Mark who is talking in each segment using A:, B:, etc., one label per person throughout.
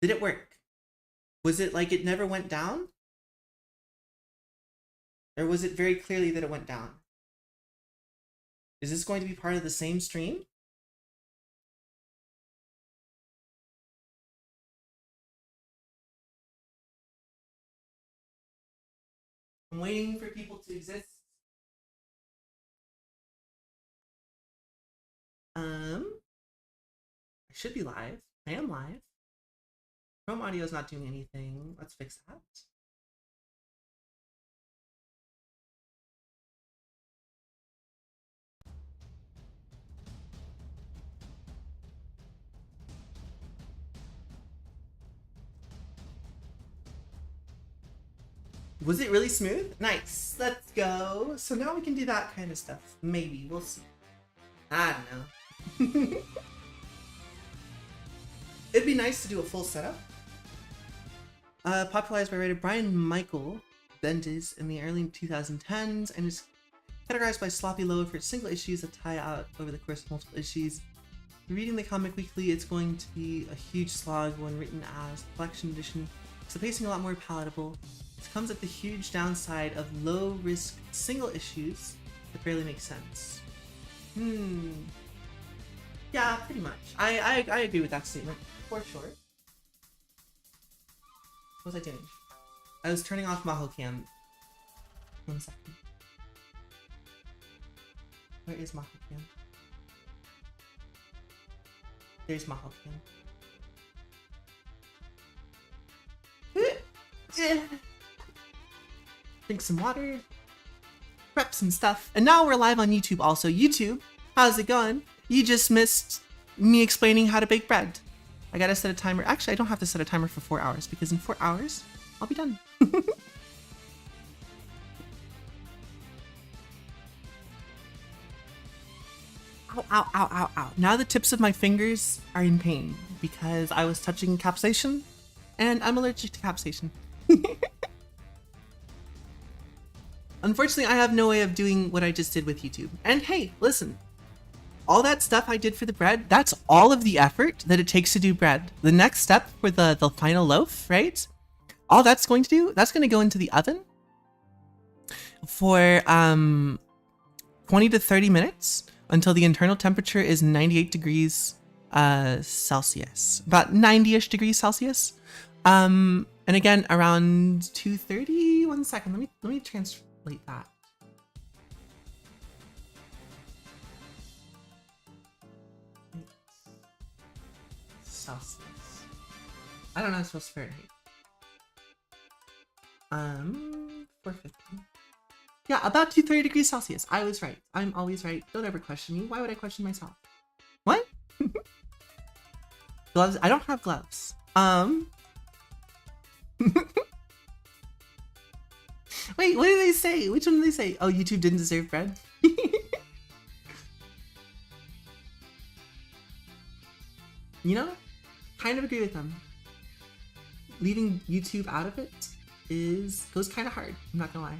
A: Did it work? Was it like it never went down? Or was it very clearly that it went down? Is this going to be part of the same stream? I'm waiting for people to exist. I should be live. I am live. Chrome audio is not doing anything. Let's fix that. Was it really smooth? Nice. Let's go. So now we can do that kind of stuff. Maybe. We'll see. I don't know. It'd be nice to do a full setup. Popularized by writer Brian Michael Bendis in the early 2010s and is categorized by sloppy low for single issues that tie out over the course of multiple issues. Reading the comic weekly, it's going to be a huge slog when written as collection edition. It's the pacing a lot more palatable. It comes at the huge downside of low-risk single issues that barely make sense. Yeah, pretty much. I agree with that statement, for sure. What was I doing? I was turning off Maho Cam. 1 second. Where is Maho Cam? There's Maho Cam. Drink some water. Prep some stuff. And now we're live on YouTube also. YouTube, how's it going? You just missed me explaining how to bake bread. I gotta set a timer. Actually, I don't have to set a timer for 4 hours because in 4 hours, I'll be done. Ow, ow, ow, ow, ow. Now the tips of my fingers are in pain because I was touching capsaicin and I'm allergic to capsaicin. Unfortunately, I have no way of doing what I just did with YouTube. And hey, listen, all that stuff I did for the bread, that's all of the effort that it takes to do bread. The next step for the final loaf, right? All that's going to do, that's going to go into the oven for 20 to 30 minutes until the internal temperature is 98 degrees Celsius, about 90-ish degrees Celsius. And again, around 230. 1 second, let me translate that. Celsius. I don't know how to spell Fahrenheit. 450. Yeah, about 230 degrees Celsius. I was right. I'm always right. Don't ever question me. Why would I question myself? What? Gloves? I don't have gloves. Wait, what did they say? Which one did they say? Oh, YouTube didn't deserve bread? You know, kind of agree with them. Leaving YouTube out of it goes kind of hard. I'm not gonna lie.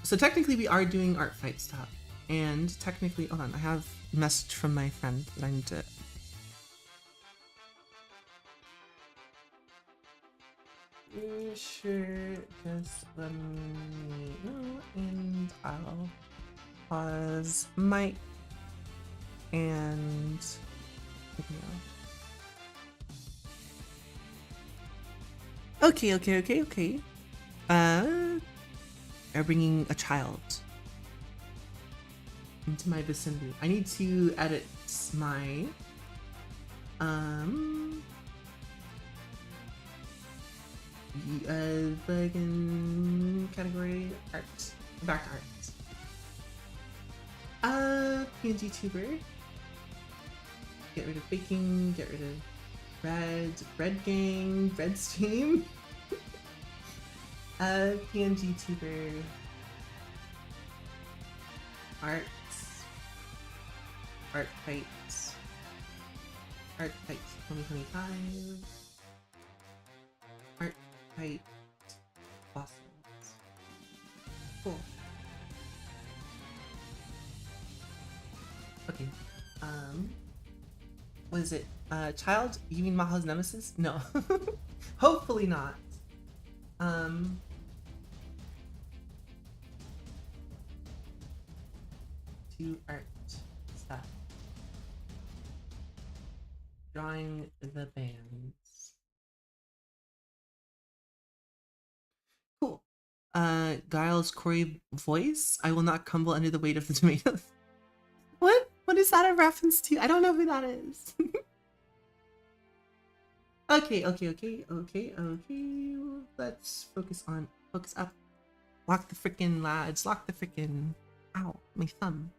A: So technically we are doing Artfight stuff, and technically, hold on, I have a message from my friend that I need to. Sure, just let me know, and I'll pause mic and video. Okay. Are bringing a child into my vicinity. I need to edit my fucking category art. Back to art. PNG tuber. Get rid of baking, get rid of bread gang, bread stream. PNG tuber. Artfight 2025. Artfight fossils. Cool. Okay. What is it? Child? You mean Maho's nemesis? No. Hopefully not. To art stuff. Drawing the bands. Cool. Giles Corey voice. I will not crumble under the weight of the tomatoes. What? What is that a reference to? I don't know who that is. Okay. Let's focus up. Lock the frickin' lads. Lock the frickin'. Ow, my thumb.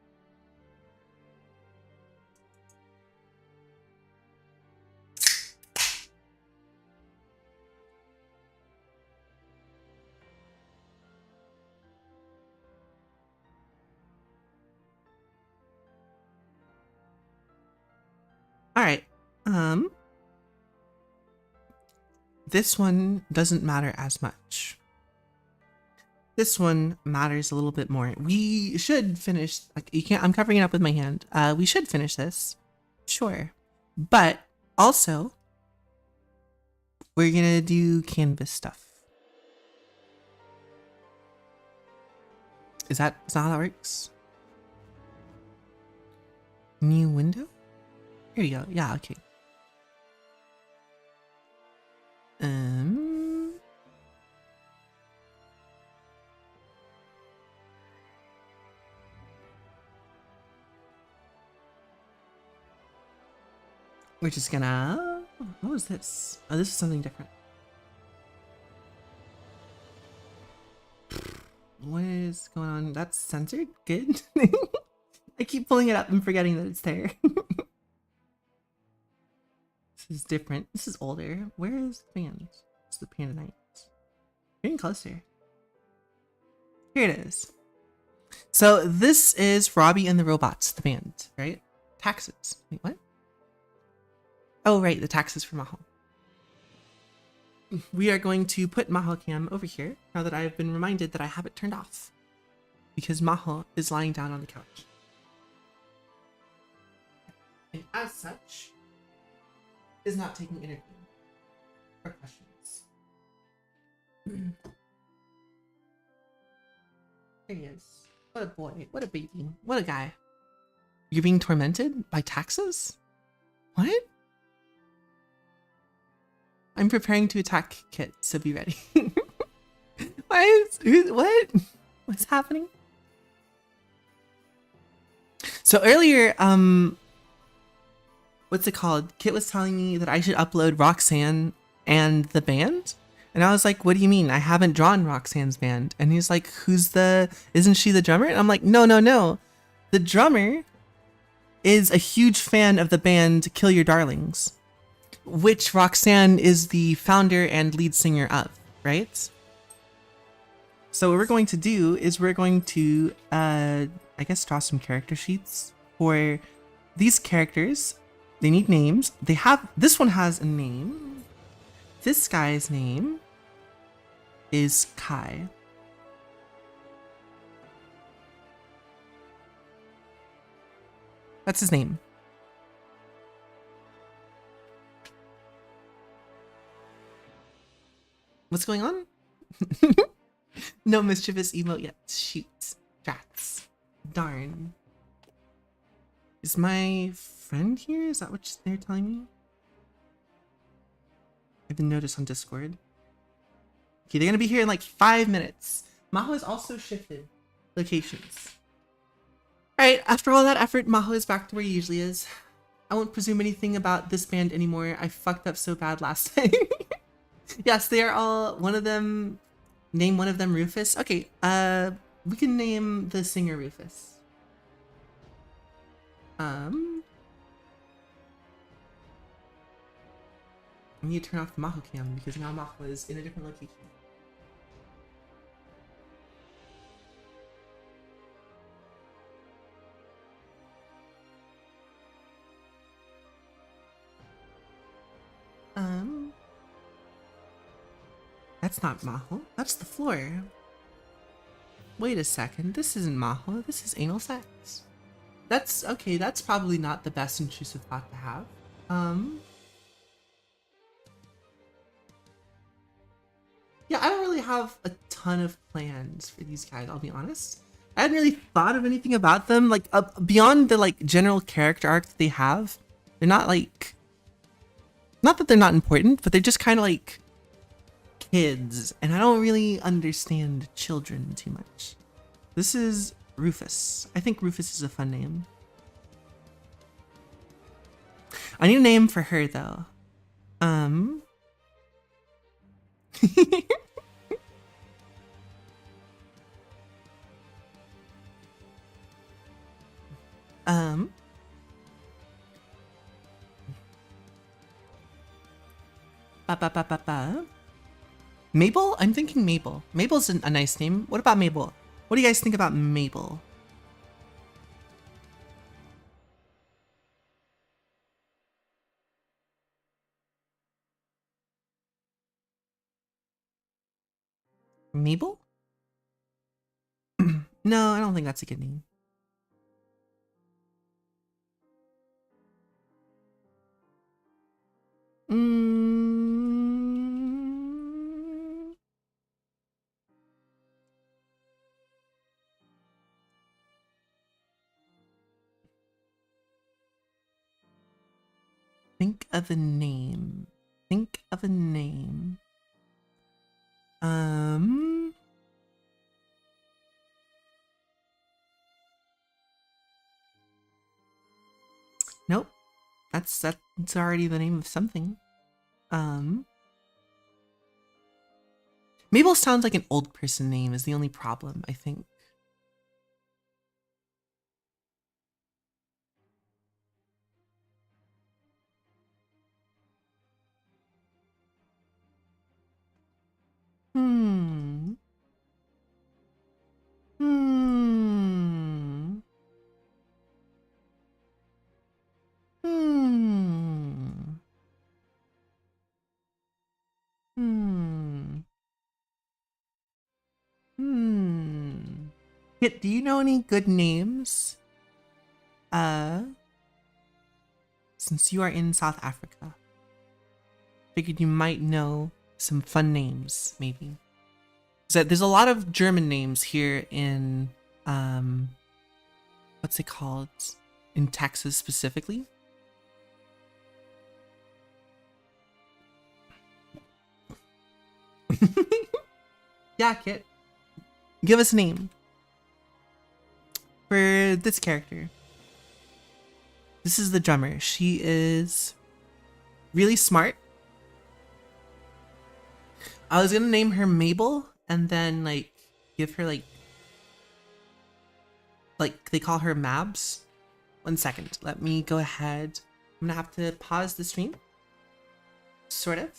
A: Alright. This one doesn't matter as much. This one matters a little bit more. We should finish, like, you can't, I'm covering it up with my hand. We should finish this. Sure. But also, we're gonna do canvas stuff. Is that how that works? New window? Here you go. Yeah, okay. We're just gonna... What was this? Oh, this is something different. What is going on? That's censored? Good. I keep pulling it up and forgetting that it's there. This is different. This is older. Where is the band? It's the Panda Knights. Getting closer. Here it is. So this is Robbie and the Robots, the band, right? Taxes. Wait, what? Oh, right, the taxes for Maho. We are going to put Maho Cam over here now that I've been reminded that I have it turned off because Maho is lying down on the couch. And as such, is not taking interview or questions. There he is. What a boy. What a baby. What a guy. You're being tormented by taxes? What? I'm preparing to attack Kit, so be ready. What? What's happening? So earlier, what's it called? Kit was telling me that I should upload Roxanne and the band. And I was like, what do you mean? I haven't drawn Roxanne's band. And he's like, isn't she the drummer? And I'm like, no. The drummer is a huge fan of the band Kill Your Darlings, which Roxanne is the founder and lead singer of, right? So what we're going to do is we're going to, I guess, draw some character sheets for these characters. They need names. This one has a name. This guy's name is Kai. That's his name. What's going on? No mischievous emote yet. Shoot. Rats. Darn. Is my friend here? Is that what they're telling me? I've been noticed on Discord. Okay, they're gonna be here in like 5 minutes. Maho has also shifted locations. Alright, after all that effort, Maho is back to where he usually is. I won't presume anything about this band anymore. I fucked up so bad last time. Yes, they are all, one of them, name one of them Rufus. Okay, we can name the singer Rufus. I need to turn off the Maho cam because now Maho is in a different location. That's not Maho. That's the floor. Wait a second. This isn't Maho. This is anal sex. That's okay. That's probably not the best intrusive thought to have. Um, yeah, I don't really have a ton of plans for these guys, I'll be honest. I hadn't really thought of anything about them, like beyond the like general character arc that they have. They're not like, not that they're not important, but they're just kind of like kids, and I don't really understand children too much. This is Rufus. I think Rufus is a fun name. I need a name for her though. Um. um. Ba ba ba ba ba. Mabel? I'm thinking Mabel. Mabel's a nice name. What about Mabel? What do you guys think about Mabel? Mabel? No, I don't think that's a good name. Mm. Think of a name. Think of a name. Nope. That's already the name of something. Mabel sounds like an old person name is the only problem, I think. Hmm. Hmm. Hmm. Hmm. Hmm. Kit, do you know any good names? Since you are in South Africa, figured you might know some fun names, maybe. So there's a lot of German names here in, what's it called? In Texas specifically. Yeah, Kit. Give us a name for this character. This is the drummer. She is really smart. I was gonna name her Mabel and then like give her like they call her Mabs. 1 second. Let me go ahead. I'm gonna have to pause the stream. Sort of.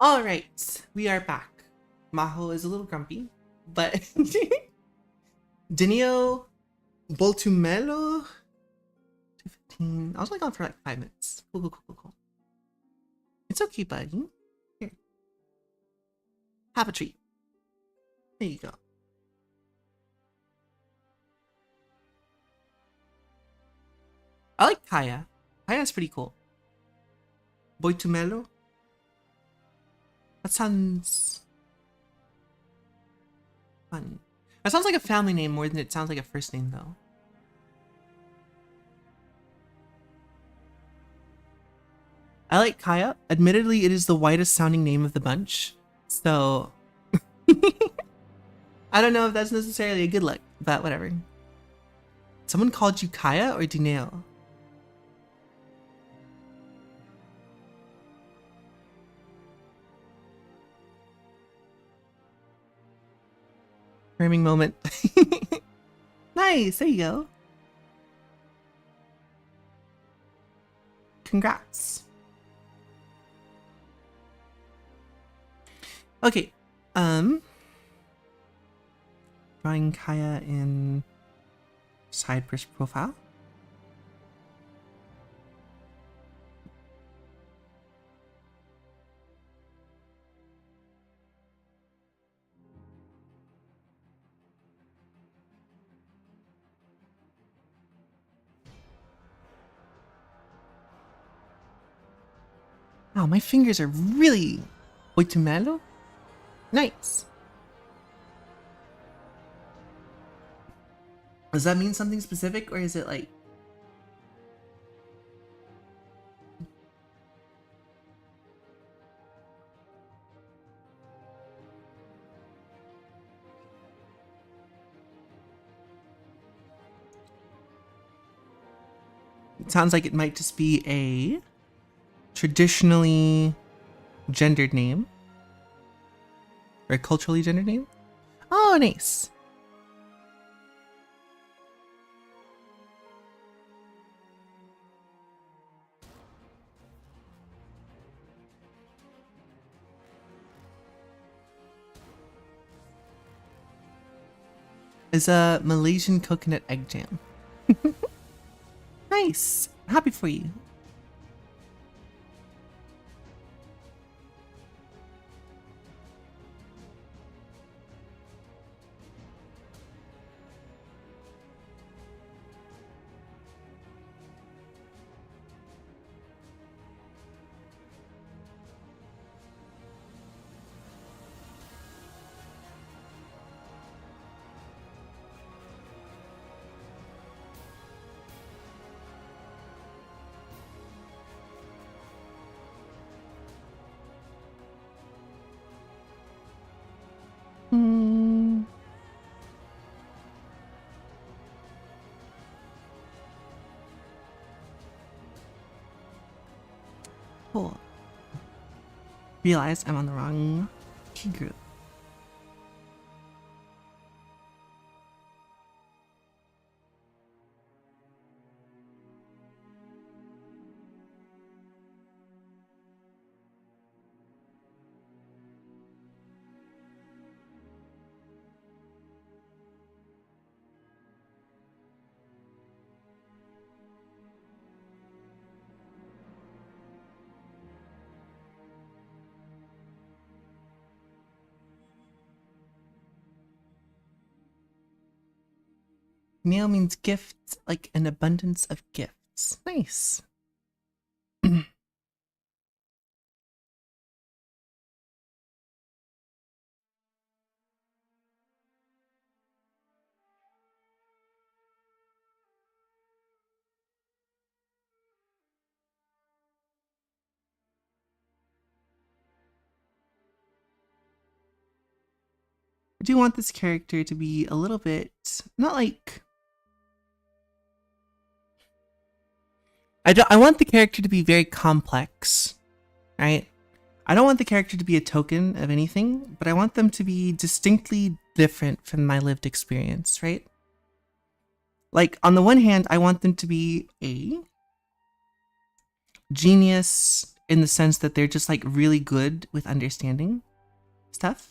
A: All right, we are back. Maho is a little grumpy, but Dinio Boltumelo 215. I was only gone for like 5 minutes. Cool. It's okay, buddy. Here. Have a treat. There you go. I like Kaya. Kaya's pretty cool. Boitumelo? That sounds fun. That sounds like a family name more than it sounds like a first name, though. I like Kaya. Admittedly, it is the whitest sounding name of the bunch. So I don't know if that's necessarily a good look, but whatever. Someone called you Kaya or Dineo? Framing moment. Nice, there you go. Congrats. Okay, drawing Kaya in side profile. Wow, my fingers are really oitumelo. Nice. Does that mean something specific, or is it like... It sounds like it might just be a traditionally gendered name. Or a culturally gendered name. Oh, nice. Is a Malaysian coconut egg jam. Nice. Happy for you. Cool. Realize I'm on the wrong key group. Neo means gifts, like an abundance of gifts. Nice. I do want this character to be a little bit, not like... I want the character to be very complex, right? I don't want the character to be a token of anything, but I want them to be distinctly different from my lived experience, right? Like, on the one hand, I want them to be a genius in the sense that they're just like really good with understanding stuff.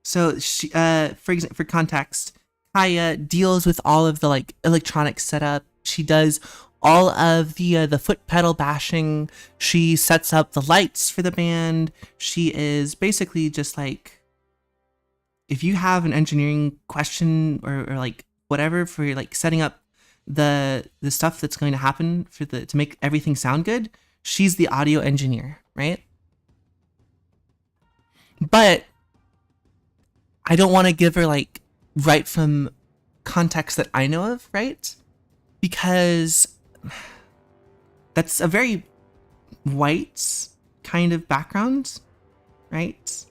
A: So she, for example, for context, Kaya deals with all of the like electronic setup. She does all of the foot pedal bashing. She sets up the lights for the band. She is basically just like, if you have an engineering question or like whatever for like setting up the stuff that's going to happen for to make everything sound good, she's the audio engineer, right? But I don't want to give her like right from context that I know of, right? Because that's a very white kind of background, right?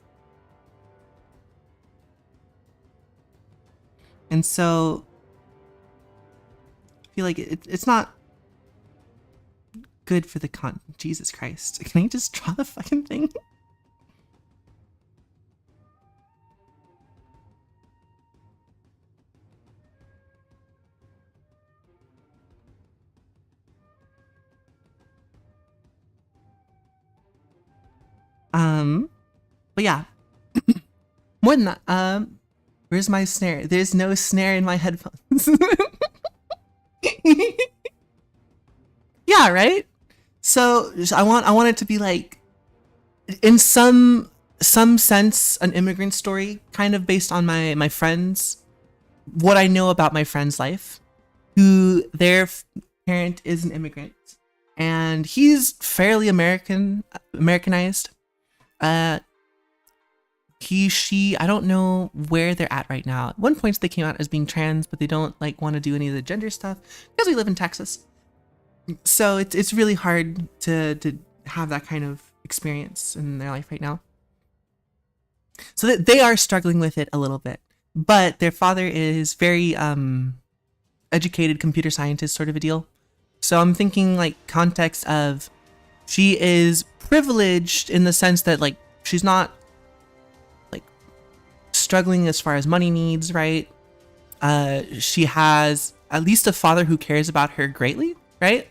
A: And so I feel like it's not good for the Jesus Christ. Can I just draw the fucking thing? But yeah, more than that, where's my snare? There's no snare in my headphones. Yeah, right? So I want it to be like, in some sense, an immigrant story, kind of based on my friends, what I know about my friend's life, who their parent is an immigrant, and he's fairly Americanized. She, I don't know where they're at right now. At one point they came out as being trans, but they don't like want to do any of the gender stuff because we live in Texas. So it's really hard to have that kind of experience in their life right now. So that they are struggling with it a little bit, but their father is very educated computer scientist sort of a deal. So I'm thinking like context of, she is privileged in the sense that like she's not like struggling as far as money needs, right? She has at least a father who cares about her greatly, right?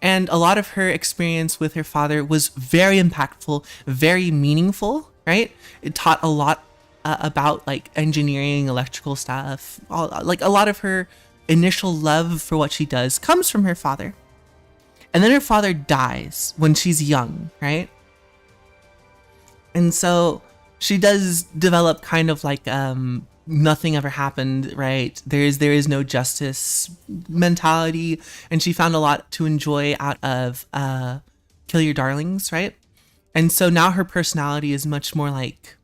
A: And a lot of her experience with her father was very impactful, very meaningful, right? It taught a lot about like engineering, electrical stuff. Like a lot of her initial love for what she does comes from her father. And then her father dies when she's young, right? And so she does develop kind of like nothing ever happened, right? There is no justice mentality, and she found a lot to enjoy out of Kill Your Darlings, right? And so now her personality is much more like,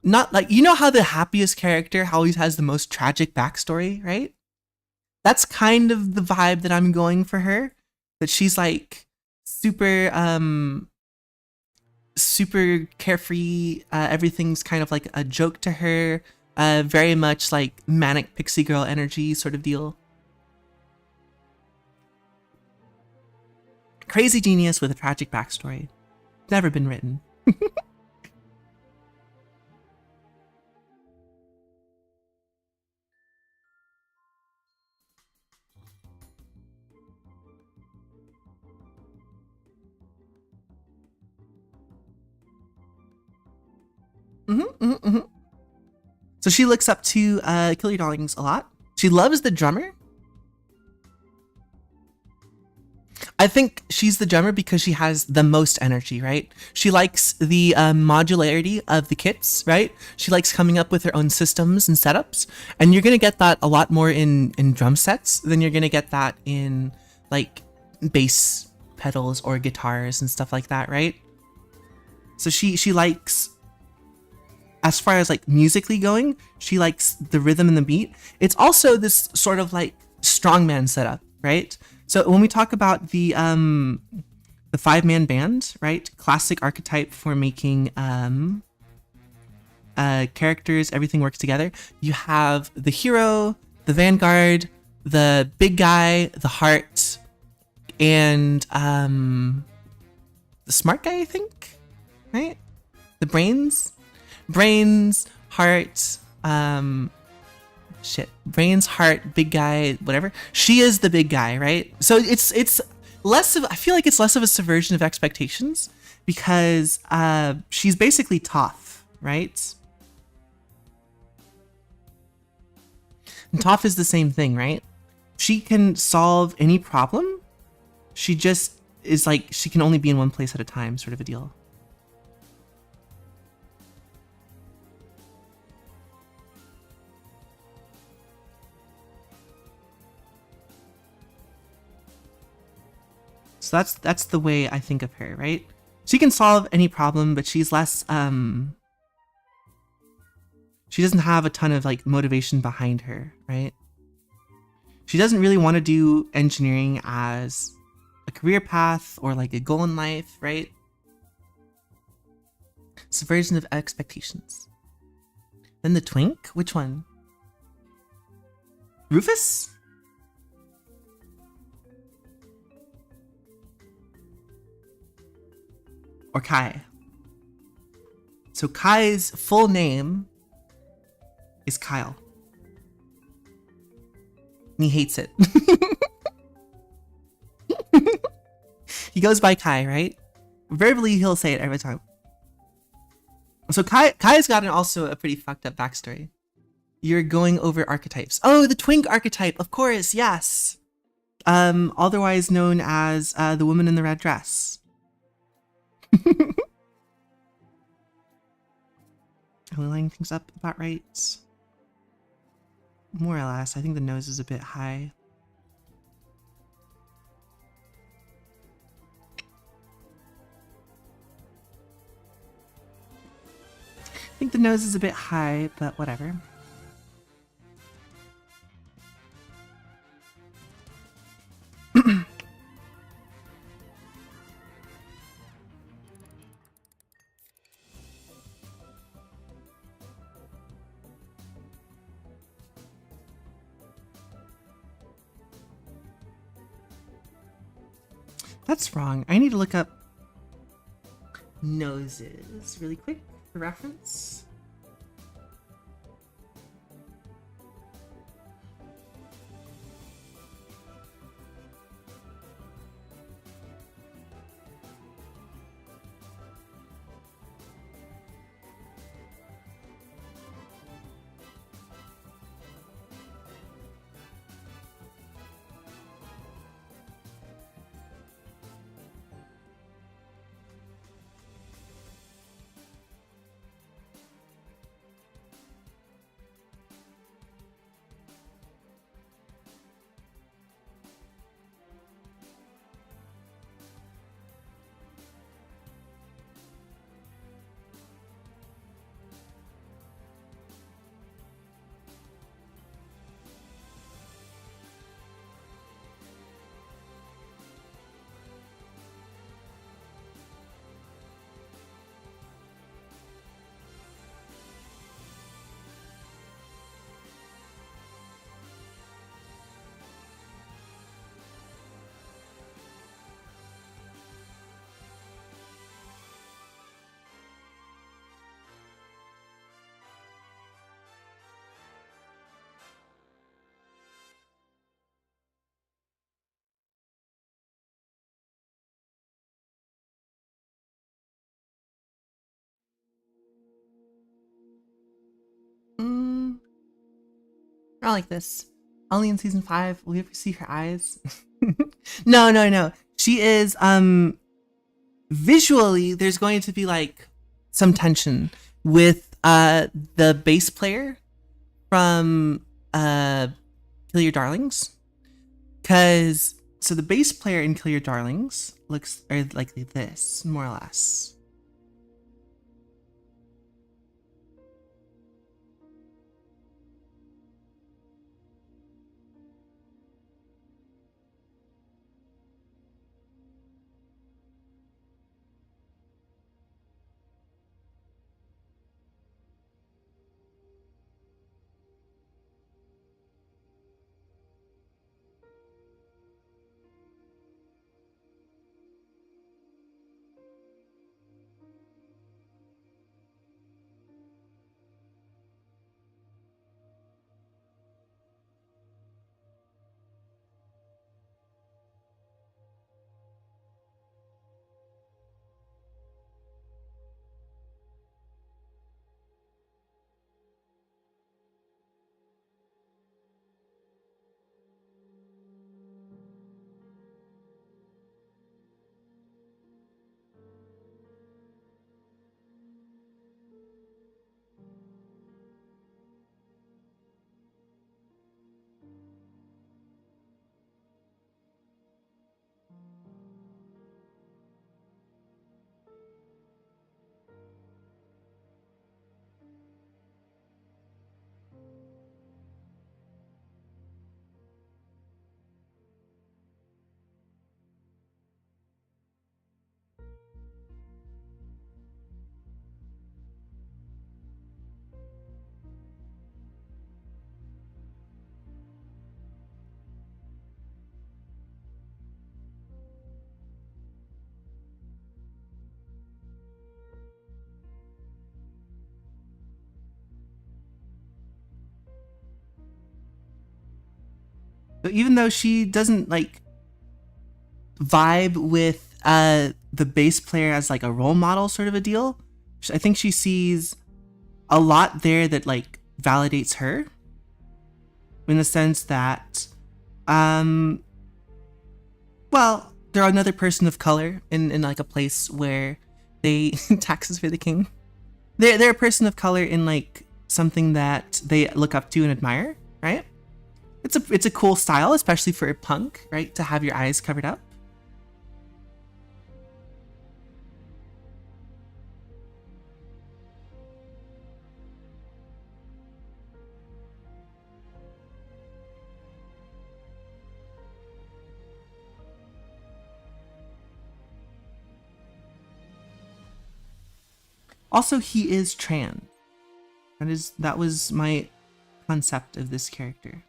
A: not like, you know how the happiest character always has the most tragic backstory, right? That's kind of the vibe that I'm going for her. That she's like super super carefree. Everything's kind of like a joke to her. Very much like manic pixie girl energy sort of deal. Crazy genius with a tragic backstory. Never been written. So she looks up to Kill Your Darlings a lot. She loves the drummer. I think she's the drummer because she has the most energy, right? She likes the modularity of the kits, right? She likes coming up with her own systems and setups. And you're going to get that a lot more in drum sets than you're going to get that in like bass pedals or guitars and stuff like that, right? So she likes, as far as like musically going, she likes the rhythm and the beat. It's also this sort of like strongman setup, right? So when we talk about the 5-man band, right? Classic archetype for making characters, everything works together. You have the hero, the vanguard, the big guy, the heart, and the smart guy, I think, right? The brains, heart, shit, brains, heart, big guy, whatever. She is the big guy, right? So it's less of, I feel like it's less of a subversion of expectations because she's basically Toph, right? And Toph is the same thing, right? She can solve any problem. She just is like, she can only be in one place at a time, sort of a deal. So that's the way I think of her, right? She can solve any problem, but she's less she doesn't have a ton of like motivation behind her, right? She doesn't really want to do engineering as a career path or like a goal in life, right? Subversion of expectations. Then the twink? Which one? Rufus? Or Kai? So Kai's full name is Kyle. And he hates it. He goes by Kai, right? Verbally, he'll say it every time. So Kai's got also a pretty fucked up backstory. You're going over archetypes. Oh, the twink archetype, of course, yes. Otherwise known as the woman in the red dress. Am I lining things up about right? More or less. I think the nose is a bit high. I think the nose is a bit high, but whatever. That's wrong. I need to look up noses really quick for reference. I like this. Only in season 5 will we ever see her eyes? No. She is visually there's going to be like some tension with the bass player from Kill Your Darlings. Cause so the bass player in Kill Your Darlings looks like this, more or less. So even though she doesn't like vibe with the bass player as like a role model sort of a deal, I think she sees a lot there that like validates her, in the sense that well, they're another person of color in like a place where they taxes for the king. They're a person of color in like something that they look up to and admire, right? It's a cool style, especially for a punk, right? To have your eyes covered up. Also, he is trans. That was my concept of this character.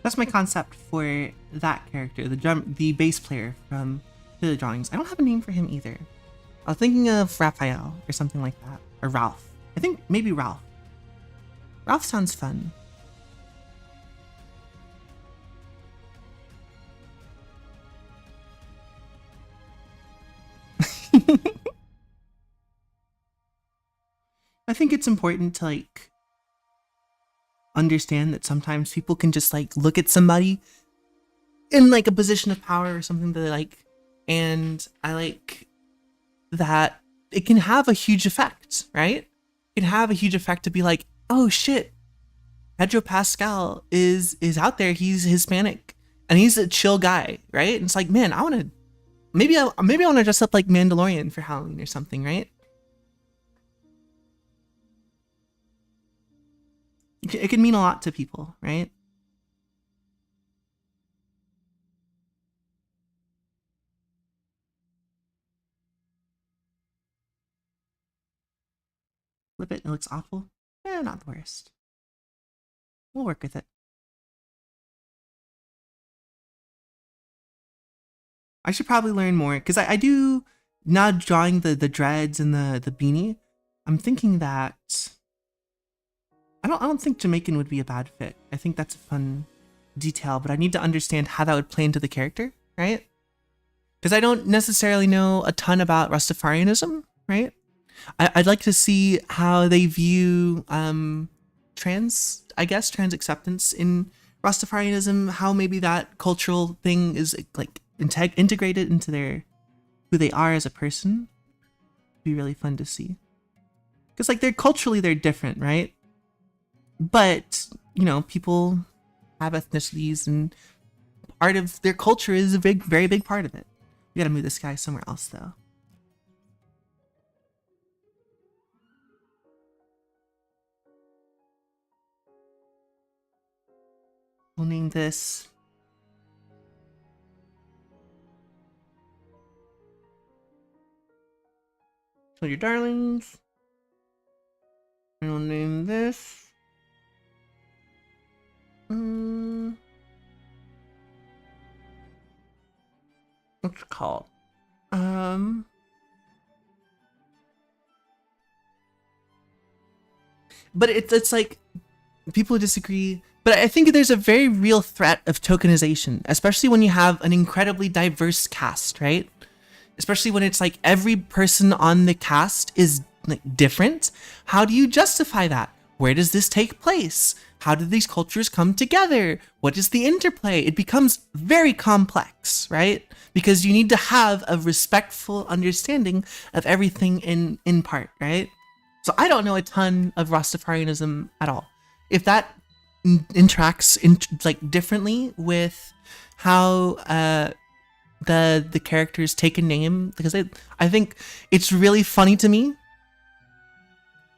A: That's my concept for that character, the bass player from the drawings. I don't have a name for him either. I was thinking of Raphael or something like that, or Ralph. I think maybe Ralph. Ralph sounds fun. I think it's important to like understand that sometimes people can just like look at somebody in like a position of power or something that they like, and I like that it can have a huge effect, right? It can have a huge effect to be like, oh shit, Pedro Pascal is out there, he's Hispanic and he's a chill guy, right? And it's like, man, I want to maybe I want to dress up like Mandalorian for Halloween or something, right? It can mean a lot to people, right? Flip it, it looks awful. Not the worst. We'll work with it. I should probably learn more, because I do, now drawing the dreads and the beanie, I'm thinking that I don't think Jamaican would be a bad fit. I think that's a fun detail, but I need to understand how that would play into the character, right? Because I don't necessarily know a ton about Rastafarianism, right? I'd like to see how they view trans acceptance in Rastafarianism, how maybe that cultural thing is like integrated into who they are as a person. It'd be really fun to see. Because like they're different, right? But, you know, people have ethnicities and part of their culture is a very big part of it. We gotta move this guy somewhere else though. We'll name this Kill Your Darlings. And we'll name this what's it called? But it's like people disagree, but I think there's a very real threat of tokenization, especially when you have an incredibly diverse cast, right? Especially when it's like every person on the cast is like different. How do you justify that? Where does this take place? How do these cultures come together? What is the interplay? It becomes very complex, right? Because you need to have a respectful understanding of everything in part, right? So I don't know a ton of Rastafarianism at all. If that interacts like differently with how the characters take a name, because I think it's really funny to me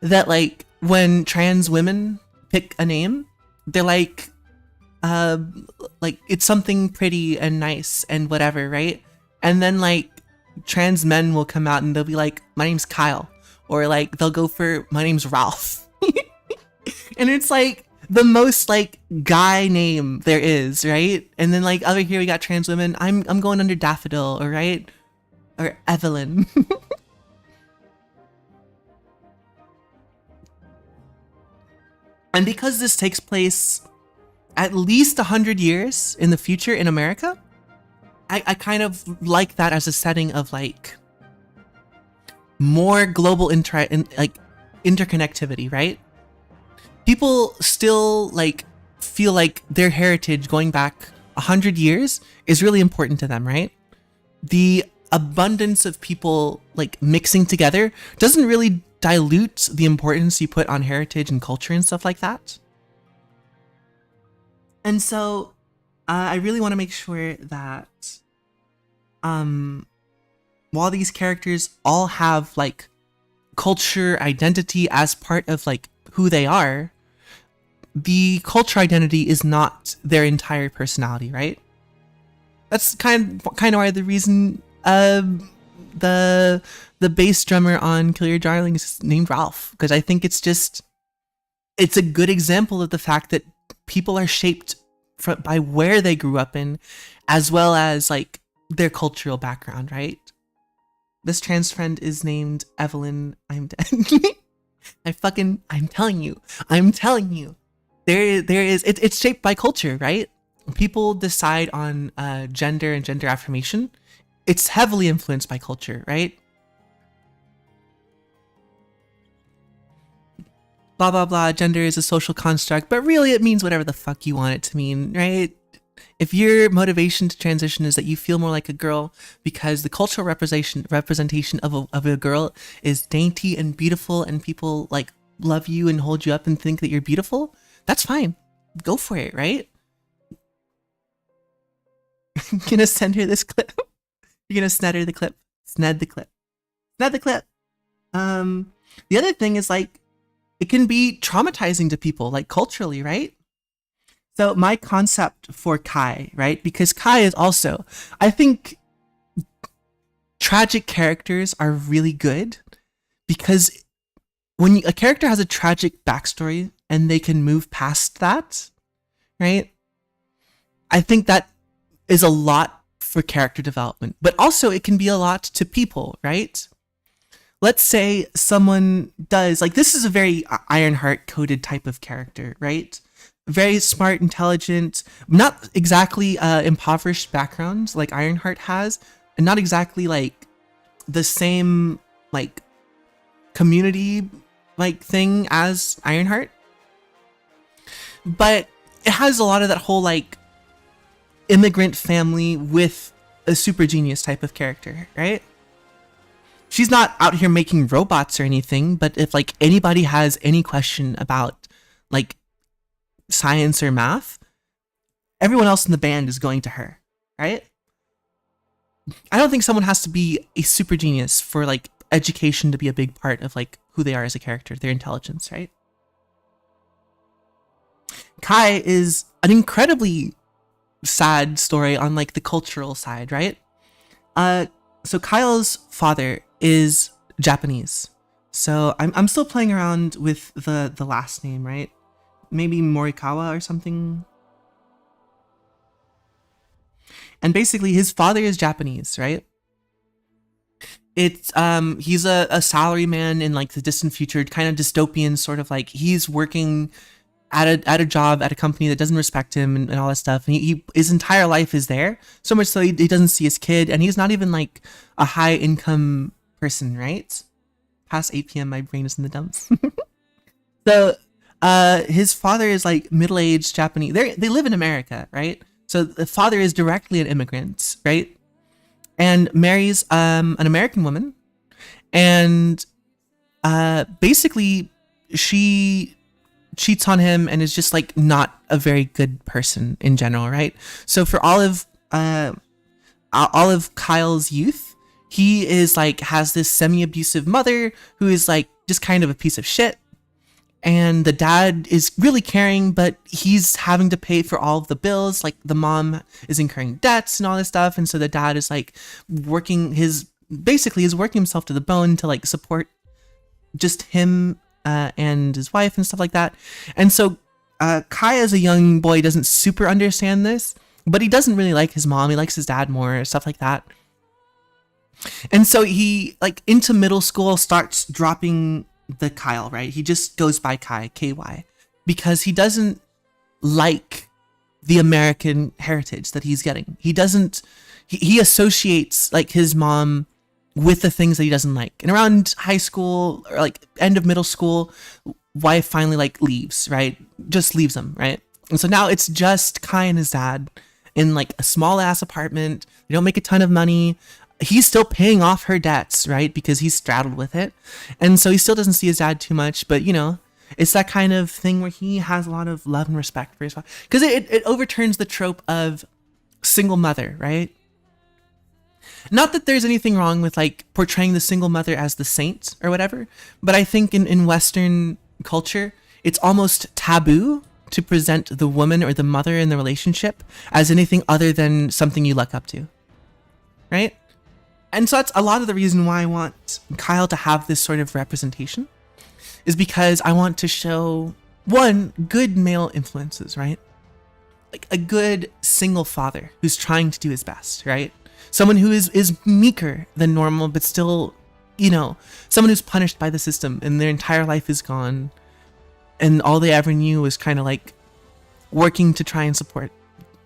A: that like when trans women pick a name, they're like it's something pretty and nice and whatever, right? And then like trans men will come out and they'll be like, my name's Kyle, or like they'll go for my name's Ralph. And it's like the most like guy name there is, right? And then like over here we got trans women. I'm going under Daffodil, or right, or Evelyn. And because this takes place at least 100 years in the future in America, I kind of like that as a setting of like more global interconnectivity, right? People still like feel like their heritage going back 100 years is really important to them, right? The abundance of people like mixing together doesn't really dilute the importance you put on heritage and culture and stuff like that. And so I really want to make sure that while these characters all have like culture identity as part of like who they are, the culture identity is not their entire personality, right? That's kind of why the reason the bass drummer on Kill Your Darling is named Ralph, because I think it's a good example of the fact that people are shaped by where they grew up in, as well as like their cultural background, right? This trans friend is named Evelyn. I'm dead. I'm telling you. It's shaped by culture, right? People decide on gender and gender affirmation. It's heavily influenced by culture, right? Blah, blah, blah, gender is a social construct, but really it means whatever the fuck you want it to mean, right? If your motivation to transition is that you feel more like a girl because the cultural representation of a girl is dainty and beautiful and people like love you and hold you up and think that you're beautiful, that's fine. Go for it, right? I'm gonna send her this clip. You're gonna sned her the clip. Sned the clip. Sned the clip. The other thing is like, it can be traumatizing to people, like culturally, right? So my concept for Kai, right? Because Kai is also, I think tragic characters are really good because when a character has a tragic backstory and they can move past that, right? I think that is a lot for character development, but also it can be a lot to people, right? Let's say someone does, like, this is a very Ironheart coded type of character, right? Very smart, intelligent, not exactly impoverished background like Ironheart has, and not exactly like the same like community like thing as Ironheart, but it has a lot of that whole like immigrant family with a super genius type of character, right? She's not out here making robots or anything, but if like anybody has any question about like science or math, everyone else in the band is going to her, right? I don't think someone has to be a super genius for like education to be a big part of like who they are as a character, their intelligence, right? Kai is an incredibly sad story on like the cultural side, right? So Kyle's father is Japanese. So I'm still playing around with the last name, right? Maybe Morikawa or something. And basically his father is Japanese, right? It's he's a salaryman in like the distant future, kind of dystopian sort of like he's working at a job at a company that doesn't respect him and all that stuff. And he his entire life is there. So much so he doesn't see his kid, and he's not even like a high income person, right? Past 8 p.m. my brain is in the dumps. So His father is like middle-aged Japanese. They live in America, right? So the father is directly an immigrant, right? And marries an American woman, and basically she cheats on him and is just like not a very good person in general, right? So for all of Kyle's youth, he is like has this semi-abusive mother who is like just kind of a piece of shit. And the dad is really caring, but he's having to pay for all of the bills. Like the mom is incurring debts and all this stuff. And so the dad is like working himself to the bone to like support just him and his wife and stuff like that. And so Kai as a young boy doesn't super understand this, but he doesn't really like his mom. He likes his dad more, stuff like that. And so he like into middle school starts dropping the Kyle, right? He just goes by Kai, KY, because he doesn't like the American heritage that he's getting. He associates like his mom with the things that he doesn't like. And around high school or like end of middle school, wife finally like leaves, right? Just leaves him, right? And so now it's just Kai and his dad in like a small ass apartment. They don't make a ton of money. He's still paying off her debts, right? Because he's straddled with it. And so he still doesn't see his dad too much, but you know, it's that kind of thing where he has a lot of love and respect for his father. Because it overturns the trope of single mother, right? Not that there's anything wrong with like portraying the single mother as the saint or whatever, but I think in Western culture, it's almost taboo to present the woman or the mother in the relationship as anything other than something you look up to, right? And so that's a lot of the reason why I want Kyle to have this sort of representation, is because I want to show, one, good male influences, right? Like a good single father who's trying to do his best, right? Someone who is meeker than normal, but still, you know, someone who's punished by the system and their entire life is gone. And all they ever knew was kind of like working to try and support.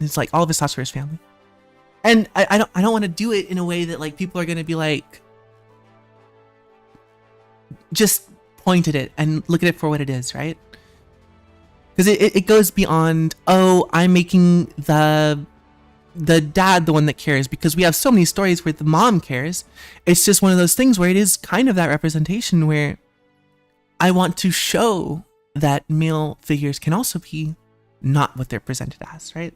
A: It's like all of his thoughts for his family. And I don't want to do it in a way that like people are going to be like, just point at it and look at it for what it is, right? Because it goes beyond, oh, I'm making the dad the one that cares, because we have so many stories where the mom cares. It's just one of those things where it is kind of that representation where I want to show that male figures can also be not what they're presented as, right?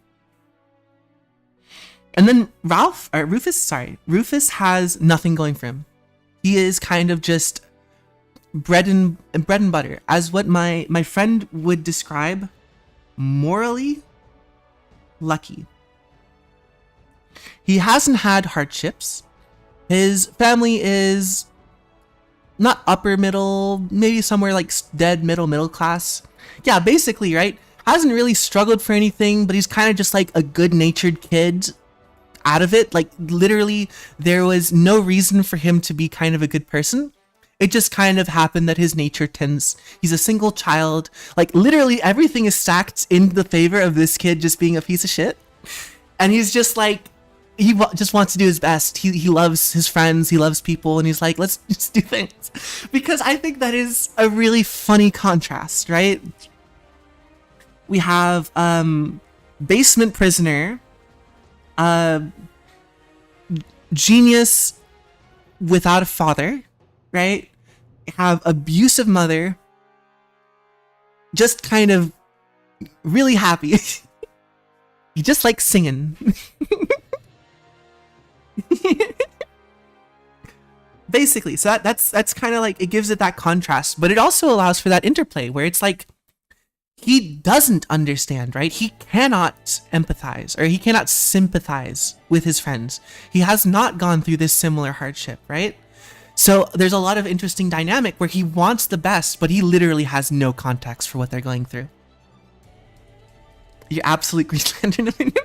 A: And then Rufus has nothing going for him. He is kind of just bread and butter, as what my friend would describe, morally lucky. He hasn't had hardships. His family is not upper middle, maybe somewhere like dead middle class. Yeah, basically, right? Hasn't really struggled for anything, but he's kind of just like a good-natured kid out of it. Like literally there was no reason for him to be kind of a good person. It just kind of happened that his nature he's a single child. Like literally everything is stacked in the favor of this kid just being a piece of shit. And he's just like, just wants to do his best. He loves his friends. He loves people. And he's like, let's just do things. Because I think that is a really funny contrast, right? We have basement prisoner, genius without a father, right? Have abusive mother, just kind of really happy. He just likes singing. Basically, so that's kind of like, it gives it that contrast, but it also allows for that interplay where it's like he doesn't understand, right? He cannot empathize, or he cannot sympathize with his friends. He has not gone through this similar hardship, right? So there's a lot of interesting dynamic where he wants the best, but he literally has no context for what they're going through. Your absolute Green Lantern opinion?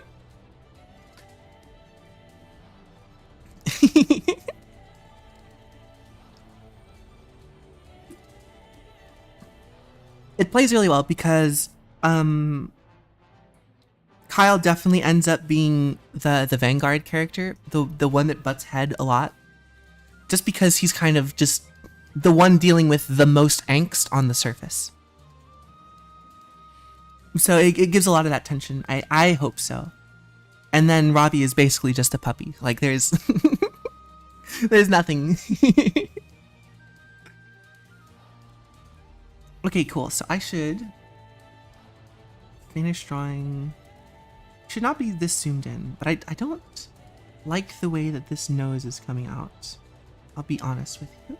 A: It plays really well because Kyle definitely ends up being the Vanguard character, the one that butts head a lot, just because he's kind of just the one dealing with the most angst on the surface. So it gives a lot of that tension. I hope so. And then Robbie is basically just a puppy. Like there's there's nothing. Okay, cool. So I should finish drawing. Should not be this zoomed in, but I don't like the way that this nose is coming out. I'll be honest with you.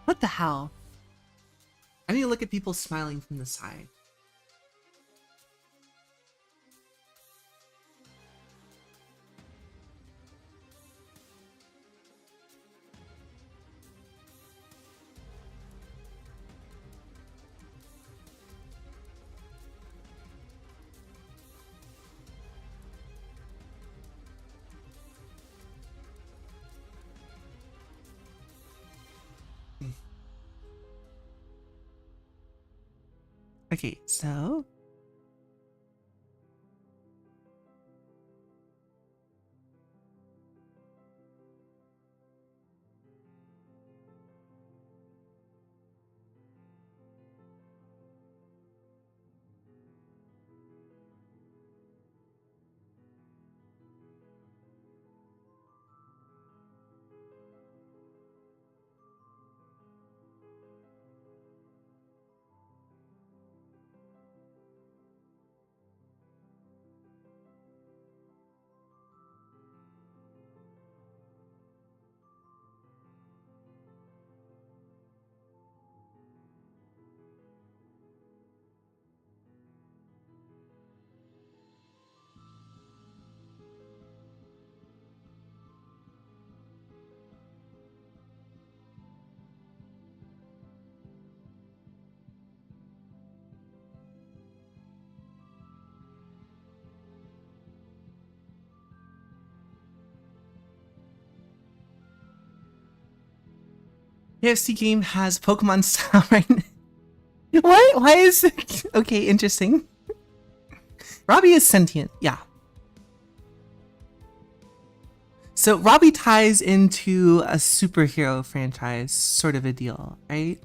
A: What the hell? I need to look at people smiling from the side. Okay, so KFC game has Pokemon style right now. What? Why is it? Okay, interesting. Robbie is sentient, yeah. So Robbie ties into a superhero franchise, sort of a deal, right?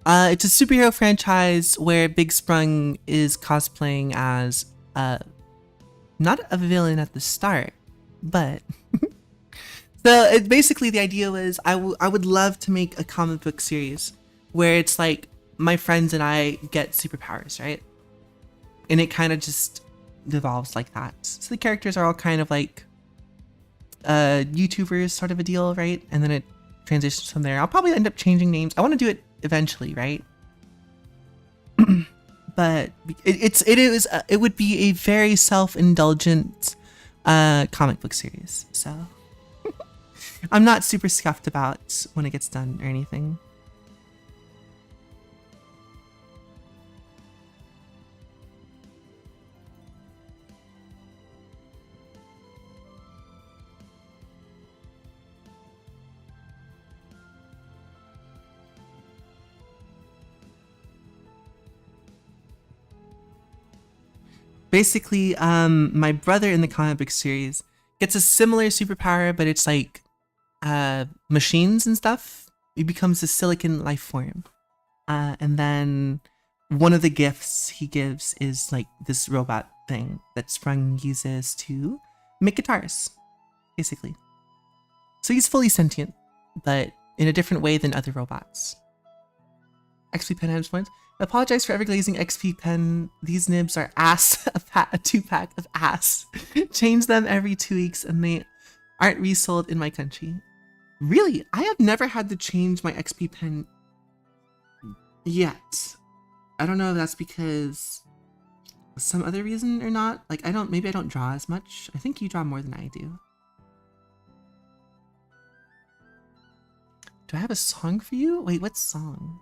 A: It's a superhero franchise where Big Sprung is cosplaying as not a villain at the start, but so it basically the idea was I would love to make a comic book series where it's like my friends and I get superpowers, right? And it kind of just devolves like that. So the characters are all kind of like YouTubers, sort of a deal, right? And then it transitions from there. I'll probably end up changing names. I want to do it eventually, right? But it would be a very self-indulgent comic book series. So I'm not super scuffed about when it gets done or anything. Basically, my brother in the comic book series gets a similar superpower, but it's like machines and stuff. He becomes a silicon life form. And then one of the gifts he gives is like this robot thing that Sprung uses to make guitars, basically. So he's fully sentient, but in a different way than other robots. XP Pen has points. Apologize for everglazing XP Pen. These nibs are ass, a 2-pack of ass. Change them every 2 weeks and they aren't resold in my country. Really? I have never had to change my XP Pen yet. I don't know if that's because some other reason or not. Like maybe I don't draw as much. I think you draw more than I do. Do I have a song for you? Wait, what song?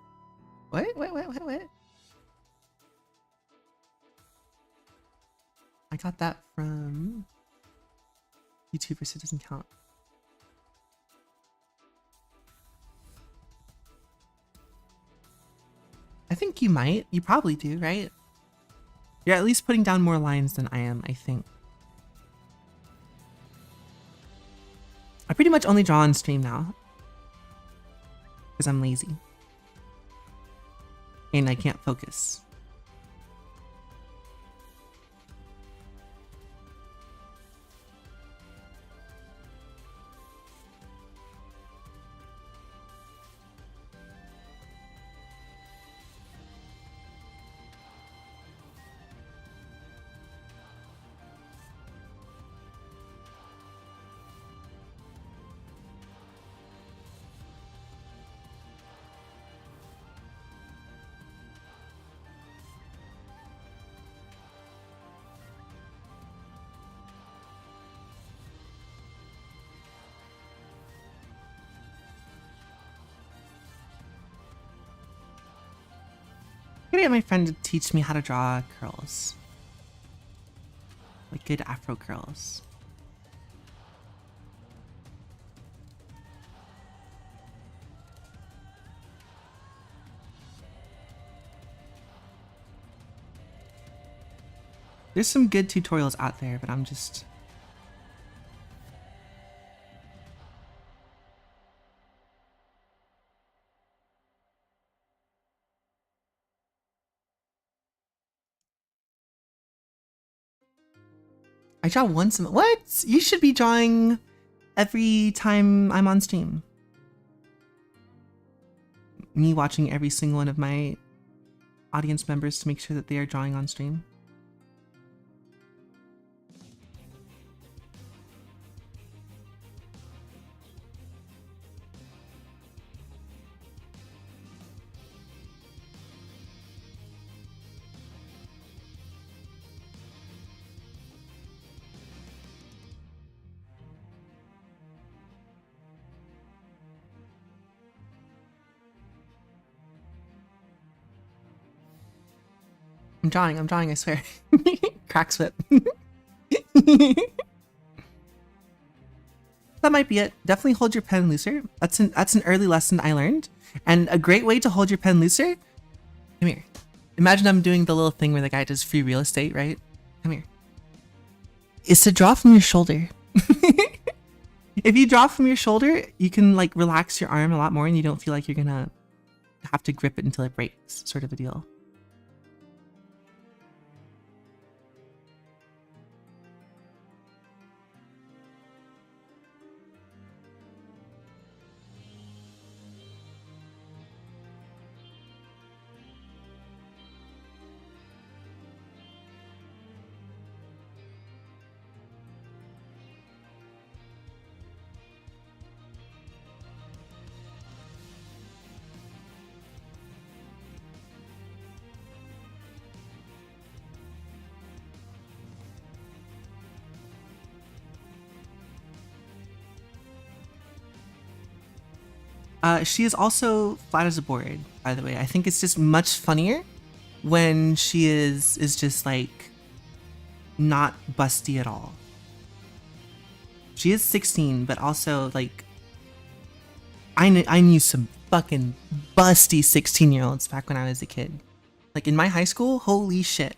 A: What? I got that from YouTubers, so it doesn't count. I think you might. You probably do, right? You're at least putting down more lines than I am, I think. I pretty much only draw on stream now. Because I'm lazy. And I can't focus. I'm gonna get my friend to teach me how to draw curls. Like good afro curls. There's some good tutorials out there, but I'm just... I draw once a month. What? You should be drawing every time I'm on stream. Me watching every single one of my audience members to make sure that they are drawing on stream. I'm drawing, I swear. Crack whip. That might be it. Definitely hold your pen looser. That's an early lesson I learned. And a great way to hold your pen looser. Come here. Imagine I'm doing the little thing where the guy does free real estate, right? Come here. Is to draw from your shoulder. If you draw from your shoulder, you can like relax your arm a lot more and you don't feel like you're gonna have to grip it until it breaks, sort of a deal. She is also flat as a board, by the way. I think it's just much funnier when she is just like not busty at all. She is 16, but also like I knew some fucking busty 16-year-olds back when I was a kid. Like in my high school, holy shit.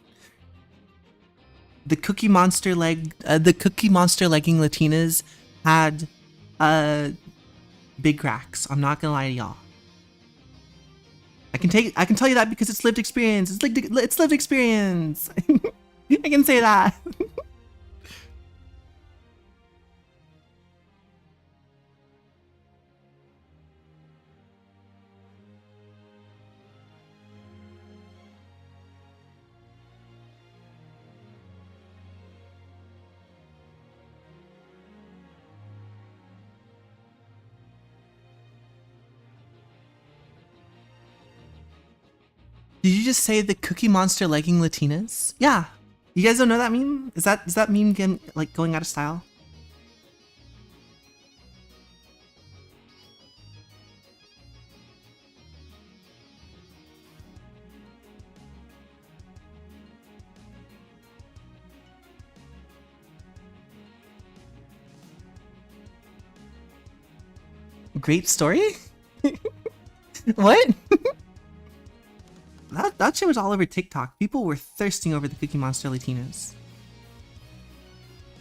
A: The Cookie Monster legging Latinas had big cracks. I'm not gonna lie to y'all. I can tell you that because it's lived experience. It's lived experience. I can say that. Did you just say the Cookie Monster legging Latinas? Yeah. You guys don't know that meme? Is that meme going out of style? Great story? What? That shit was all over TikTok. People were thirsting over the Cookie Monster Latinas.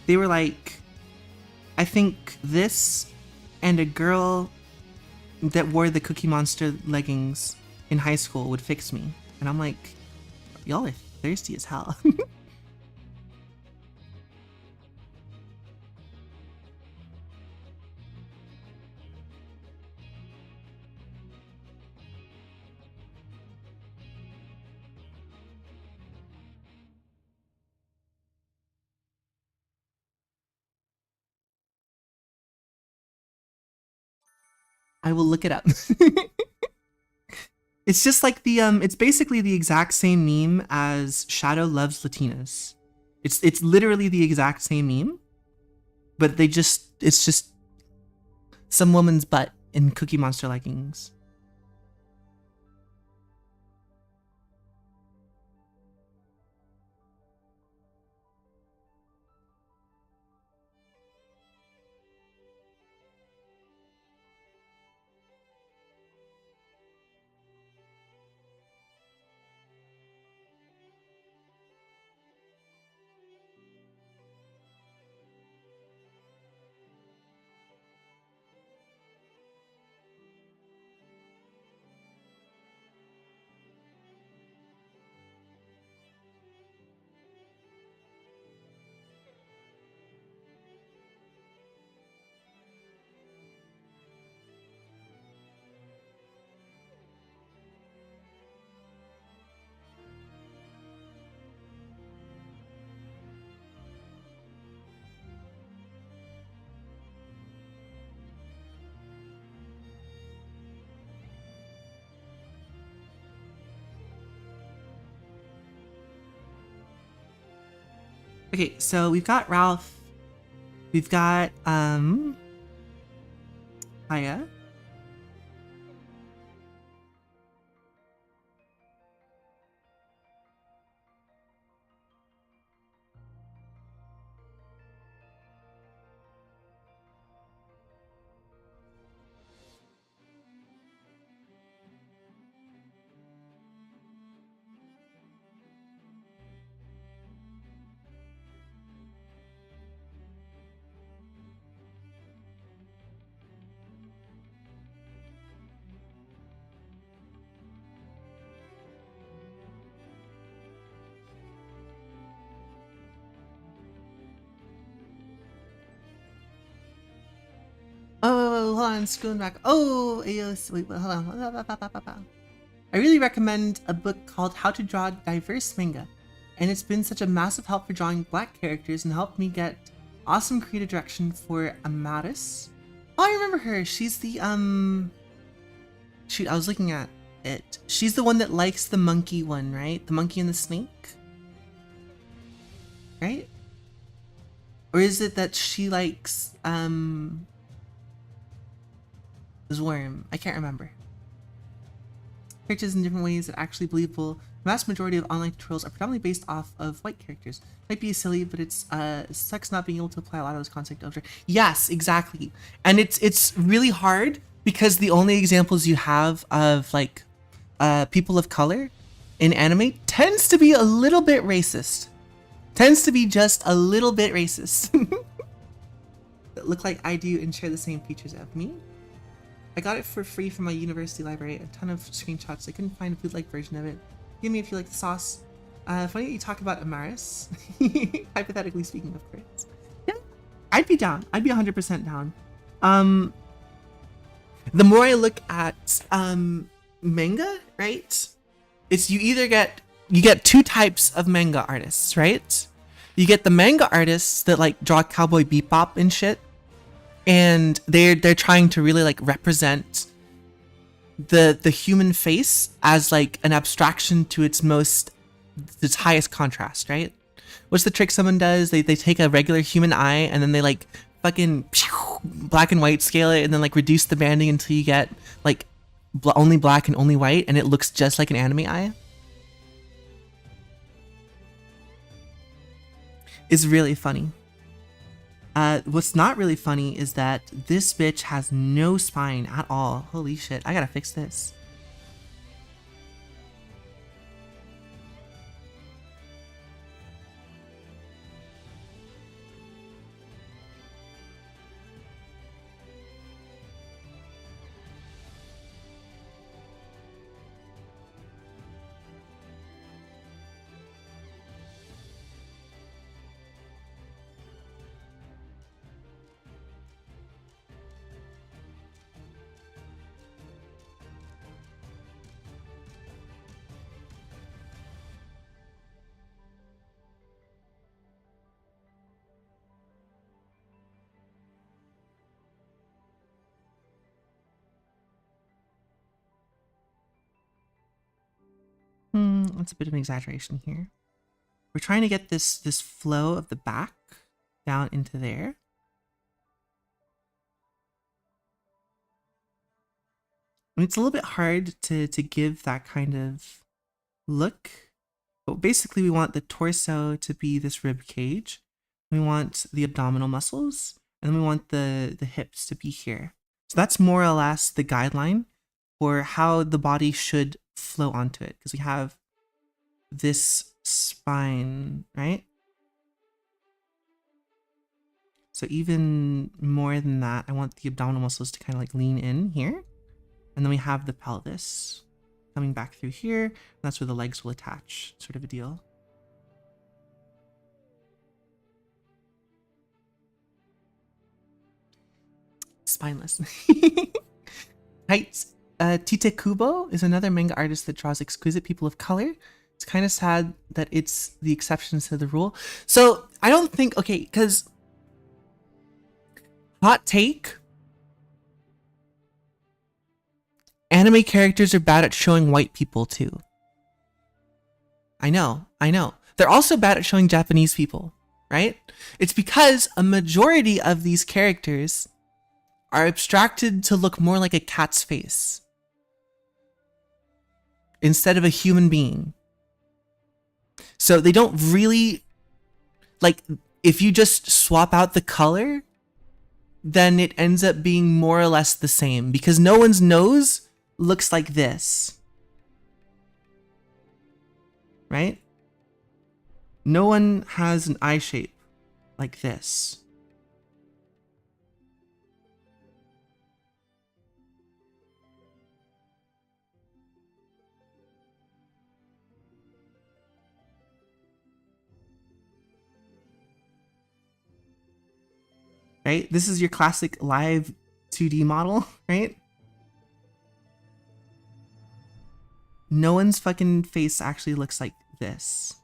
A: They were like, I think this and a girl that wore the Cookie Monster leggings in high school would fix me. And I'm like, y'all are thirsty as hell. I will look it up. It's just like the it's basically the exact same meme as Shadow Loves Latinas. It's literally the exact same meme, but it's just some woman's butt in Cookie Monster leggings. Okay, so we've got Ralph. We've got Aya. Oh, hold on, scrolling back. Oh, wait, hold on. I really recommend a book called How to Draw Diverse Manga, and it's been such a massive help for drawing black characters and helped me get awesome creative direction for Amaris. Oh, I remember her. She's the shoot, I was looking at it. She's the one that likes the monkey one, right? The monkey and the snake, right? Or is it that she likes Worm? I can't remember. Characters in different ways that are actually believable. The vast majority of online tutorials are predominantly based off of white characters. Might be silly, but it sucks not being able to apply a lot of those concepts over. Yes, exactly. And it's really hard because the only examples you have of like people of color in anime tends to be a little bit racist. Tends to be just a little bit racist. That look like I do and share the same features of me. I got it for free from my university library, a ton of screenshots. I couldn't find a bootleg version of it. Give me if you like the sauce. Funny that you talk about Amaris. Hypothetically speaking, of course. Yeah, I'd be down. I'd be 100% down. The more I look at manga, right? It's you get two types of manga artists, right? You get the manga artists that like draw Cowboy Bebop and shit. And they're trying to really like represent the human face as like an abstraction to its highest contrast, right? What's the trick someone does? They take a regular human eye and then they like fucking black and white scale it and then like reduce the banding until you get like only black and only white and it looks just like an anime eye. It's really funny. What's not really funny is that this bitch has no spine at all. Holy shit, I gotta fix this. That's a bit of an exaggeration here. We're trying to get this flow of the back down into there. And it's a little bit hard to give that kind of look. But basically we want the torso to be this rib cage. We want the abdominal muscles, and then we want the hips to be here. So that's more or less the guideline for how the body should flow onto it, because we have this spine, right? So even more than that, I want the abdominal muscles to kind of like lean in here. And then we have the pelvis coming back through here. And that's where the legs will attach, sort of a deal. Spineless. Right. Tite Kubo is another manga artist that draws exquisite people of color. It's kind of sad that it's the exceptions to the rule. So I don't think, okay, because hot take, anime characters are bad at showing white people too. I know. They're also bad at showing Japanese people, right? It's because a majority of these characters are abstracted to look more like a cat's face instead of a human being. So they don't really, like, if you just swap out the color, then it ends up being more or less the same, because no one's nose looks like this, right? No one has an eye shape like this. Right? This is your classic live 2D model, right? No one's fucking face actually looks like this.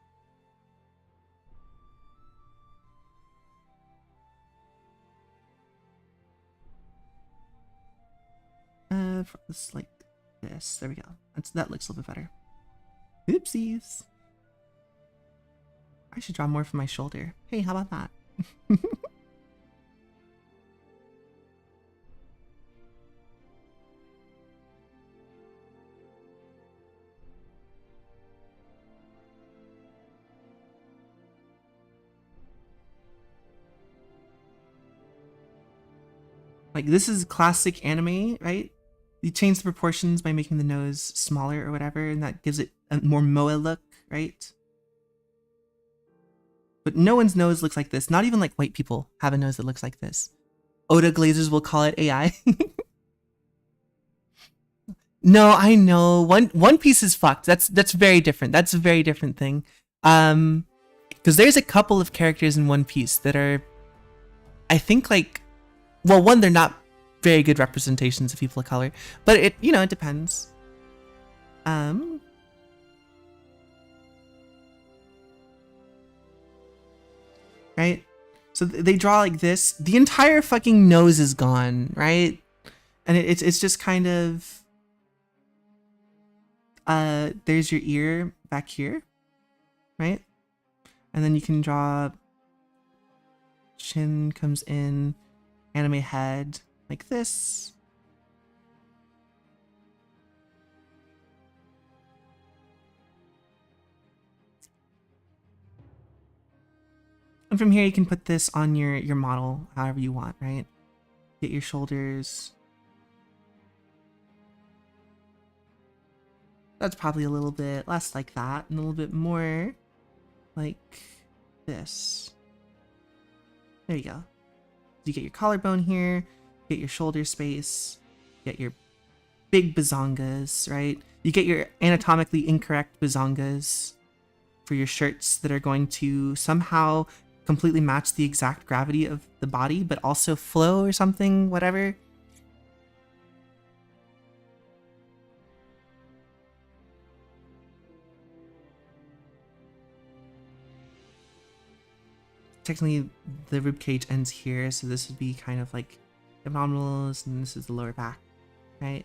A: It's like this. There we go. That looks a little bit better. Oopsies. I should draw more from my shoulder. Hey, how about that? Like, this is classic anime, right? You change the proportions by making the nose smaller or whatever, and that gives it a more moe look, right? But no one's nose looks like this. Not even like white people have a nose that looks like this. Oda Glazers will call it AI. No, I know. One Piece is fucked. That's very different. That's a very different thing. Because there's a couple of characters in One Piece that are, I think, like, well, one, they're not very good representations of people of color, but it, you know, it depends. Right? So they draw like this. The entire fucking nose is gone, right? And it's just kind of, there's your ear back here, right? And then you can draw, chin comes in, anime head like this. And from here, you can put this on your model however you want, right? Get your shoulders. That's probably a little bit less like that and a little bit more like this. There you go. You get your collarbone here, get your shoulder space, get your big bazongas, right? You get your anatomically incorrect bazongas for your shirts that are going to somehow completely match the exact gravity of the body, but also flow or something, whatever. Technically, the rib cage ends here, so this would be kind of like abdominals, and this is the lower back, right?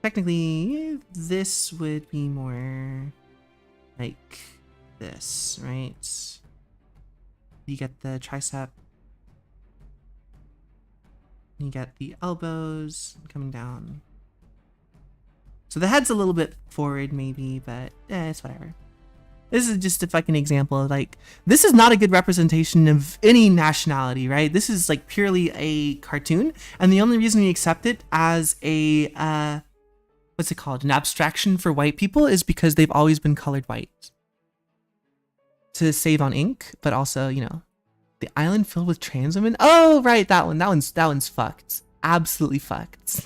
A: Technically, this would be more like this, right? You get the tricep, you get the elbows coming down. So the head's a little bit forward maybe, but it's whatever. This is just a fucking example of like, this is not a good representation of any nationality, right? This is like purely a cartoon. And the only reason we accept it as a, what's it called? An abstraction for white people is because they've always been colored white. To save on ink, but also, you know, the island filled with trans women. Oh, right. That one's fucked. Absolutely fucked.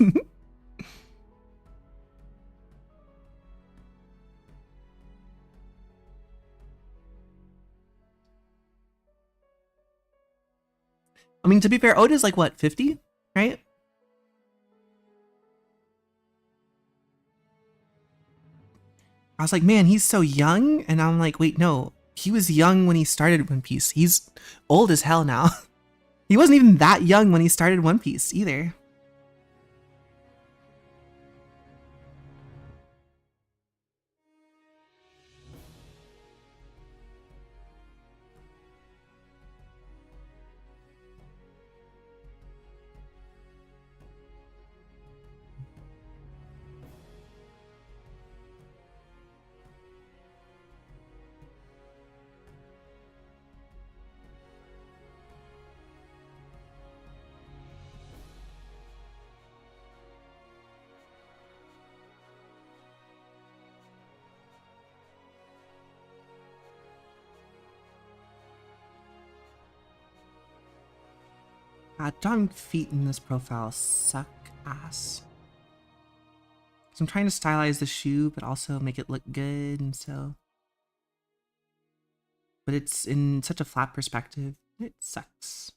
A: I mean, to be fair, Oda's like, what, 50? Right? I was like, man, he's so young. And I'm like, wait, no. He was young when he started One Piece. He's old as hell now. He wasn't even that young when he started One Piece either. Drawing feet in this profile suck ass. So I'm trying to stylize the shoe, but also make it look good, and so... But it's in such a flat perspective, it sucks.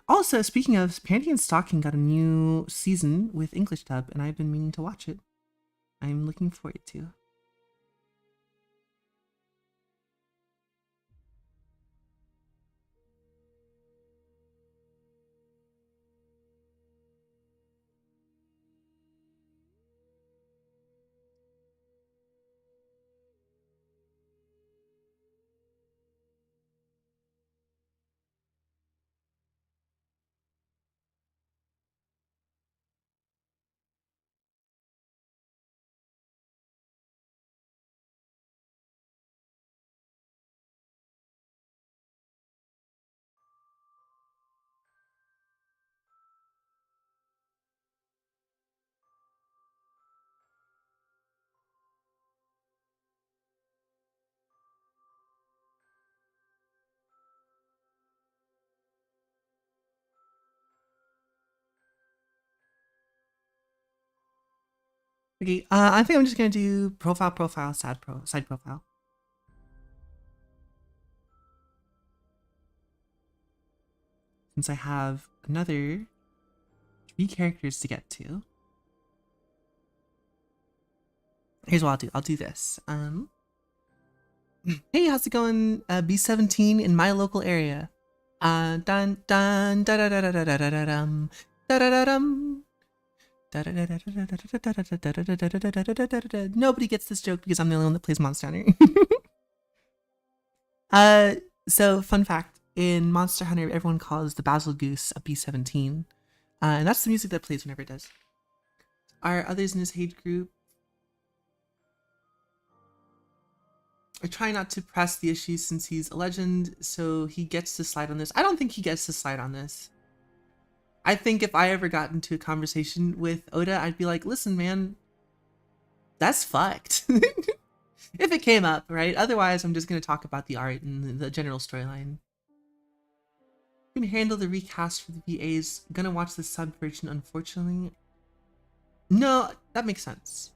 A: Also, speaking of, Panty and Stocking got a new season with English dub, and I've been meaning to watch it. I'm looking forward to. Okay, I think I'm just gonna do profile, side profile. Since I have another 3 characters to get to. Here's what I'll do. I'll do this. Hey, how's it going? B17 in my local area. Dun dun da da da da da da da dum da da da dum. Nobody gets this joke because I'm the only one that plays Monster Hunter. So fun fact, in Monster Hunter, everyone calls the Basil Goose a B17. And that's the music that plays whenever it does. Are others in this age group? I try not to press the issues since he's a legend, so he gets to slide on this. I don't think he gets to slide on this. I think if I ever got into a conversation with Oda, I'd be like, listen, man, that's fucked. If it came up, right? Otherwise, I'm just going to talk about the art and the general storyline. Can handle the recast for the VAs. Gonna watch the sub version, unfortunately. No, that makes sense.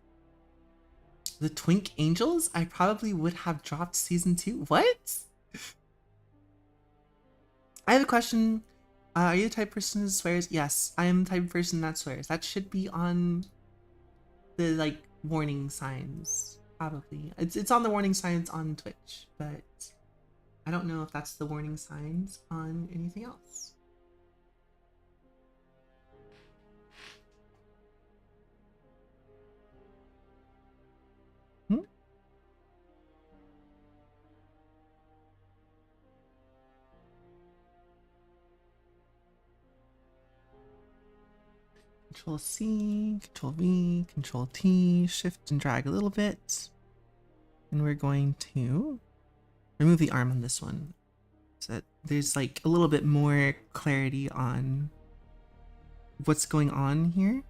A: The Twink Angels? I probably would have dropped season 2. What? I have a question. Are you the type of person who swears? Yes, I am the type of person that swears. That should be on the like warning signs. Probably. It's on the warning signs on Twitch, but I don't know if that's the warning signs on anything else. Control C, Control V, Control T, shift and drag a little bit. And we're going to remove the arm on this one so that there's like a little bit more clarity on what's going on here.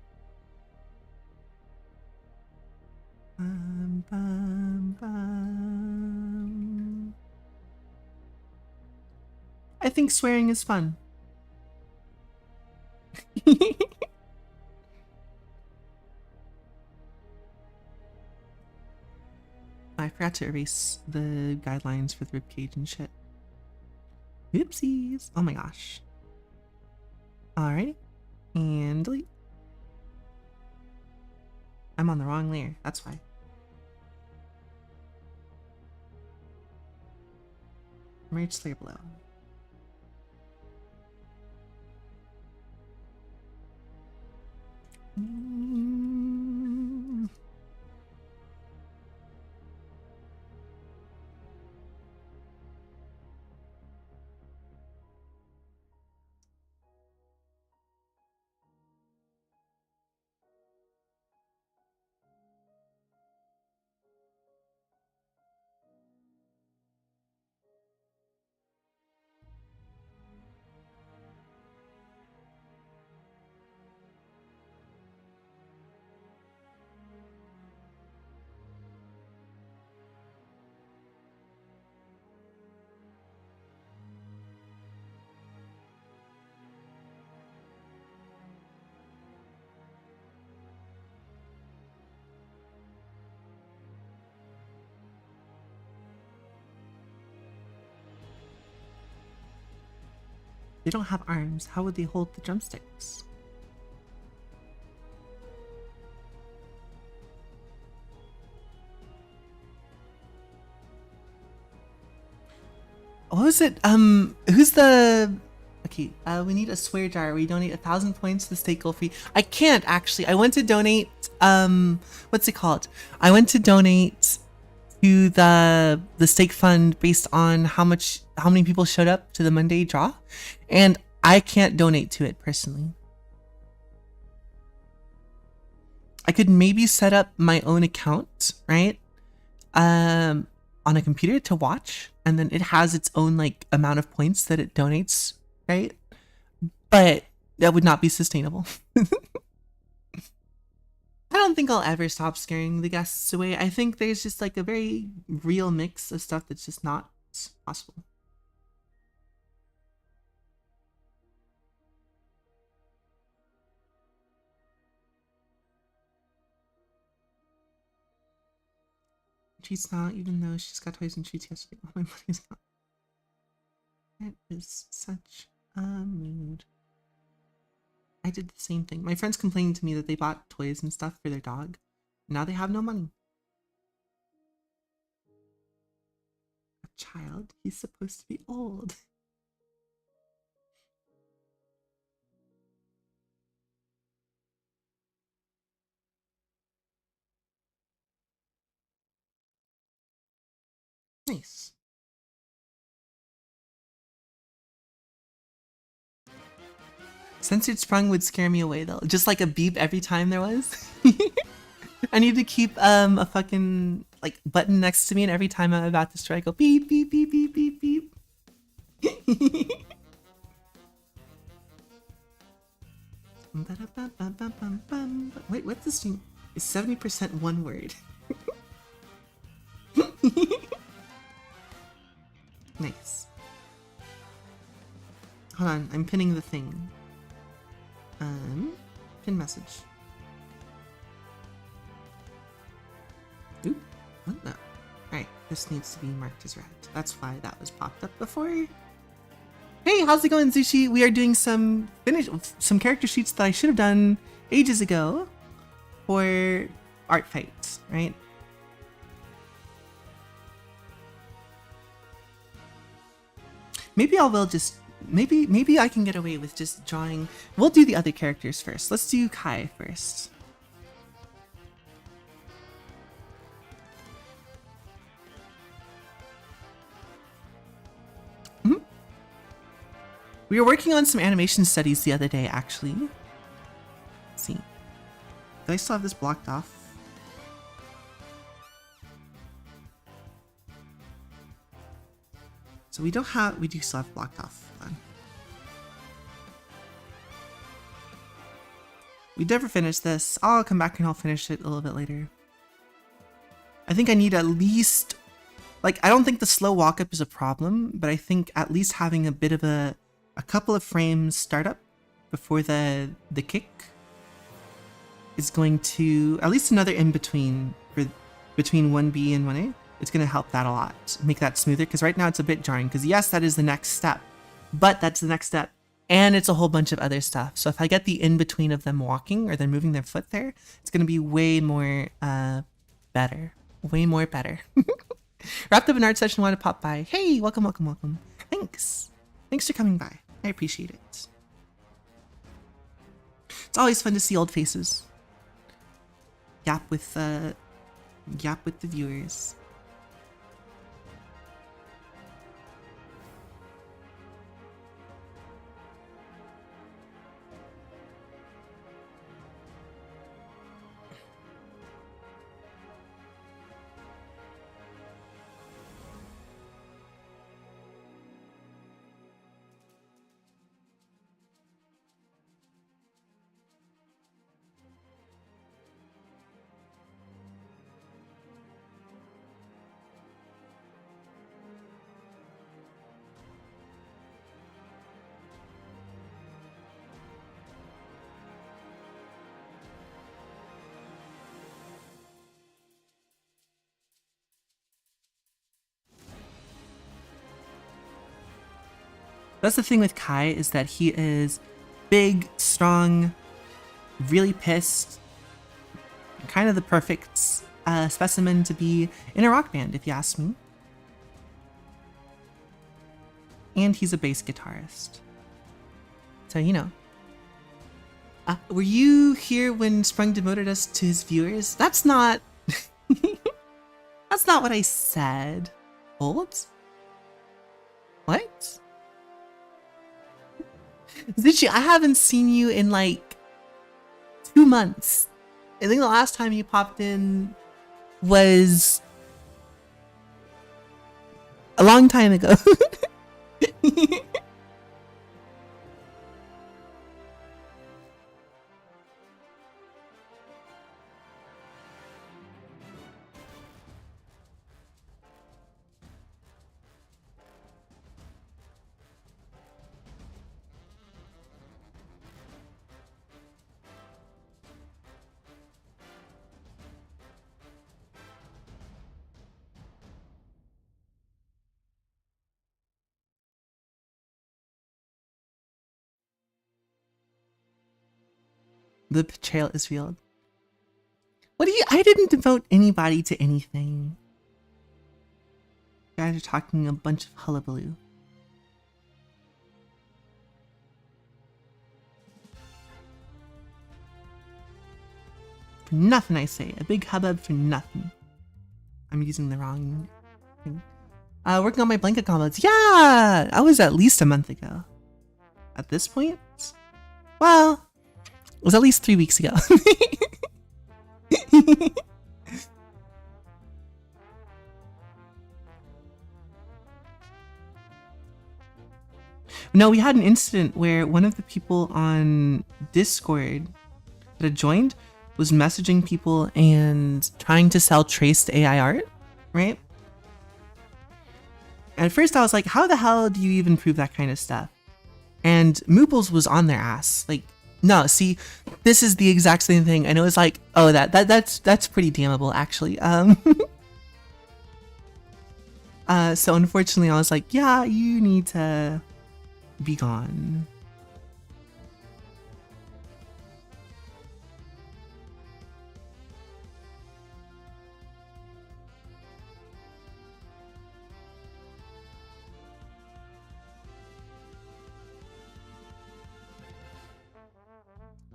A: Bum, bum, bum. I think swearing is fun. I forgot to erase the guidelines for the ribcage and shit. Oopsies. Oh my gosh. Alrighty. And delete. I'm on the wrong layer. That's why. Merge layer below. They don't have arms. How would they hold the drumsticks? What was it? Who's the... Okay, we need a swear jar. We donate 1,000 points to the state goal free. I can't actually. I went to donate, what's it called? I went to donate to the stake fund based on how many people showed up to the Monday draw, and I can't donate to it personally. I could maybe set up my own account, right? On a computer to watch, and then it has its own like amount of points that it donates, right? But that would not be sustainable. I don't think I'll ever stop scaring the guests away. I think there's just like a very real mix of stuff that's just not possible. Treats now, even though she's got toys and treats yesterday. All my money's gone. It is such a mood. I did the same thing. My friends complained to me that they bought toys and stuff for their dog. Now they have no money. A child? He's supposed to be old. Nice. Censored sprung would scare me away though. Just like a beep every time there was. I need to keep a fucking like button next to me, and every time I'm about to strike, I go beep beep beep beep beep beep. Wait, what's this thing? It's 70% one word. Nice. Hold on, I'm pinning the thing. Pin message. Oop, what the? Alright, this needs to be marked as red. That's why that was popped up before. Hey, how's it going, Zushi? We are doing some character sheets that I should have done ages ago for Artfight, right? Maybe I will just maybe I can get away with just drawing. We'll do the other characters first. Let's do Kai first. We were working on some animation studies the other day, actually. Let's see. Do I still have this blocked off? So we do still have blocked off. Hold on. We never finished this. I'll come back and I'll finish it a little bit later. I think I need at least, like, I don't think the slow walk up is a problem, but I think at least having a bit of a couple of frames startup before the kick is going to, at least another in between between 1B and 1A. It's going to help that a lot, make that smoother, because right now it's a bit jarring, because yes, that is the next step, but that's the next step, and it's a whole bunch of other stuff. So if I get the in-between of them walking, or them moving their foot there, it's going to be way more better. Way more better. Wrapped up an art session, wanted to pop by. Hey, welcome, welcome, welcome. Thanks. Thanks for coming by. I appreciate it. It's always fun to see old faces. Yap with the viewers. That's the thing with Kai, is that he is big, strong, really pissed, kind of the perfect specimen to be in a rock band, if you ask me. And he's a bass guitarist. So, you know. Were you here when Sprung demoted us to his viewers? That's not... That's not what I said. Hold? What? Zuchi, I haven't seen you in like 2 months. I think the last time you popped in was a long time ago. The betrayal is real. What do you? I didn't devote anybody to anything. You guys are talking a bunch of hullabaloo. For nothing, I say. A big hubbub for nothing. I'm using the wrong thing. Working on my blanket combos. Yeah! I was at least a month ago. At this point? Well... it was at least 3 weeks ago. No, we had an incident where one of the people on Discord that had joined was messaging people and trying to sell traced AI art, right? And at first I was like, how the hell do you even prove that kind of stuff? And Mooples was on their ass. Like, no, see, this is the exact same thing. And it was like, oh, that's pretty damnable, actually. So unfortunately I was like, yeah, you need to be gone.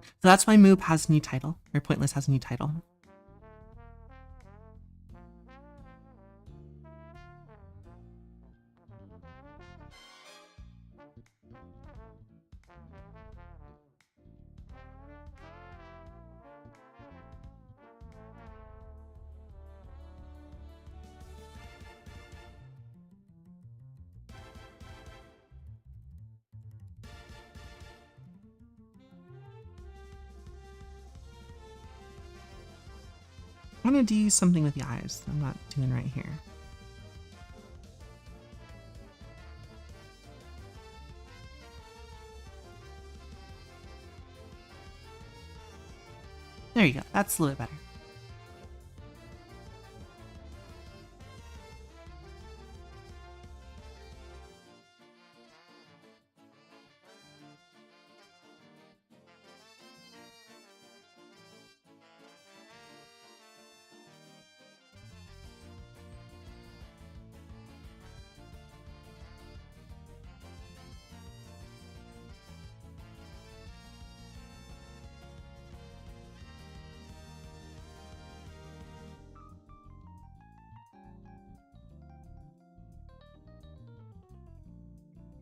A: So that's why Moop has a new title, or Pointless has a new title. I want to do something with the eyes that I'm not doing right here. There you go. That's a little bit better.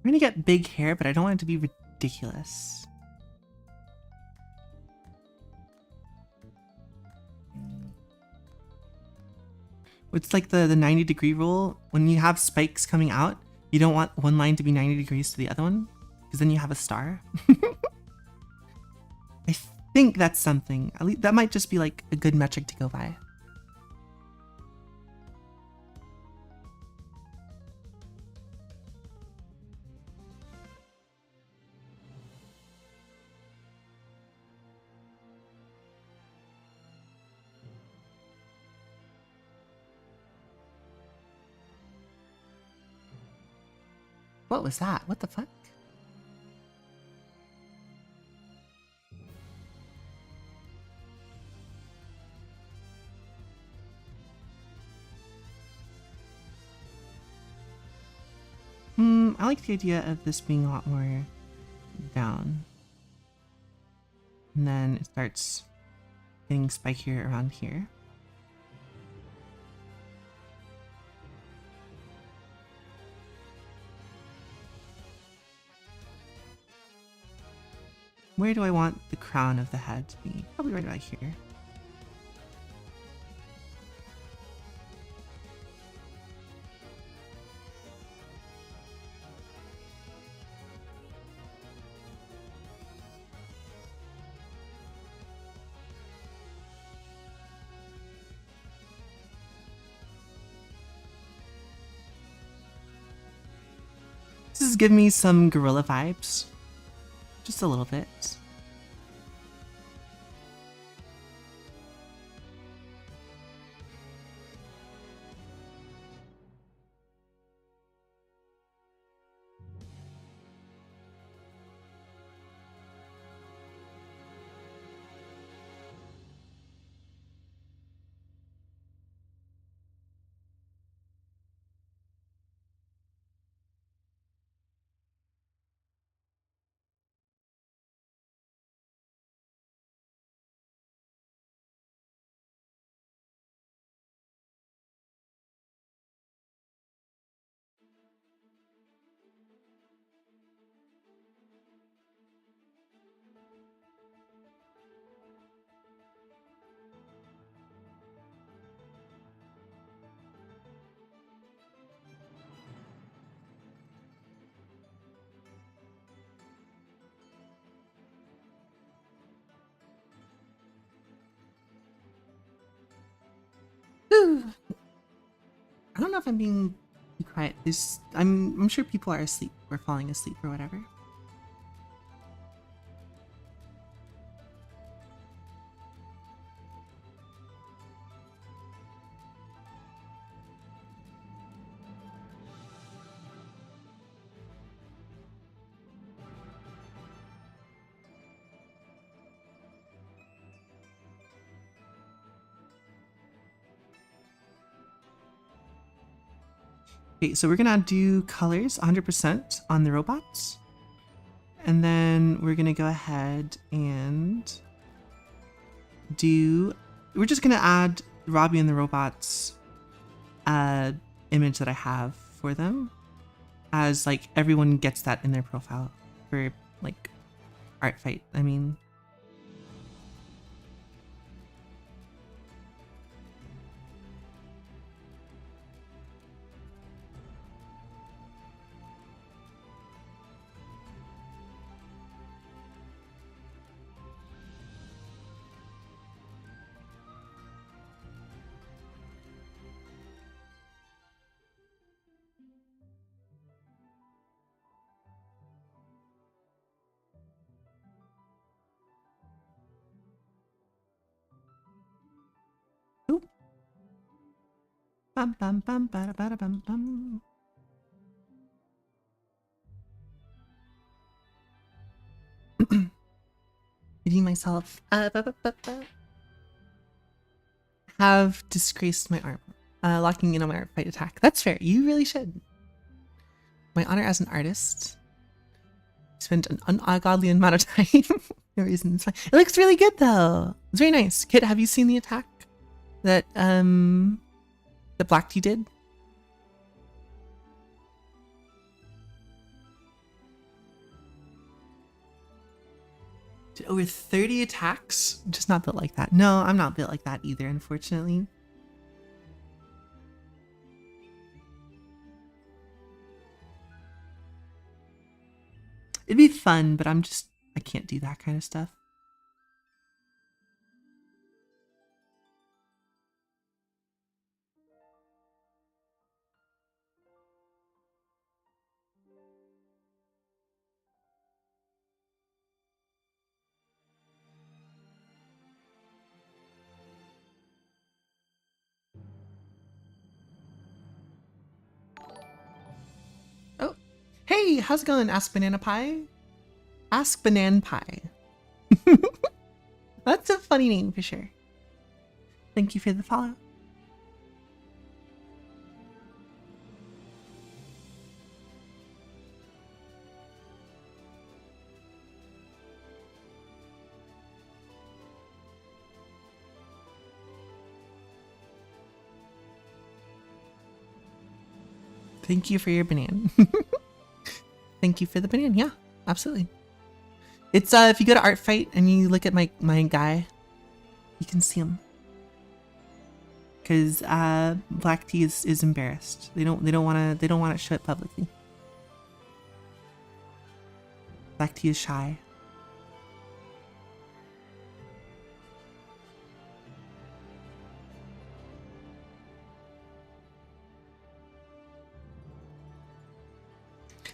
A: I'm gonna get big hair, but I don't want it to be ridiculous. It's like the 90-degree rule. When you have spikes coming out, you don't want one line to be 90 degrees to the other one, because then you have a star. I think that's something. At least that might just be like a good metric to go by. What was that? What the fuck? I like the idea of this being a lot more down. And then it starts getting spikier around here. Where do I want the crown of the head to be? Probably right about here. This is giving me some gorilla vibes. Just a little bit. I don't know if I'm being quiet. I'm sure people are asleep or falling asleep or whatever. Okay, so we're gonna do colors 100% on the robots. And then we're gonna go ahead and we're just gonna add Robbie and the robots image that I have for them, as like everyone gets that in their profile for like Artfight. I mean, oop. Bum bum bum bada bada bum bum. Redeem myself. Have disgraced my arm. Locking in on my Artfight attack. That's fair. You really should. My honor as an artist. Spent an ungodly amount of time. No reason. It's fine. It looks really good though. It's very nice. Kit, have you seen the attack that Black Tea did? Did over 30 attacks? Just not built like that. No, I'm not built like that either, unfortunately. It'd be fun, but I can't do that kind of stuff. Oh, hey, how's it going? Ask Banana Pie? Ask Banan Pie. That's a funny name for sure. Thank you for the follow. Thank you for your banana. Thank you for the banana. Yeah, absolutely. It's if you go to Artfight and you look at my guy, you can see him. Because Black Tea is embarrassed. They don't want to show it publicly. Black Tea is shy.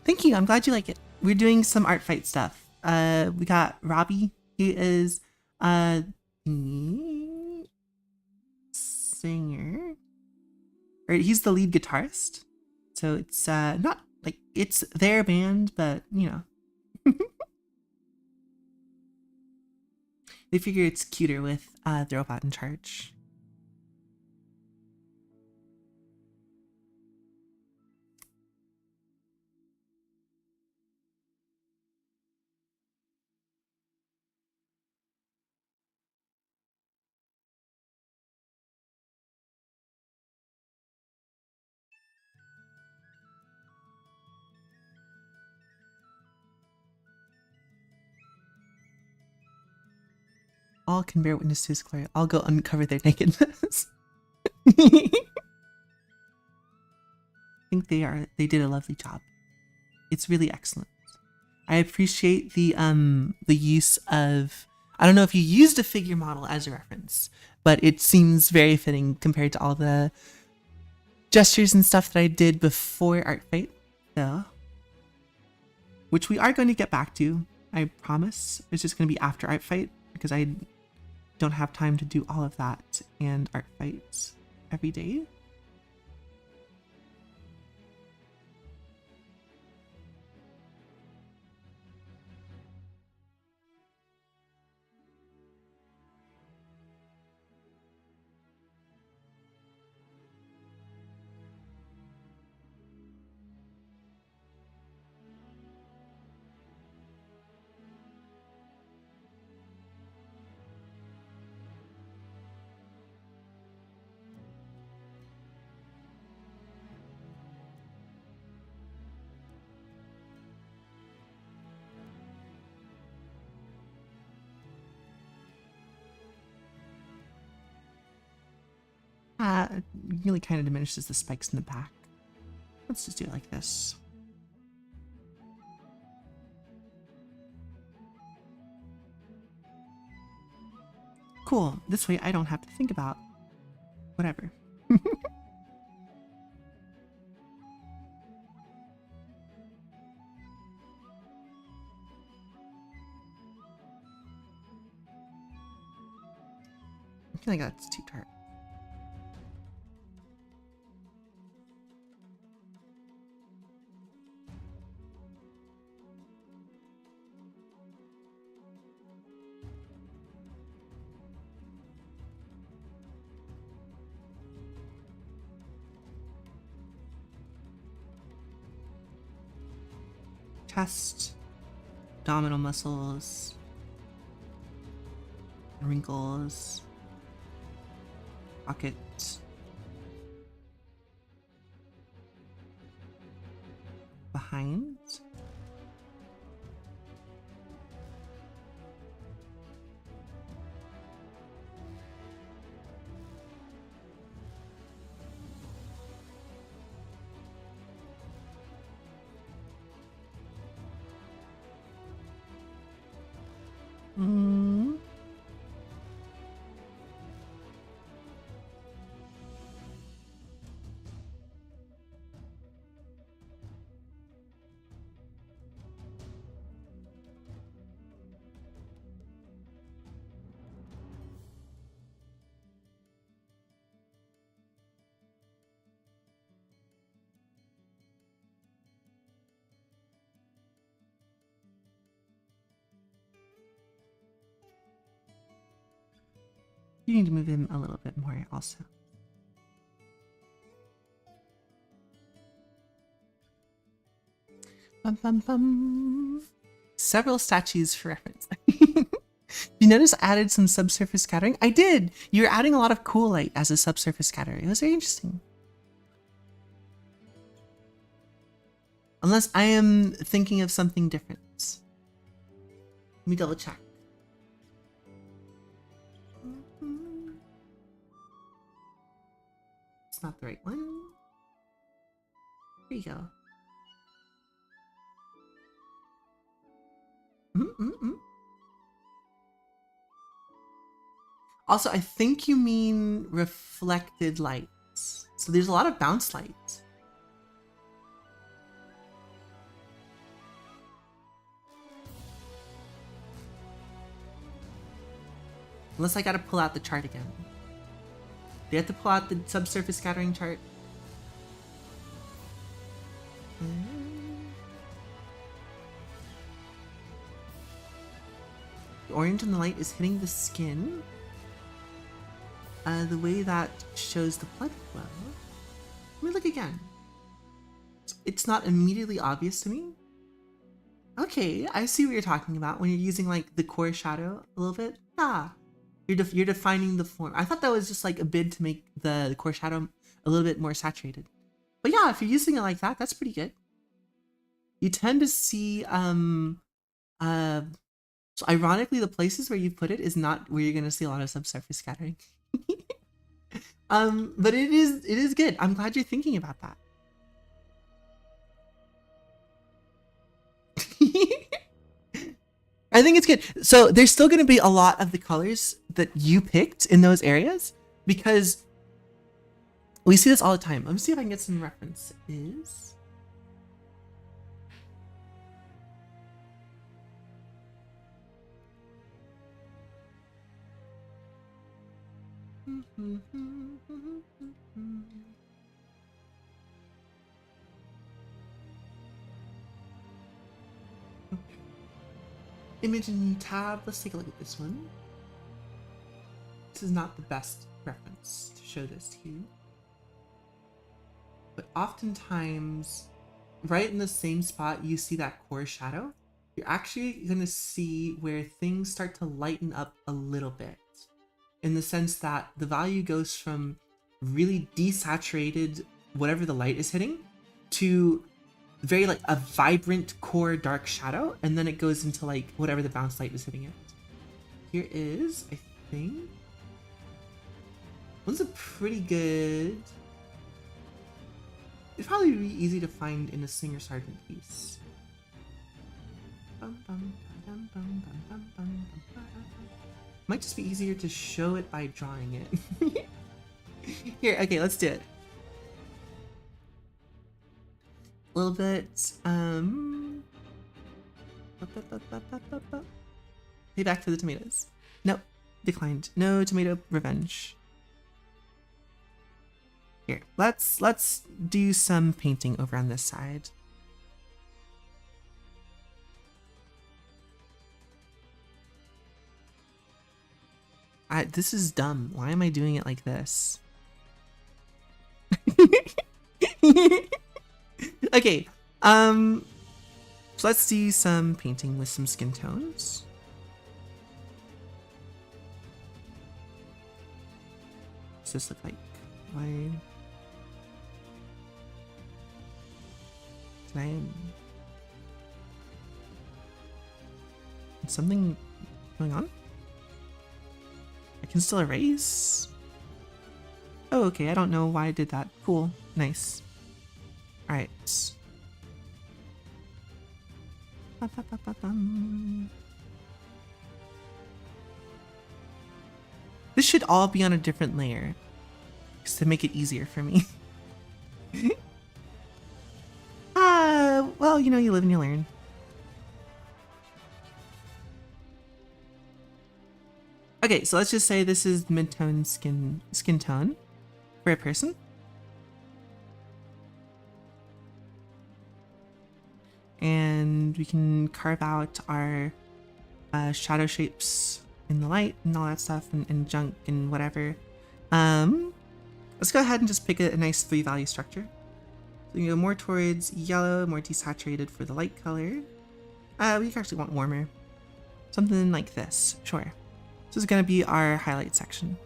A: Thank you. I'm glad you like it. We're doing some Artfight stuff. We got Robbie. He is a singer, or he's the lead guitarist. So it's not like it's their band, but you know, they figure it's cuter with the robot in charge. All can bear witness to his glory. I'll go uncover their nakedness. I think they did a lovely job. It's really excellent. I appreciate the use of, I don't know if you used a figure model as a reference, but it seems very fitting compared to all the gestures and stuff that I did before Artfight, though, which we are going to get back to, I promise. It's just going to be after Artfight because I don't have time to do all of that and Artfight every day. Really kind of diminishes the spikes in the back. Let's just do it like this. Cool. This way I don't have to think about whatever. I feel like that's too dark. Chest, abdominal muscles, wrinkles, pocket, behind, You need to move him a little bit more also. Bum, bum, bum. Several statues for reference. You notice I added some subsurface scattering? I did! You're adding a lot of cool light as a subsurface scatter. It was very interesting. Unless I am thinking of something different. Let me double check. It's not the right one. There you go. Also, I think you mean reflected lights. So there's a lot of bounce lights. Unless I gotta pull out the chart again. Do you have to pull out the subsurface scattering chart? The orange in the light is hitting the skin. The way that shows the blood flow. Let me look again. It's not immediately obvious to me. Okay, I see what you're talking about when you're using like the core shadow a little bit. Yeah, you're defining the form. I thought that was just like a bid to make the core shadow a little bit more saturated. But yeah, if you're using it like that, that's pretty good. You tend to see so ironically, the places where you put it is not where you're gonna see a lot of subsurface scattering. But it is good. I'm glad you're thinking about that. I think it's good. So there's still going to be a lot of the colors that you picked in those areas because We see this all the time. Let me see if I can get some references. Image and tab. Let's take a look at this one. This is not the best reference to show this to you. But oftentimes, right in the same spot you see that core shadow, you're actually going to see where things start to lighten up a little bit. In the sense that the value goes from really desaturated, whatever the light is hitting, to very like a vibrant core dark shadow, and then it goes into like whatever the bounce light is hitting it. Here is, I think, one's a pretty good. It'd probably be easy to find in a Singer Sargent piece. Might just be easier to show it by drawing it. Here, okay, let's do it. A little bit, Pay back for the tomatoes. Nope, declined. No tomato revenge. Here, let's do some painting over on this side. This is dumb. Why am I doing it like this? Okay, so let's do some painting with some skin tones. What's this look like? Why? Can I? Something going on? I can still erase? Oh, okay, I don't know why I did that. Cool, nice. Alright. This should all be on a different layer, just to make it easier for me. Well, you know, you live and you learn. Okay, so let's just say this is mid-tone skin tone for a person. And we can carve out our shadow shapes in the light and all that stuff, and junk and whatever. Let's go ahead and just pick a nice 3-value structure. So we go more towards yellow, more desaturated for the light color. We actually want warmer. Something like this, sure. This is going to be our highlight section.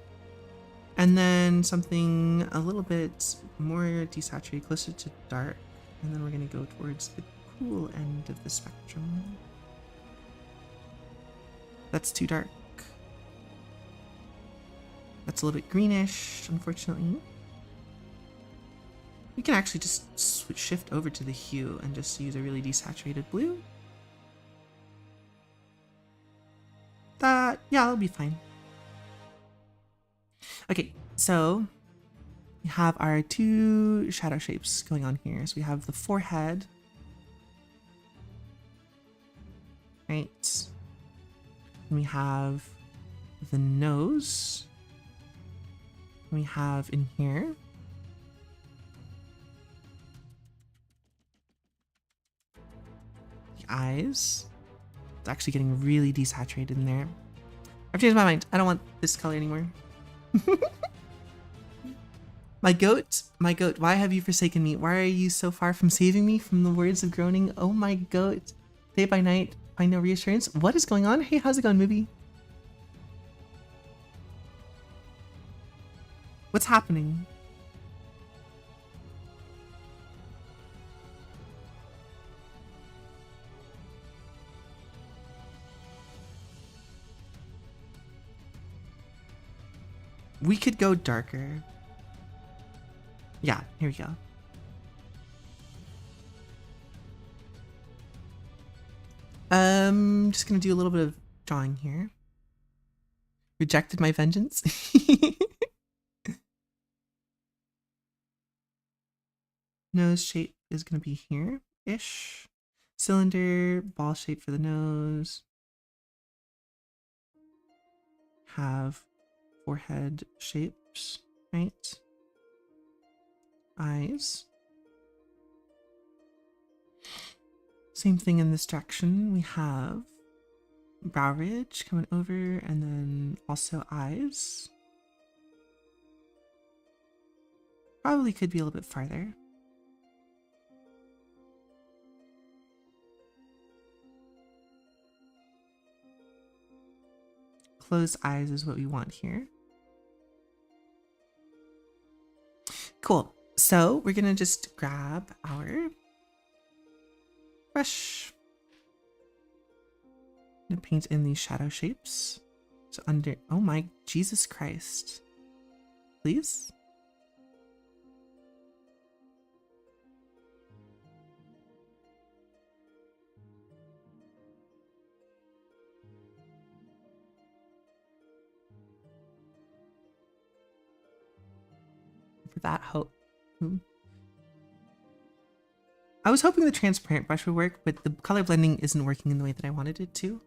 A: And then something a little bit more desaturated, closer to dark. And then we're going to go towards the cool end of the spectrum. That's too dark. That's a little bit greenish, unfortunately. We can actually just shift over to the hue and just use a really desaturated blue. Yeah, that'll be fine. Okay, so we have our 2 shadow shapes going on here. So we have the forehead. Right. And we have the nose. We have in here the eyes. It's actually getting really desaturated in there. I've changed my mind. I don't want this color anymore. My goat, why have you forsaken me? Why are you so far from saving me from the words of groaning? Oh my goat, day by night, find no reassurance. What is going on? Hey, how's it going, movie? What's happening? We could go darker. Yeah, here we go. Just gonna do a little bit of drawing here. Rejected my vengeance. Nose shape is going to be here-ish. Cylinder, ball shape for the nose. Have forehead shapes, right? Eyes. Same thing in this direction. We have brow ridge coming over and then also eyes. Probably could be a little bit farther. Closed eyes is what we want here. Cool. So we're gonna just grab our brush. I'm gonna paint in these shadow shapes. So under, oh my Jesus Christ. Please. For that hope. I was hoping the transparent brush would work, but the color blending isn't working in the way that I wanted it to.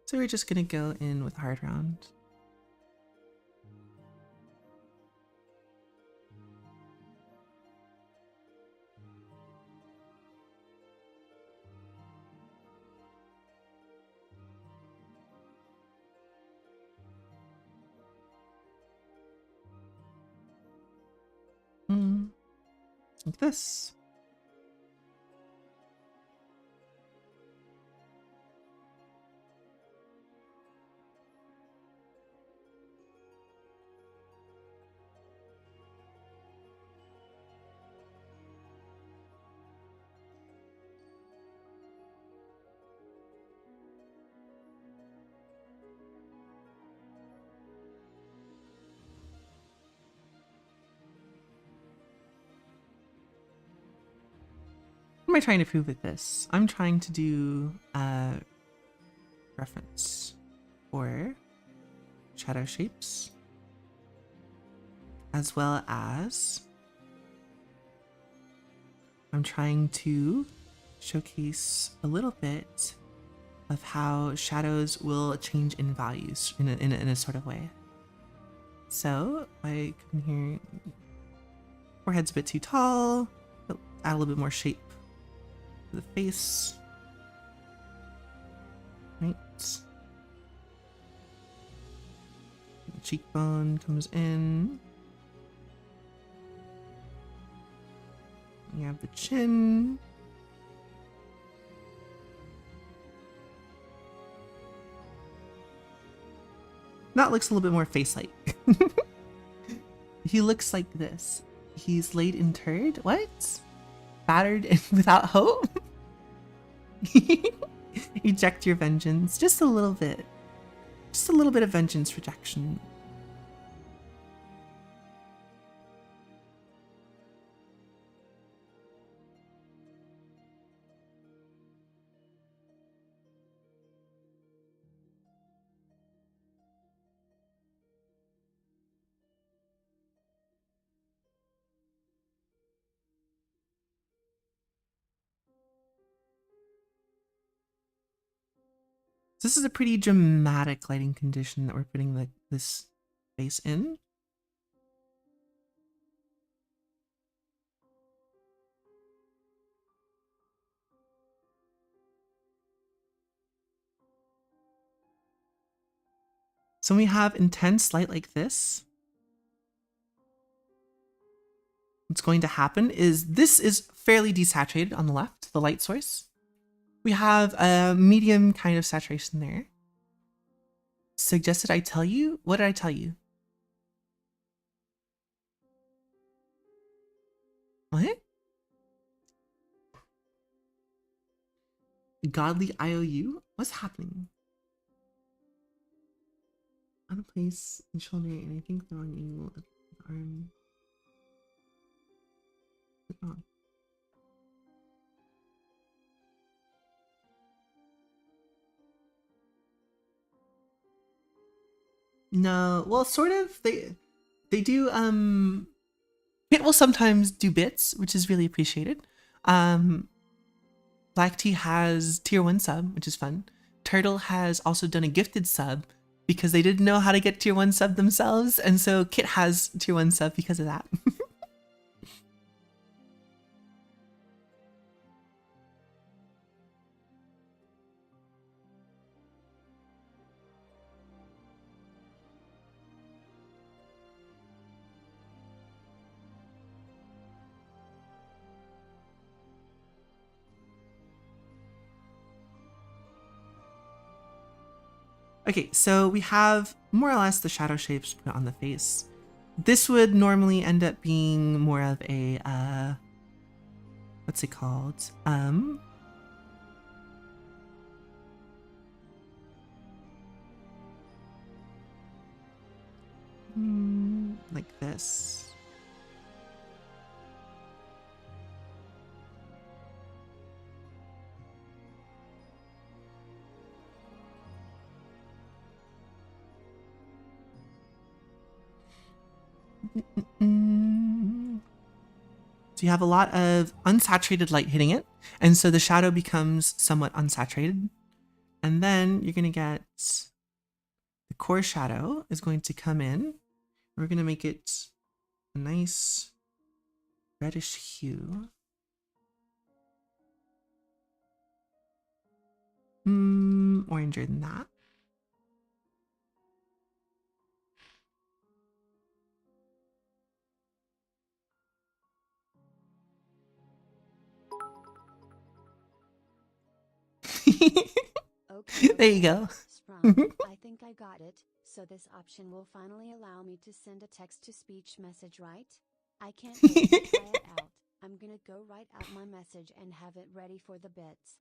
A: So we're just gonna go in with hard round. Like this. What am I trying to prove with this? I'm trying to do reference for shadow shapes, as well as I'm trying to showcase a little bit of how shadows will change in values in a sort of way. So I come here, forehead's a bit too tall, but add a little bit more shape to the face. Right. The cheekbone comes in. You have the chin. That looks a little bit more face-like. He looks like this. He's laid interred. What? Battered and without hope? Eject your vengeance. Just a little bit. Just a little bit of vengeance rejection. This is a pretty dramatic lighting condition that we're putting this face in. So when we have intense light like this, what's going to happen is this is fairly desaturated on the left, the light source. We have a medium kind of saturation there. Suggested I tell you? What did I tell you? What? Godly IOU? What's happening? Out of place in shoulder, and I think the wrong angle of the arm. What's wrong? No, well, sort of. They do Kit will sometimes do bits, which is really appreciated. Black Tea has tier 1 sub, which is fun. Turtle has also done a gifted sub because they didn't know how to get tier 1 sub themselves, and so Kit has tier 1 sub because of that. Okay, so we have more or less the shadow shapes put on the face. This would normally end up being more of a, what's it called? Like this. So you have a lot of unsaturated light hitting it, and so the shadow becomes somewhat unsaturated. And then you're going to get the core shadow is going to come in. We're going to make it a nice reddish hue. Oranger than that.
B: Okay,
A: there you go.
B: Sprung, I think I got it. So this option will finally allow me to send a text-to-speech message, right? I can't wait to try it out. I'm gonna go write out my message and have it ready for the bits.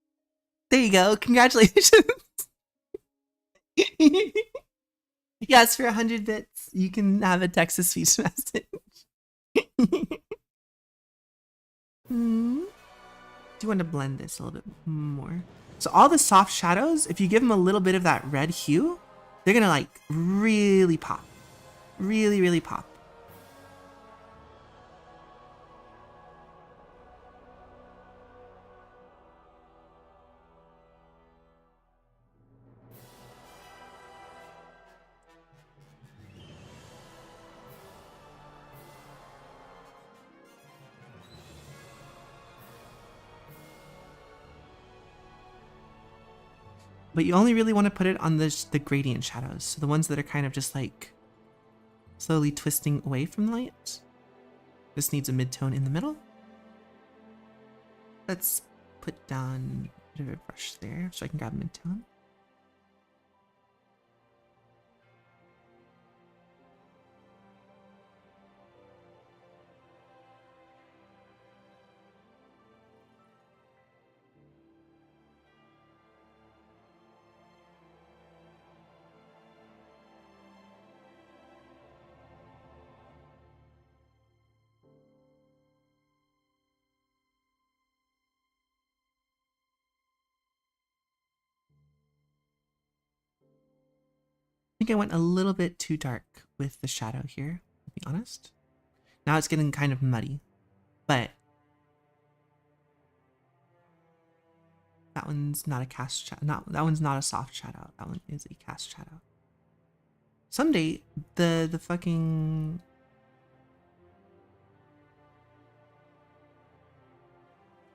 A: There you go. Congratulations. Yes, for 100 bits, you can have a text-to-speech message. Do you want to blend this a little bit more? So all the soft shadows, if you give them a little bit of that red hue, they're gonna like really pop. Really, really pop. But you only really want to put it on the gradient shadows, so the ones that are kind of just like slowly twisting away from the light. This needs a mid-tone in the middle. Let's put down a bit of a brush there so I can grab mid-tone. I think I went a little bit too dark with the shadow here, to be honest. Now it's getting kind of muddy, but that one's not a cast shadow. That one's not a soft shadow. That one is a cast shadow. Someday, the fucking...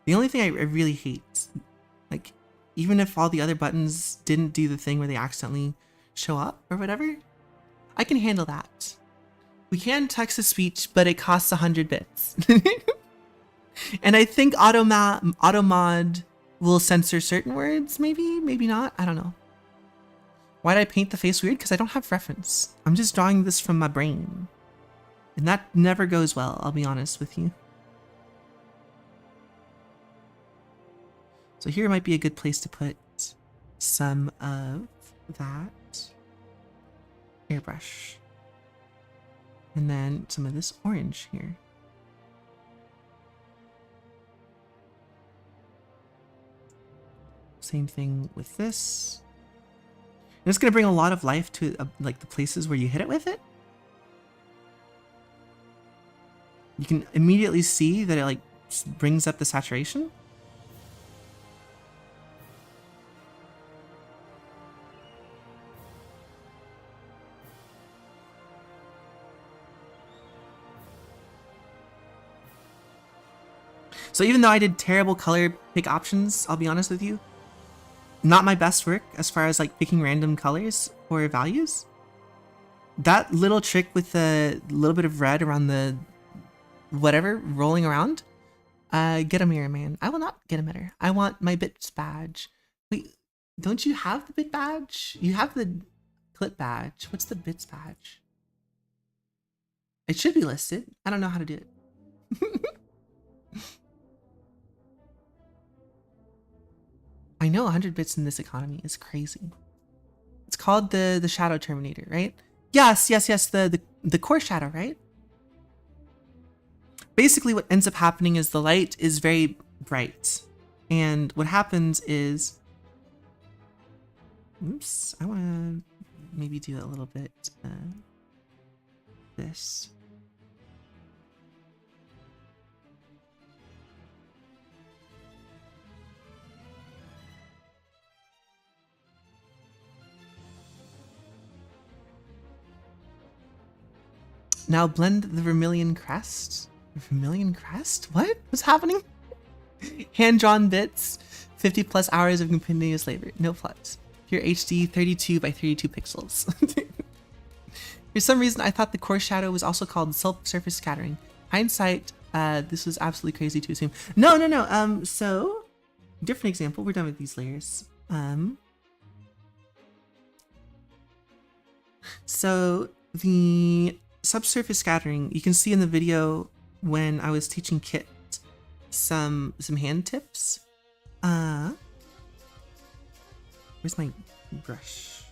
A: The only thing I really hate, like, even if all the other buttons didn't do the thing where they accidentally show up or whatever, I can handle that. We can text-to-speech, but it costs 100 bits. And I think automod will censor certain words, maybe, maybe not, I don't know. Why did I paint the face weird? Because I don't have reference. I'm just drawing this from my brain. And that never goes well, I'll be honest with you. So here might be a good place to put some of that airbrush. And then some of this orange here. Same thing with this. And it's going to bring a lot of life to like the places where you hit it with it. you can immediately see that it like brings up the saturation. So even though I did terrible color pick options, I'll be honest with you, not my best work as far as like picking random colors or values. That little trick with the little bit of red around the whatever rolling around, get a mirror, man. I will not get a mirror. I want my bits badge. Wait, don't you have the bit badge? You have the clip badge. What's the bits badge? It should be listed. I don't know how to do it. I know 100 bits in this economy is crazy. It's called the Shadow Terminator, right? Yes, the core shadow, right? Basically what ends up happening is the light is very bright. And what happens is, oops, I want to maybe do a little bit this. Now blend the vermilion crest. Vermilion crest? What? What's happening? Hand-drawn bits, 50 plus hours of continuous labor. No plus. Pure HD 32 by 32 pixels. For some reason, I thought the core shadow was also called self-surface scattering. Hindsight, this was absolutely crazy to assume. No. So, different example. We're done with these layers. So the subsurface scattering, you can see in the video when I was teaching Kit some hand tips. Where's my brush?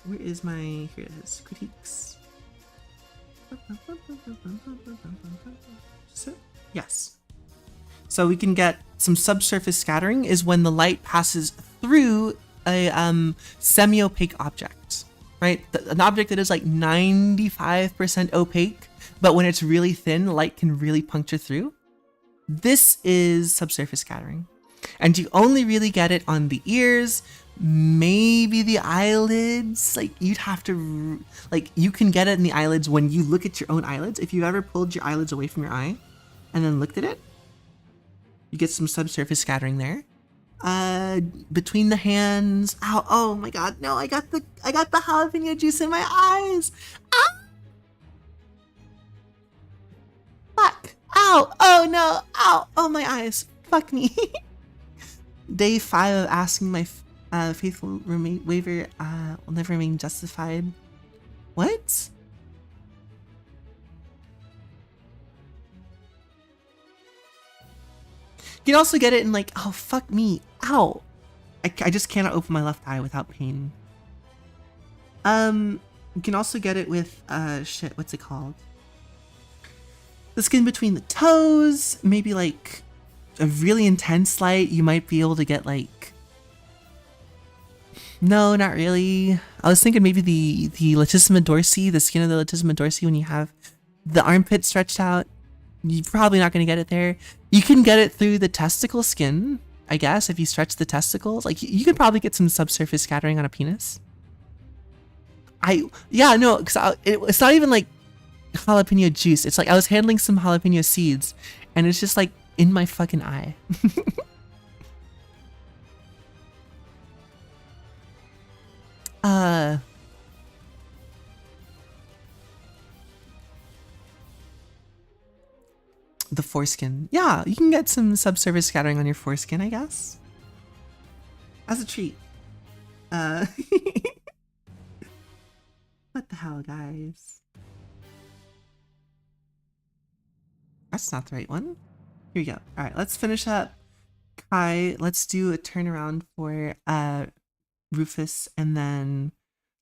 A: Where is my, here it is, critiques. So, yes. So we can get some subsurface scattering is when the light passes through a semi-opaque object, right? An object that is like 95% opaque, but when it's really thin, light can really puncture through. This is subsurface scattering. And you only really get it on the ears, maybe the eyelids. Like you'd have to, like you can get it in the eyelids when you look at your own eyelids. If you've ever pulled your eyelids away from your eye and then looked at it, you get some subsurface scattering there. Between the hands. Ow, oh my god, no, I got the jalapeno juice in my eyes. Ah! Fuck. Ow, oh no, ow, oh my eyes. Fuck me. Day 5 of asking my faithful roommate waiver will never remain justified. What? You can also get it in like, oh fuck me, ow. I just cannot open my left eye without pain. You can also get it with, shit, what's it called? The skin between the toes, maybe like a really intense light, you might be able to get like, no, not really. I was thinking maybe the latissimus dorsi, the skin of the latissimus dorsi when you have the armpit stretched out. You're probably not going to get it there. You can get it through the testicle skin, I guess, if you stretch the testicles. Like, you could probably get some subsurface scattering on a penis. Yeah, no, because it's not even like jalapeno juice. It's like I was handling some jalapeno seeds, and it's just like in my fucking eye. The foreskin. Yeah, you can get some subsurface scattering on your foreskin, I guess. As a treat. What the hell, guys? That's not the right one. Here we go. All right, let's finish up Kai. Let's do a turnaround for Rufus, and then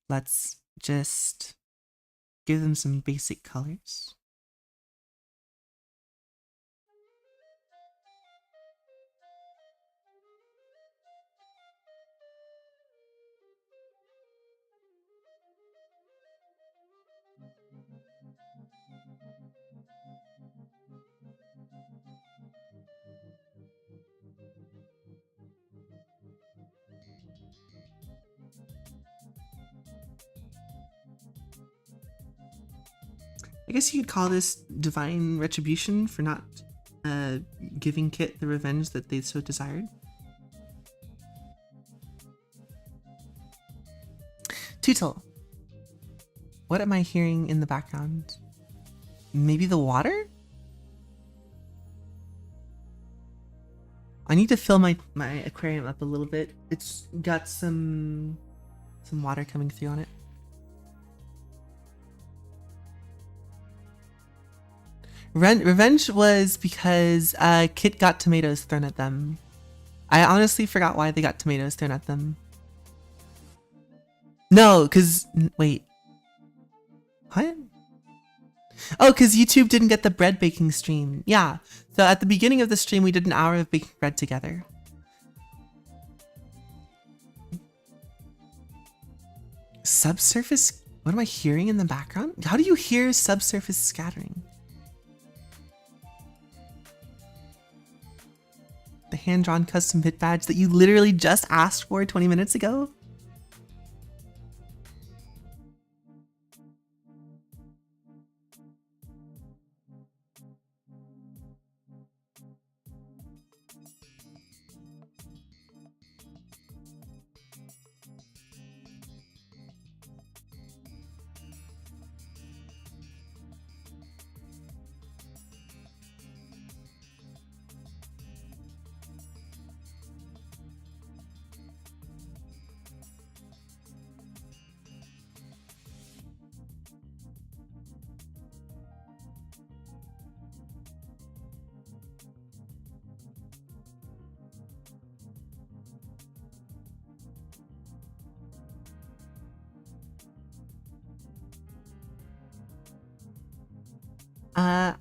A: let's just give them some basic colors. I guess you could call this divine retribution for not giving Kit the revenge that they so desired. Tootle, what am I hearing in the background? Maybe the water? I need to fill my aquarium up a little bit. It's got some water coming through on it. Revenge was because Kit got tomatoes thrown at them. I honestly forgot why they got tomatoes thrown at them. No, because... Wait. What? Oh, because YouTube didn't get the bread baking stream. Yeah. So at the beginning of the stream, we did an hour of baking bread together. Subsurface? What am I hearing in the background? How do you hear subsurface scattering? The hand-drawn custom bit badge that you literally just asked for 20 minutes ago?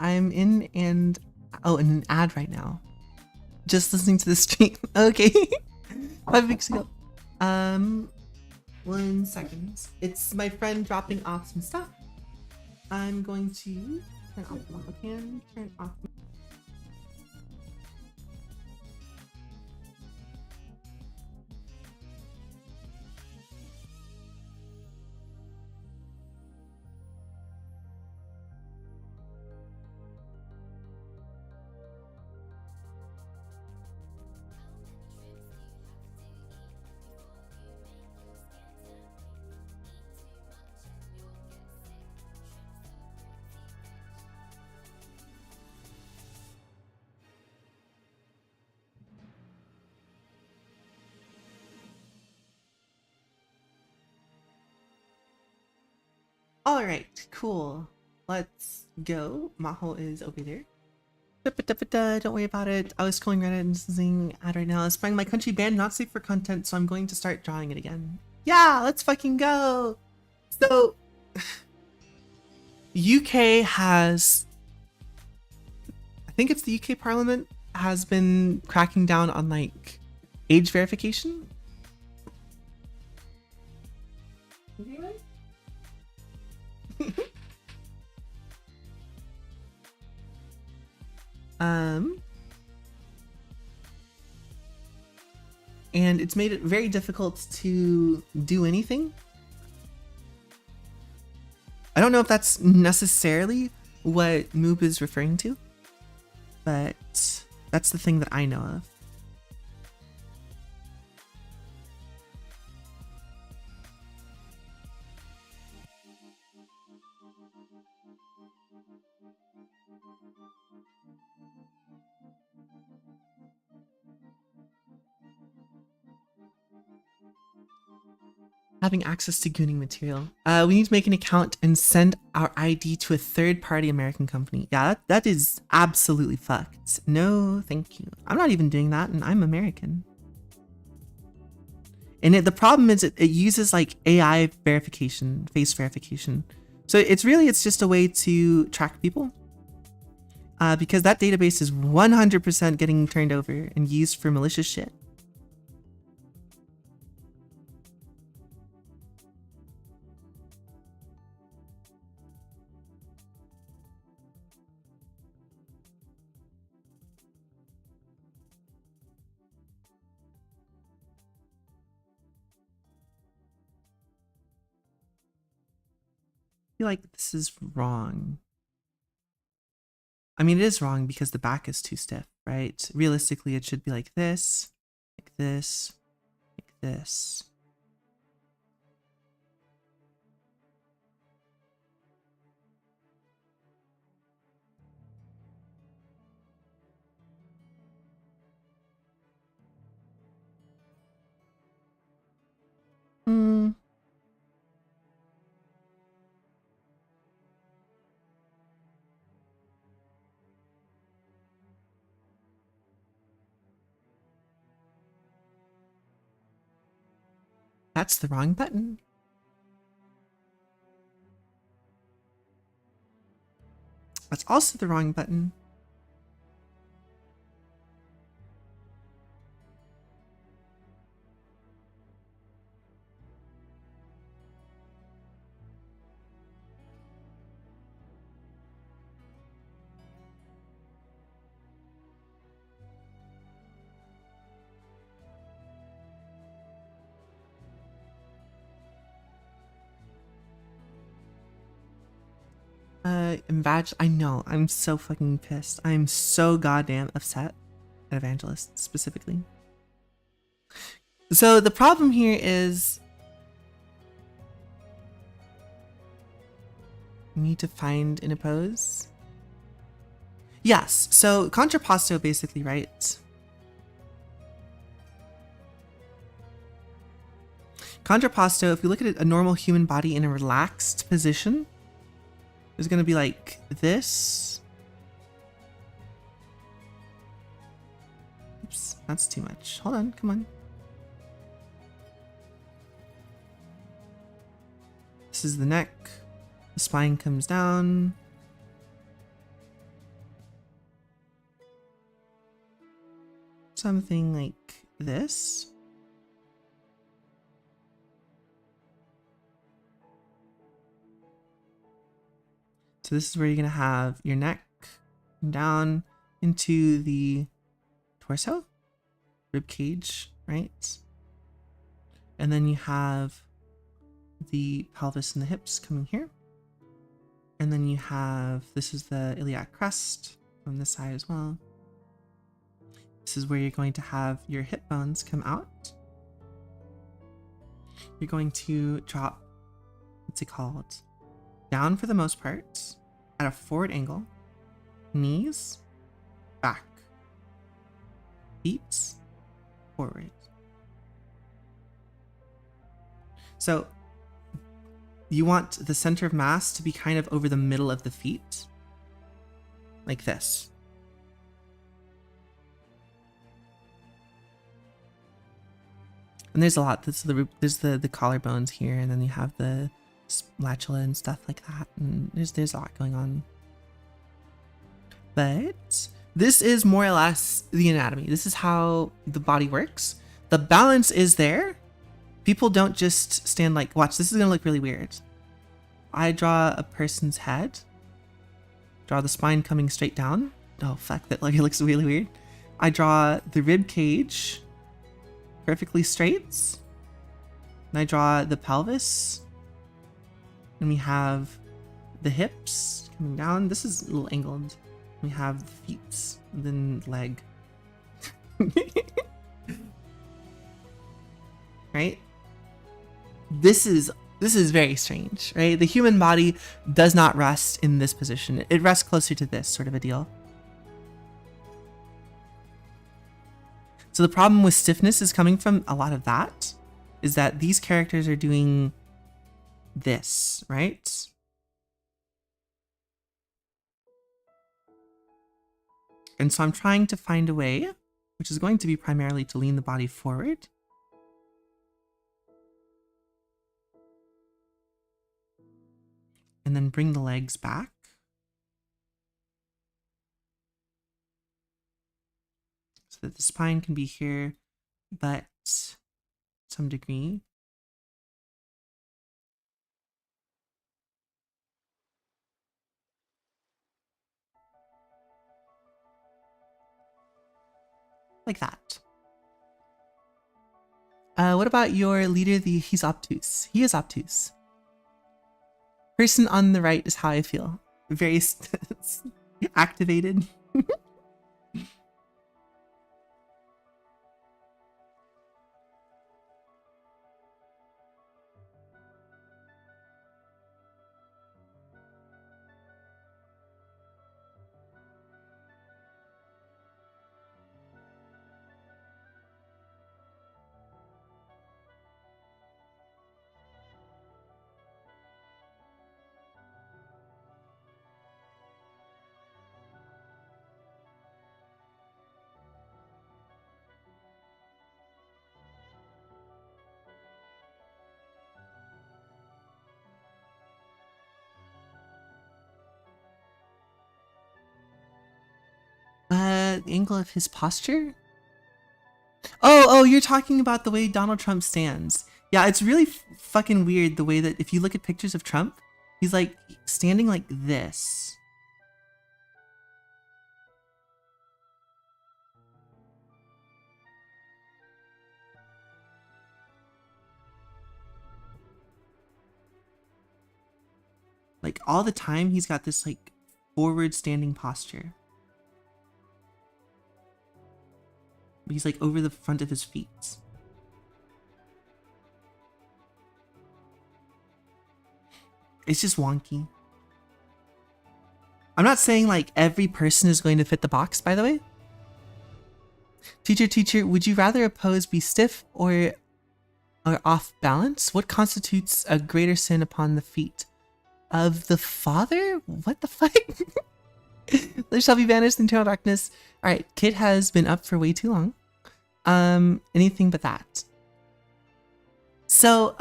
A: I'm in an ad right now. Just listening to the stream. Okay. 5 weeks ago. 1 second. It's my friend dropping off some stuff. I'm going to turn off the lava can, turn off. All right, cool. Let's go. Maho is over there. Don't worry about it. I was scrolling Reddit and seeing ad right now. It's playing my country band not safe for content, so I'm going to start drawing it again. Yeah, let's fucking go. So, UK has, I think it's the UK Parliament has been cracking down on like age verification. And it's made it very difficult to do anything. I don't know if that's necessarily what Moob is referring to, but that's the thing that I know of. Having access to gooning material. We need to make an account and send our ID to a third-party American company. Yeah, that is absolutely fucked. No, thank you. I'm not even doing that, and I'm American. And the problem is it uses like AI verification, face verification. So it's just a way to track people. Because that database is 100% getting turned over and used for malicious shit. I feel like this is wrong. I mean, it is wrong because the back is too stiff, right? Realistically, it should be like this, like this, like this. Hmm. That's the wrong button. That's also the wrong button. I know, I'm so fucking pissed. I'm so goddamn upset at Evangelist specifically. So the problem here is we need to find an oppose. Yes, so contrapposto basically, right? Contrapposto, if we look at a normal human body in a relaxed position, is going to be like this. Oops, that's too much. Hold on, come on. This is the neck. The spine comes down. Something like this. So this is where you're going to have your neck down into the torso, rib cage, right? And then you have the pelvis and the hips coming here. And then you have, this is the iliac crest on this side as well. This is where you're going to have your hip bones come out. You're going to drop, what's it called? Down for the most part, at a forward angle, knees, back, feet, forward. So you want the center of mass to be kind of over the middle of the feet, like this. And there's a lot. There's the collarbones here, and then you have the spatula and stuff like that, and there's a lot going on. But this is more or less the anatomy. This is how the body works. The balance is there. People don't just stand like, watch, this is gonna look really weird. I draw a person's head, draw the spine coming straight down. Oh fuck, that like it looks really weird. I draw the rib cage perfectly straight. And I draw the pelvis. And we have the hips coming down. This is a little angled. We have the feet, and then leg. Right? This is very strange, right? The human body does not rest in this position. It rests closer to this sort of a deal. So the problem with stiffness is coming from a lot of that, is that these characters are doing this, right? And so I'm trying to find a way, which is going to be primarily to lean the body forward. And then bring the legs back. So that the spine can be here, but to some degree. Like that. What about your leader? He's obtuse. He is obtuse. Person on the right is how I feel. Very Activated. The angle of his posture? Oh, you're talking about the way Donald Trump stands. Yeah, it's really fucking weird the way that if you look at pictures of Trump, he's like standing like this. Like all the time, he's got this like forward standing posture. He's like over the front of his feet. It's just wonky. I'm not saying like every person is going to fit the box, by the way. Teacher, would you rather a pose be stiff or off balance? What constitutes a greater sin upon the feet of the Father? What the fuck? There shall be banished in eternal darkness. All right, Kid has been up for way too long. Anything but that. So,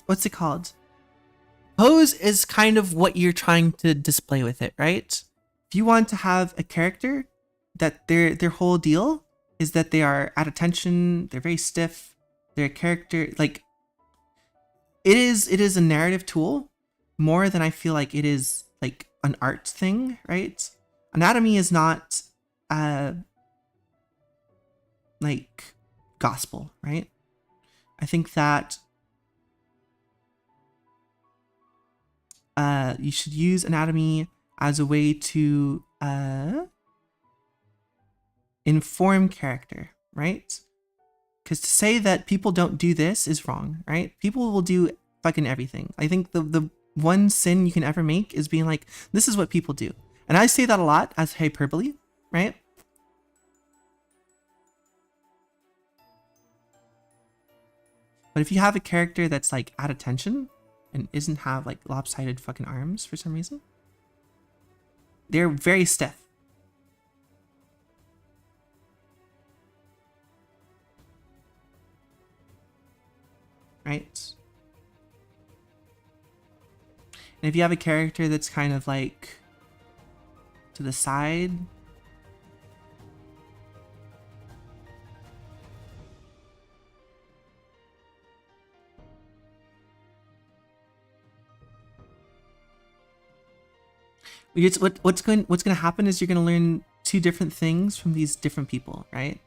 A: what's it called? Pose is kind of what you're trying to display with it, right? If you want to have a character that their whole deal is that they are at attention, they're very stiff, they're a character, like it is a narrative tool more than I feel like it is like an art thing, right? Anatomy is not like gospel, right? I think that you should use anatomy as a way to inform character, right? Because to say that people don't do this is wrong, right? People will do fucking everything. I think the one sin you can ever make is being like, this is what people do. And I say that a lot as hyperbole, right? But if you have a character that's like at attention and isn't have like lopsided fucking arms for some reason, they're very stiff. Right? And if you have a character that's kind of like to the side, what's going to happen is you're going to learn two different things from these different people, right?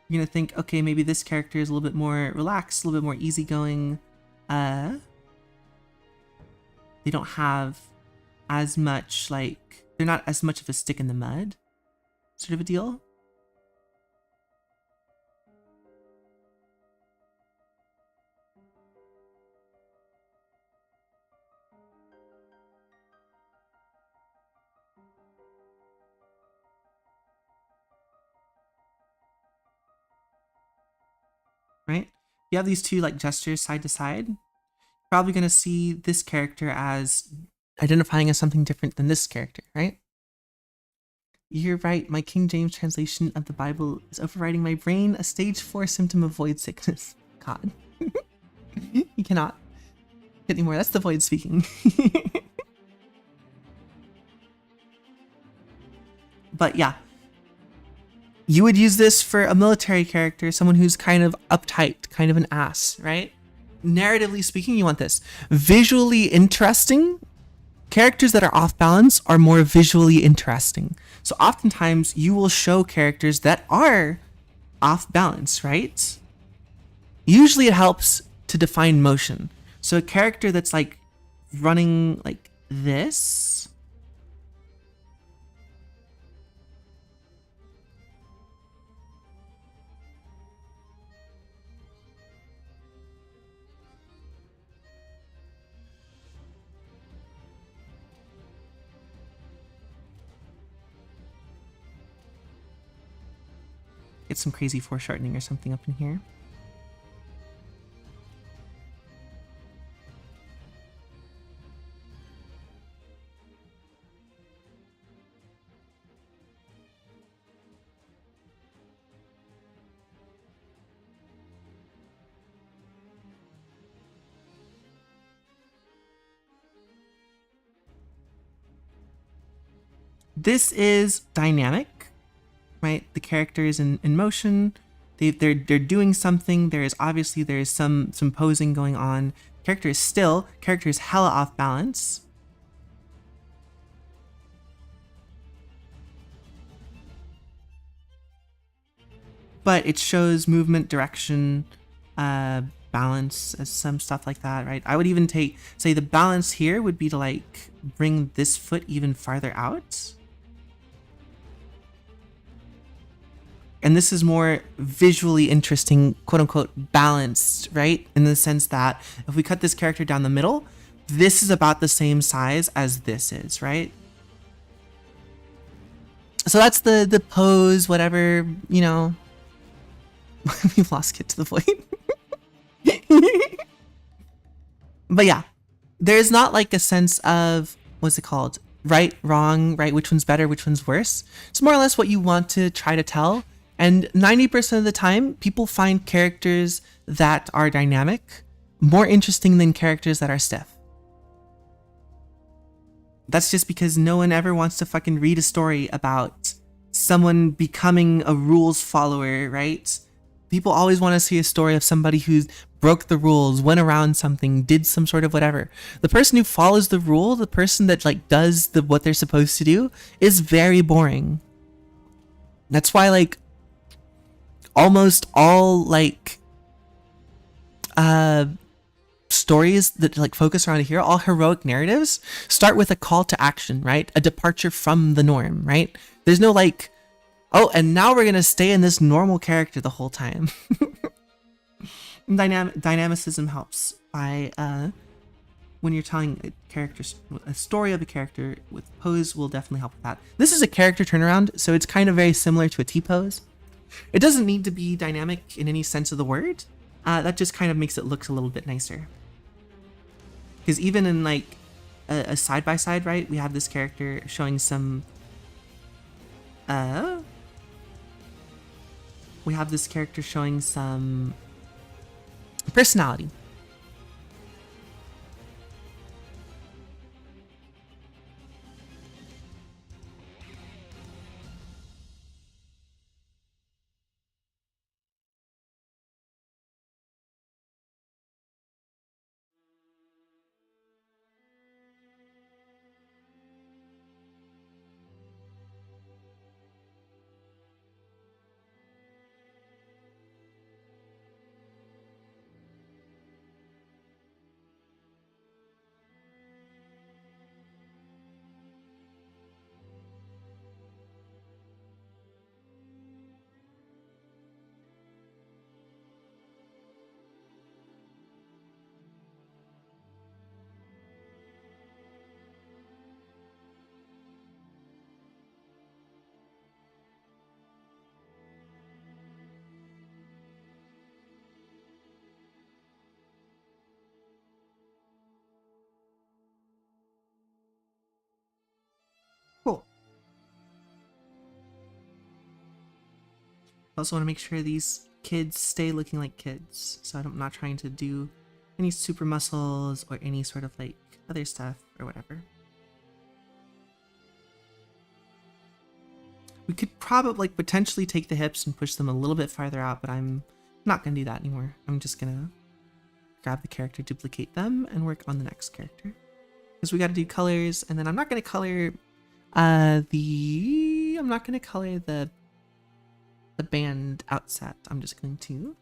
A: You're going to think, okay, maybe this character is a little bit more relaxed, a little bit more easygoing. They don't have as much, like, they're not as much of a stick in the mud sort of a deal. Right? You have these two like gestures side to side. You're probably going to see this character as identifying as something different than this character, right? You're right. My King James translation of the Bible is overriding my brain. A stage 4 symptom of void sickness. God. You cannot get anymore. That's the void speaking. But yeah. You would use this for a military character, someone who's kind of uptight, kind of an ass, right? Narratively speaking, you want this. Visually interesting characters that are off balance are more visually interesting. So oftentimes you will show characters that are off balance, right? Usually it helps to define motion. So a character that's like running like this, get some crazy foreshortening or something up in here. This is dynamic, right? The character is in motion. They're doing something. There is some posing going on. Character is still. Character is hella off balance. But it shows movement, direction, balance, some stuff like that, right? I would even say the balance here would be to like bring this foot even farther out. And this is more visually interesting, quote unquote, balanced, right? In the sense that if we cut this character down the middle, this is about the same size as this is, right? So that's the pose, whatever, you know. We've lost Kit to the point. But yeah, there's not like a sense of, what's it called? Right, wrong, right? Which one's better, which one's worse? It's more or less what you want to try to tell. And 90% of the time, people find characters that are dynamic more interesting than characters that are stiff. That's just because no one ever wants to fucking read a story about someone becoming a rules follower, right? People always want to see a story of somebody who broke the rules, went around something, did some sort of whatever. The person who follows the rule, the person that like does what they're supposed to do, is very boring. That's why like almost all like stories that like focus around here, all heroic narratives start with a call to action, right? A departure from the norm, right? There's no like, oh, and now we're gonna stay in this normal character the whole time. Dynamicism helps by when you're telling a story of a character with pose will definitely help with that. This is a character turnaround, so it's kind of very similar to a T-pose. It doesn't need to be dynamic in any sense of the word. That just kind of makes it look a little bit nicer. Because even in like a side-by-side, right, we have this character showing some personality. Cool. I also want to make sure these kids stay looking like kids, so I'm not trying to do any super muscles or any sort of like other stuff or whatever. We could probably like potentially take the hips and push them a little bit farther out, but I'm not gonna do that anymore. I'm just gonna grab the character, duplicate them, and work on the next character. Because we gotta do colors, and then I'm not gonna color the band outset. I'm just going to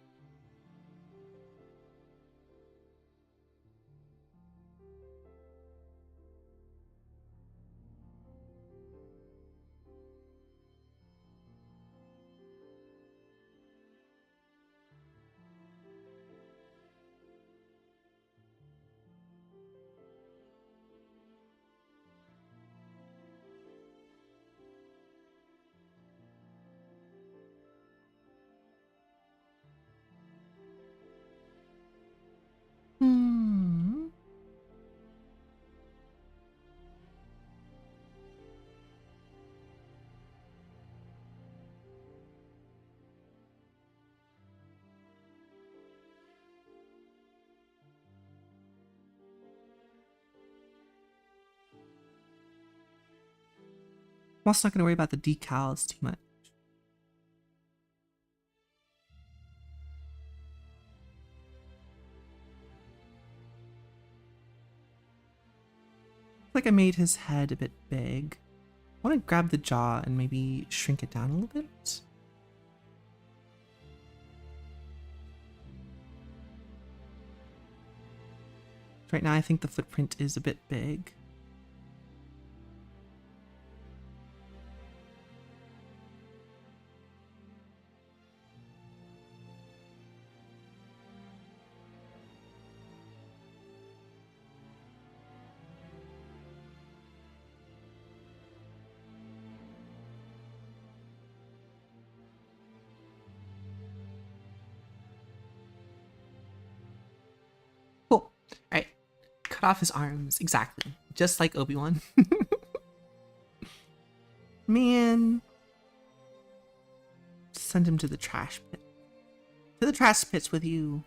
A: I'm also not going to worry about the decals too much. Like I made his head a bit big. I want to grab the jaw and maybe shrink it down a little bit. Right now I think the footprint is a bit big. Cool. Alright. Cut off his arms. Exactly. Just like Obi-Wan. Man. Send him to the trash pit. To the trash pits with you.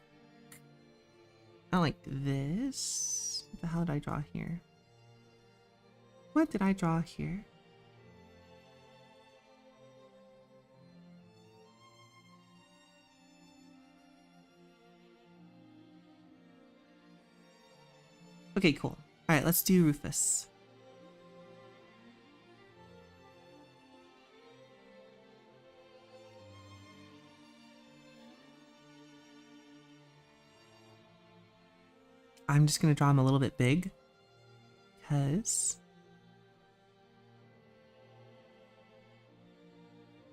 A: I like this. What the hell did I draw here? What did I draw here? Okay, cool. Alright, let's do Rufus. I'm just going to draw him a little bit big. Because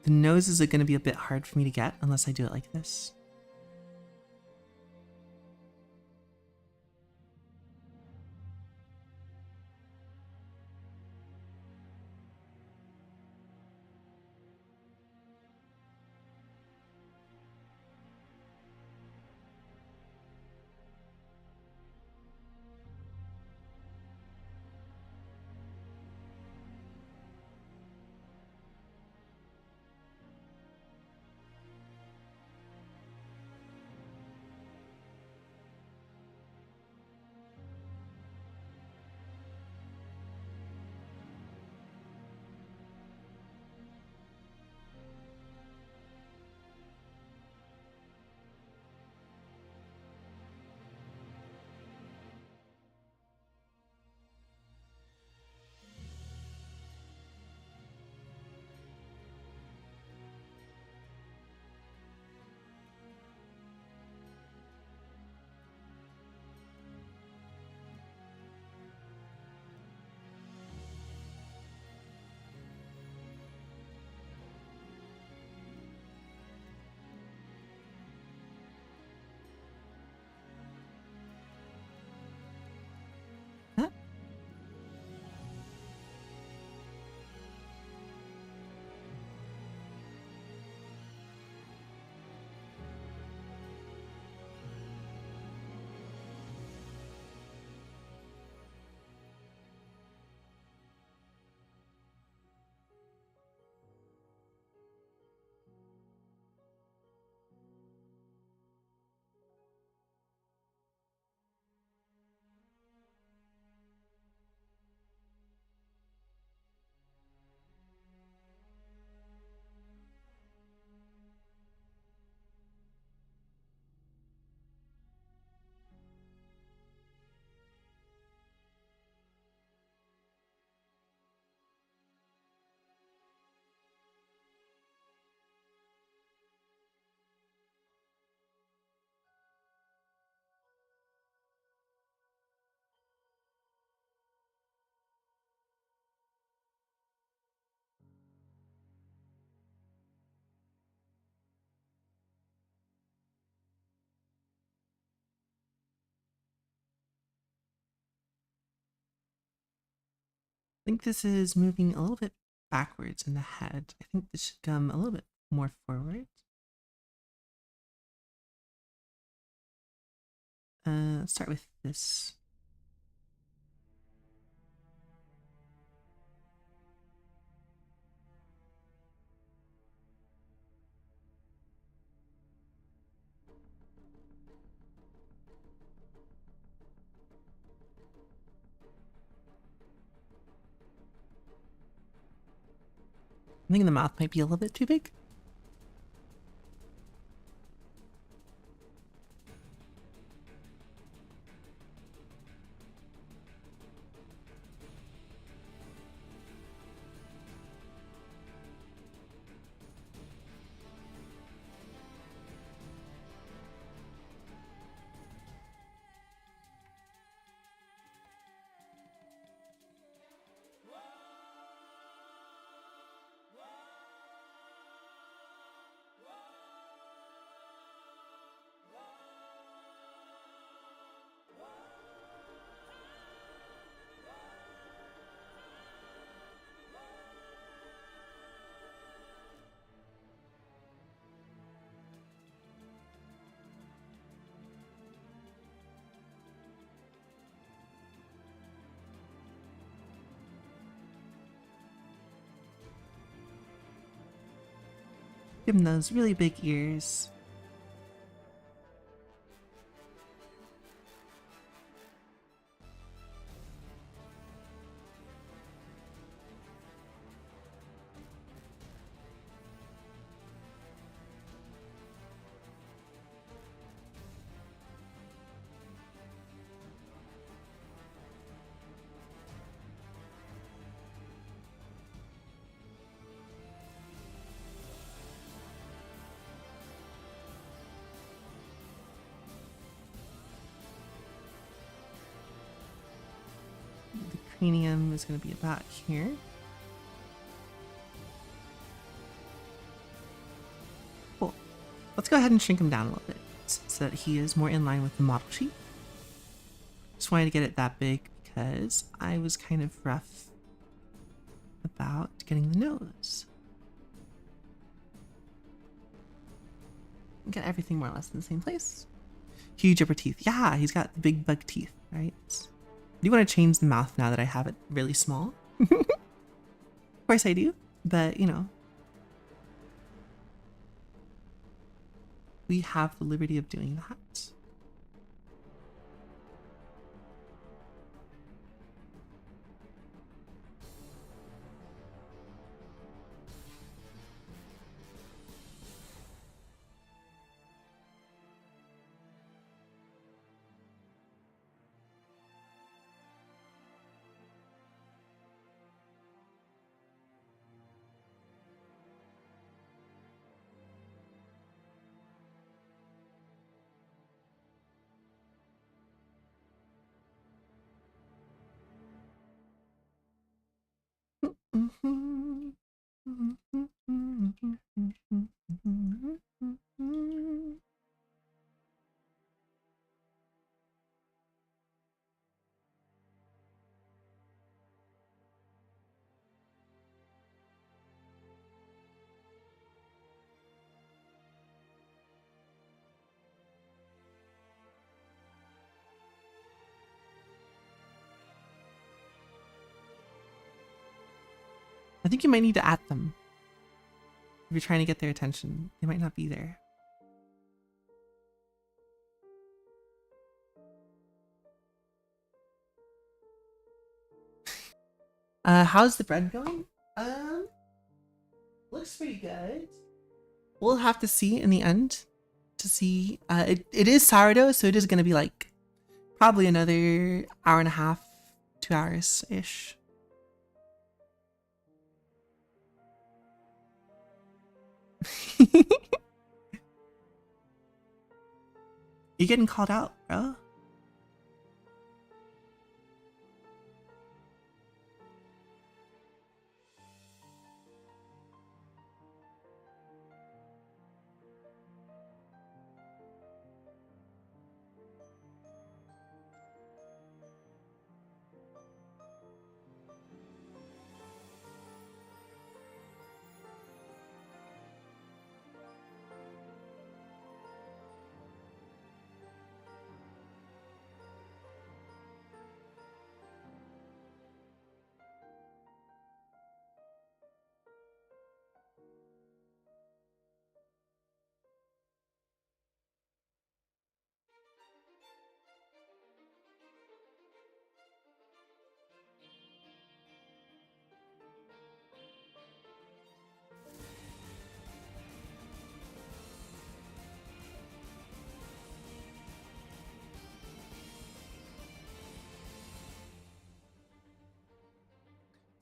A: the noses are going to be a bit hard for me to get unless I do it like this. Huh? I think this is moving a little bit backwards in the head. I think this should come a little bit more forward. Let's start with this. think the mouth might be a little bit too big. Give him those really big ears. The cranium is going to be about here. Cool. Let's go ahead and shrink him down a little bit so that he is more in line with the model sheet. Just wanted to get it that big because I was kind of rough about getting the nose. Get everything more or less in the same place. Huge upper teeth. Yeah, he's got the big bug teeth, right? I do want to change the mouth now that I have it really small. Of course I do, but you know, we have the liberty of doing that. I think you might need to at them. If you're trying to get their attention, they might not be there. How's the bread going? Looks pretty good. We'll have to see in the end to see. It is sourdough, so it is going to be like probably another hour and a half, 2 hours-ish. You getting called out, bro?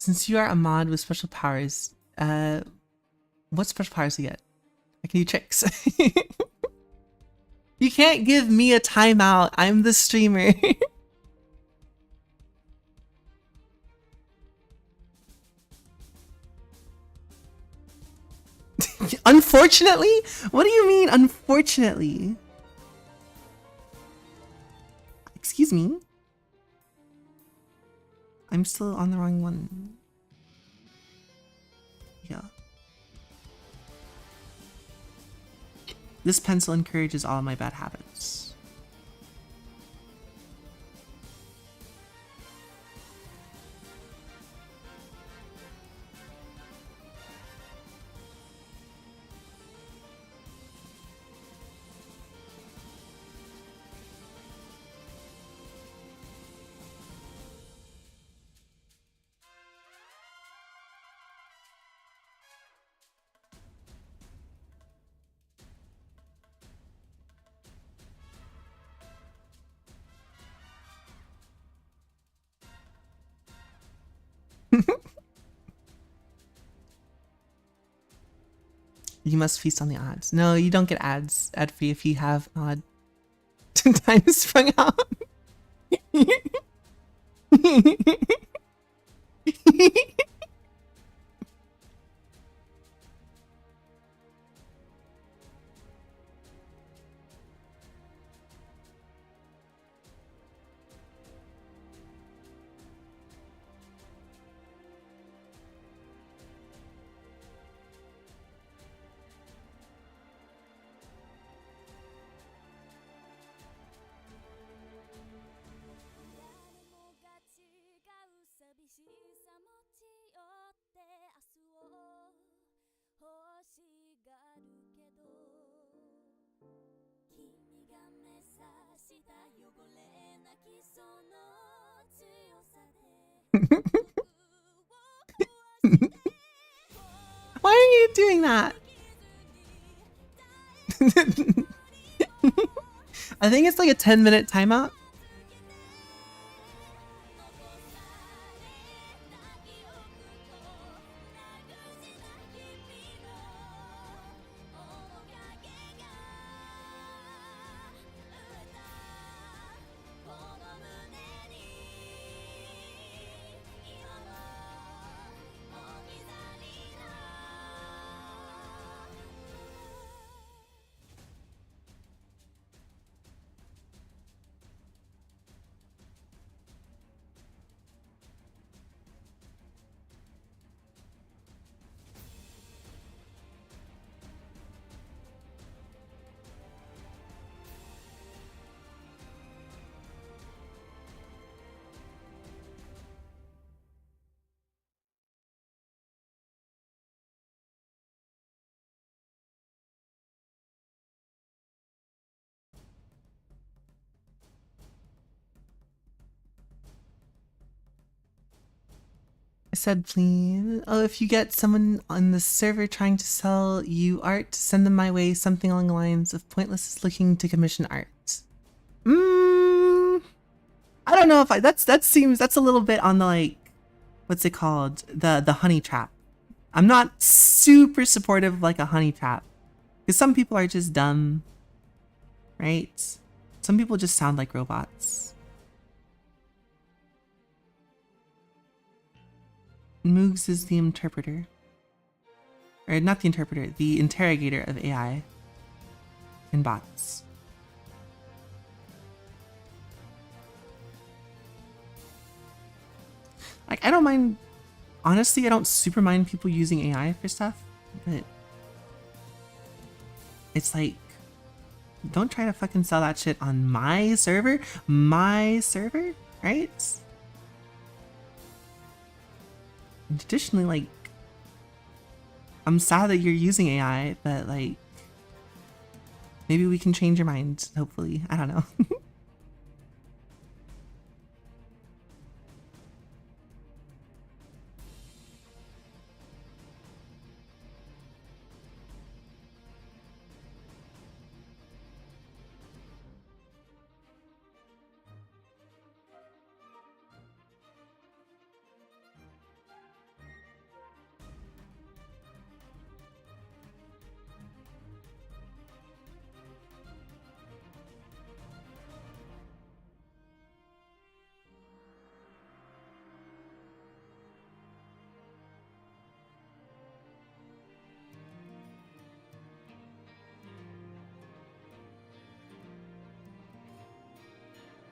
A: Since you are a mod with special powers, what special powers do you get? I can do tricks. You can't give me a timeout. I'm the streamer. Unfortunately? What do you mean, unfortunately? Excuse me? I'm still on the wrong one. Yeah. This pencil encourages all my bad habits. You must feast on the odds. No, you don't get ads ad free if you have odd time sprung out. Why are you doing that? I think it's like a 10-minute timeout. I said, please. Oh, if you get someone on the server trying to sell you art, send them my way. Something along the lines of Pointless is looking to commission art. I don't know if that's a little bit on the, like, what's it called? The honey trap. I'm not super supportive of like a honey trap, because some people are just dumb, right? Some people just sound like robots. Moogs is the interpreter. Or not the interpreter, the interrogator of AI and bots. Like, I don't mind, honestly, I don't super mind people using AI for stuff, but it's like, don't try to fucking sell that shit on my server, right? And additionally, like, I'm sad that you're using AI, but like, maybe we can change your mind, hopefully. I don't know.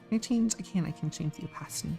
A: Can I change? I can change the opacity.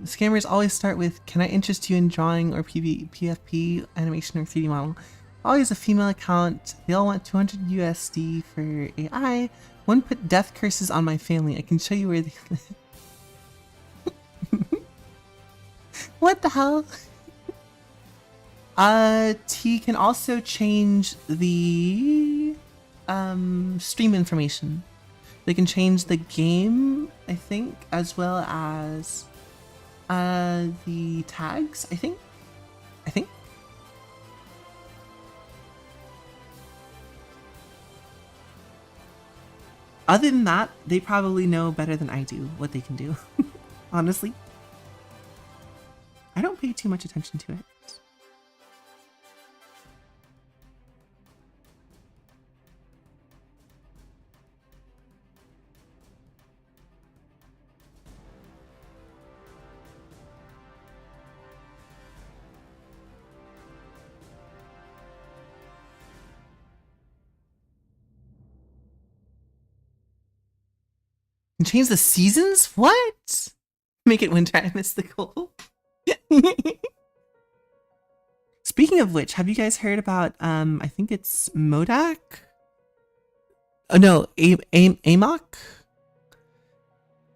A: Scammers always start with, can I interest you in drawing or PFP, animation, or 3D model? Always a female account. They all want 200 USD for AI. One put death curses on my family. I can show you where they live. What the hell? T can also change the stream information. They can change the game, I think, as well as the tags, I think. Other than that, they probably know better than I do what they can do. Honestly. I don't pay too much attention to it. And change the seasons? What? Make it winter and mystical. Speaking of which, have you guys heard about I think it's Modak? Oh no, AMOC?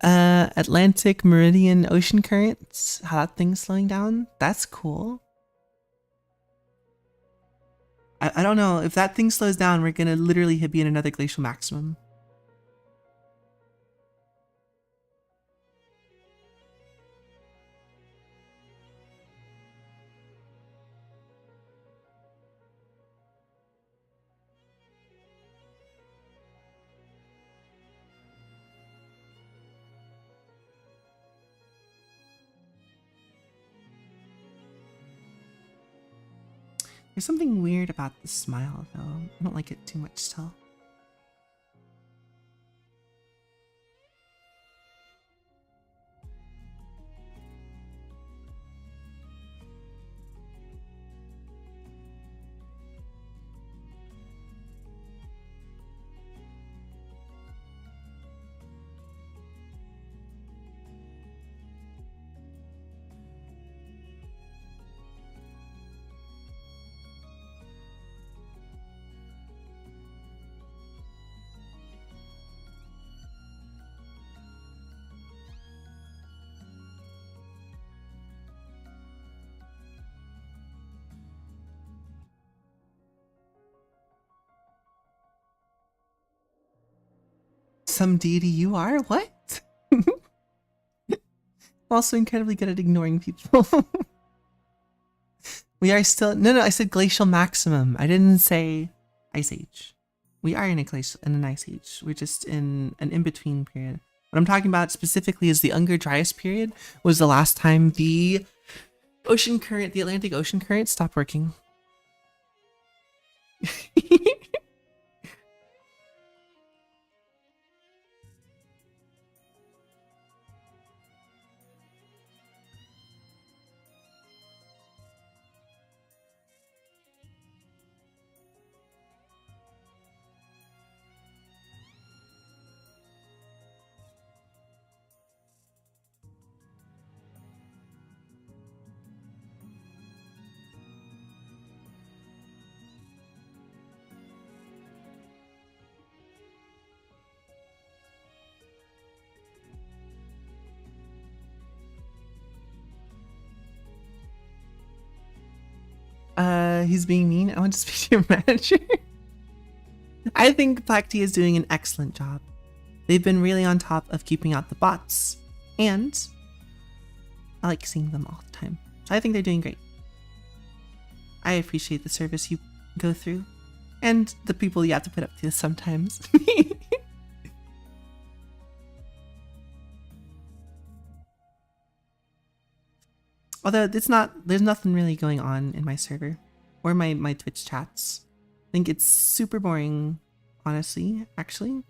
A: Atlantic Meridian Ocean Currents. How that thing's slowing down? That's cool. I don't know. If that thing slows down, we're gonna literally be in another glacial maximum. There's something weird about the smile, though. I don't like it too much still. Some deity you are? What? I'm also incredibly good at ignoring people. We are still... No, I said glacial maximum. I didn't say ice age. We are in an ice age. We're just in an in-between period. What I'm talking about specifically is the Unger Dryas period was the last time the ocean current, the Atlantic Ocean current, stopped working. He's being mean. I want to speak to your manager. I think Black Tea is doing an excellent job. They've been really on top of keeping out the bots, and I like seeing them all the time. I think they're doing great. I appreciate the service you go through, and the people you have to put up to sometimes. Although there's nothing really going on in my server or my Twitch chats. I think it's super boring, honestly, actually.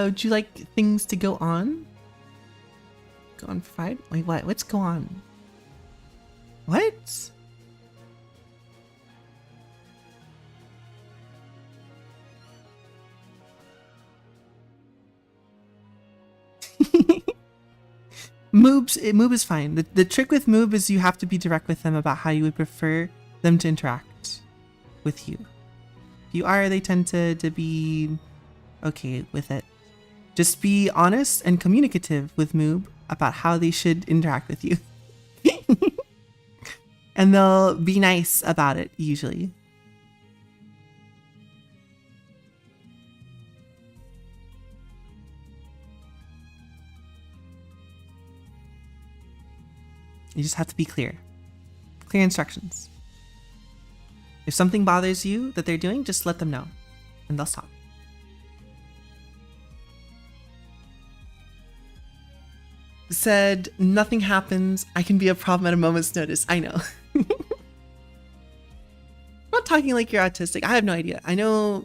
A: Would you like things to go on? Go on for 5? Wait, what? What's go on? What? Moob is fine. The trick with Moob is you have to be direct with them about how you would prefer them to interact with you. If you are, they tend to be okay with it. Just be honest and communicative with Moob about how they should interact with you. And they'll be nice about it, usually. You just have to be clear. Clear instructions. If something bothers you that they're doing, just let them know, and they'll stop. Said, nothing happens. I can be a problem at a moment's notice. I know. I'm not talking like you're autistic. I have no idea. I know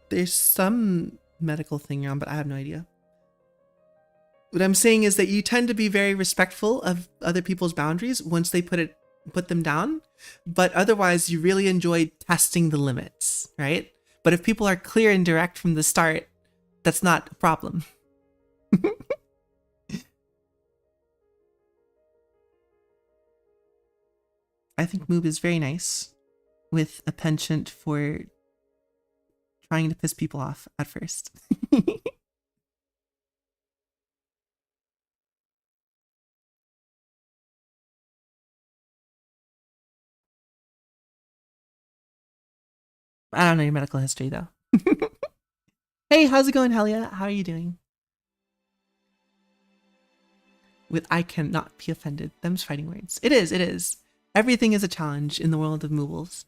A: there's some medical thing on, but I have no idea. What I'm saying is that you tend to be very respectful of other people's boundaries once they put them down, but otherwise you really enjoy testing the limits, right? But if people are clear and direct from the start, that's not a problem. I think Moob is very nice, with a penchant for trying to piss people off at first. I don't know your medical history though. Hey, how's it going, Helia? How are you doing? With I cannot be offended. Them's fighting words. It is, it is. Everything is a challenge in the world of Moobles.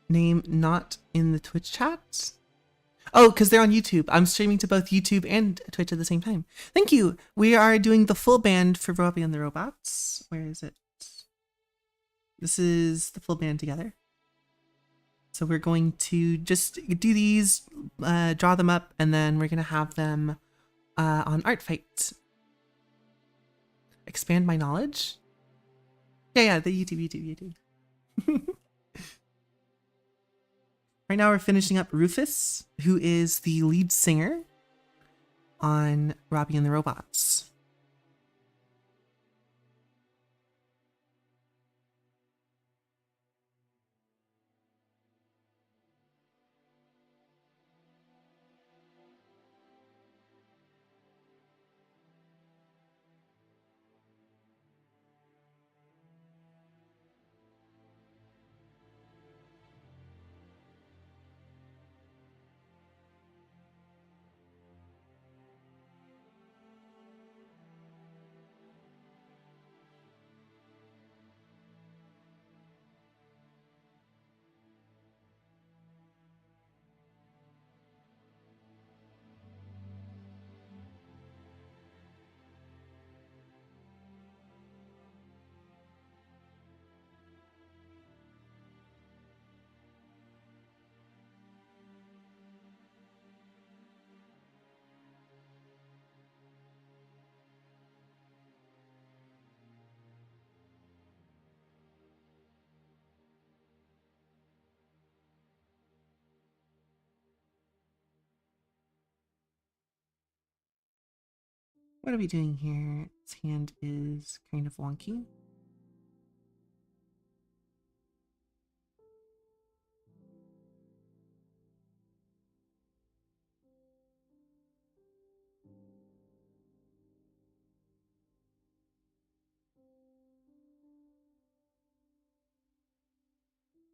A: Name not in the Twitch chats? Oh, because they're on YouTube. I'm streaming to both YouTube and Twitch at the same time. Thank you. We are doing the full band for Robbie and the Robots. Where is it? This is the full band together. So we're going to just do these, draw them up, and then we're going to have them on Artfight. Expand my knowledge? Yeah, the YouTube. Right now we're finishing up Rufus, who is the lead singer on Robbie and the Robots. What are we doing here? His hand is kind of wonky.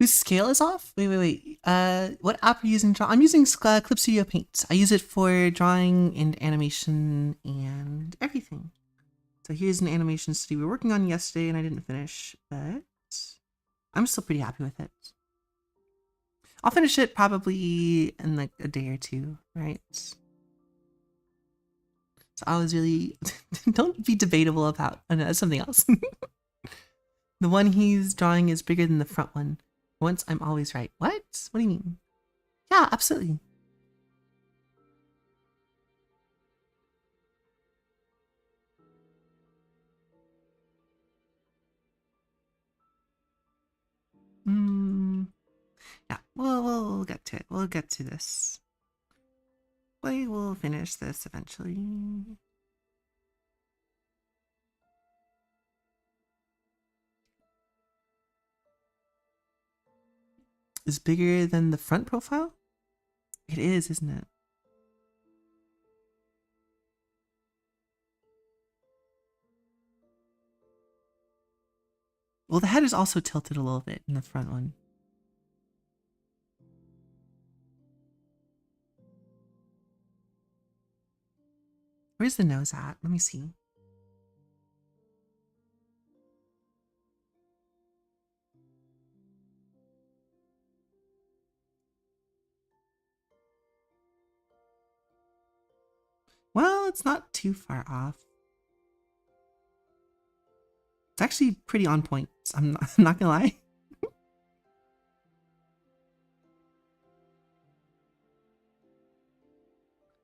A: Whose scale is off? Wait. What app are you using? I'm using Clip Studio Paint. I use it for drawing and animation and everything. So here's an animation studio we were working on yesterday and I didn't finish, but I'm still pretty happy with it. I'll finish it probably in like a day or two, right? So I was really, don't be debatable about something else. The one he's drawing is bigger than the front one. Once I'm always right. What? What do you mean? Yeah, absolutely. Yeah, we'll get to it. We'll get to this. We will finish this eventually. Is bigger than the front profile? It is, isn't it? Well, the head is also tilted a little bit in the front one. Where's the nose at? Let me see. Well, it's not too far off. It's actually pretty on point. I'm not gonna lie.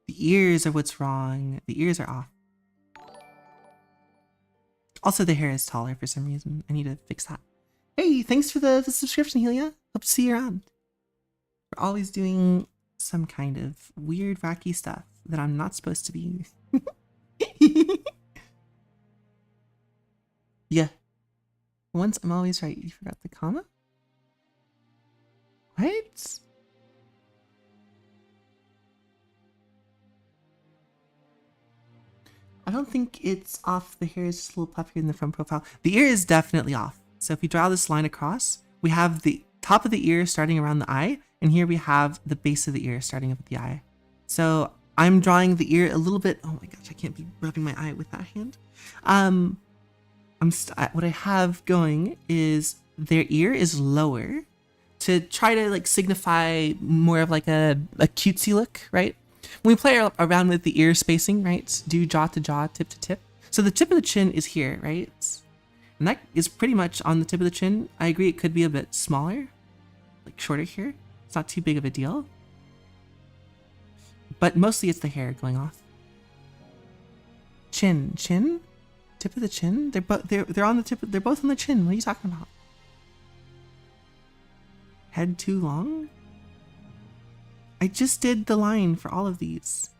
A: The ears are what's wrong. The ears are off. Also, the hair is taller for some reason. I need to fix that. Hey, thanks for the subscription, Helia. Hope to see you around. We're always doing some kind of weird, wacky stuff that I'm not supposed to be. Yeah. Once I'm always right. You forgot the comma? What? I don't think it's off. The hair is just a little puffier in the front profile. The ear is definitely off. So if you draw this line across, we have the top of the ear starting around the eye, and here we have the base of the ear starting up at the eye. So I'm drawing the ear a little bit. Oh my gosh, I can't be rubbing my eye with that hand. What I have going is their ear is lower to try to like signify more of like a cutesy look, right? When we play around with the ear spacing, right? Do jaw to jaw, tip to tip. So the tip of the chin is here, right? And that is pretty much on the tip of the chin. I agree it could be a bit smaller, like shorter here. It's not too big of a deal. But mostly it's the hair going off. Chin, tip of the chin. They're on the tip. They're both on the chin. What are you talking about? Head too long? I just did the line for all of these.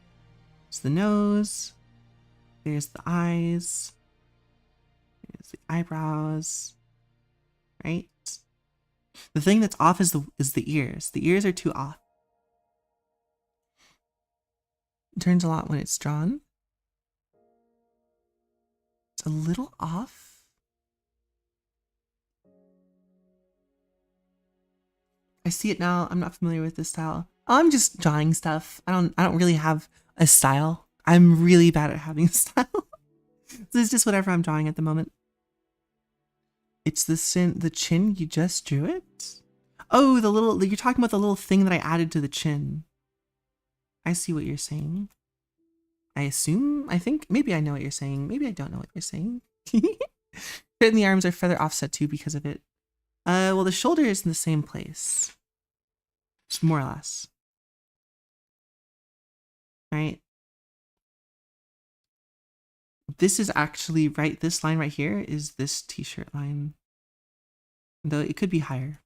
A: There's the nose. There's the eyes. There's the eyebrows. Right? The thing that's off is the ears. The ears are too off. It turns a lot when it's drawn. It's a little off. I see it now. I'm not familiar with this style. I'm just drawing stuff. I don't really have a style. I'm really bad at having a style. So it's just whatever I'm drawing at the moment. It's the chin. You just drew it? Oh, you're talking about the little thing that I added to the chin. I see what you're saying. I think, maybe I know what you're saying. Maybe I don't know what you're saying. And the arms are feather offset too because of it. Well, the shoulder is in the same place. It's more or less. Right? This is actually right. This line right here is this t-shirt line. Though it could be higher.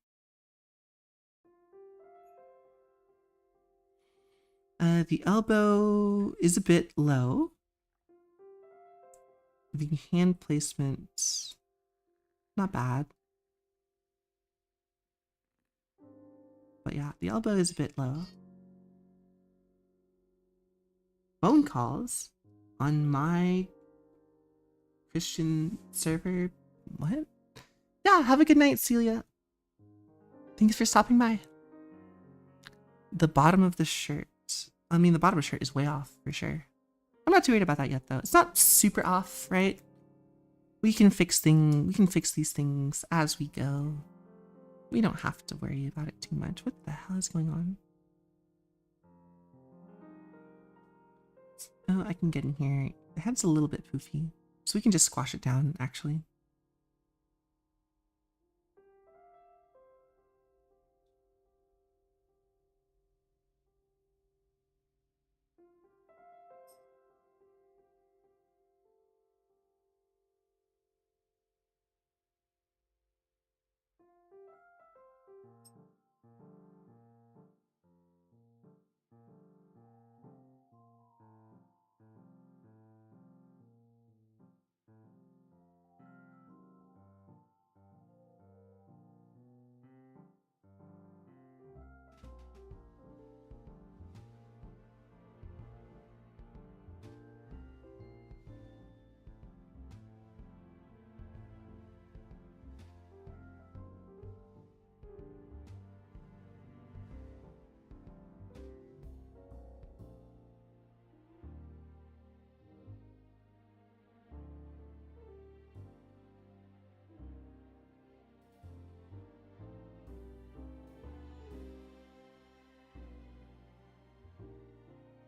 A: The elbow is a bit low. The hand placement, not bad. But yeah, the elbow is a bit low. Phone calls on my Christian server. What? Yeah, have a good night, Celia. Thanks for stopping by. The bottom of the shirt. I mean, the bottom of the shirt is way off for sure. I'm not too worried about that yet, though. It's not super off, right? We can fix these things as we go. We don't have to worry about it too much. What the hell is going on? Oh, I can get in here. The head's a little bit poofy, so we can just squash it down, actually.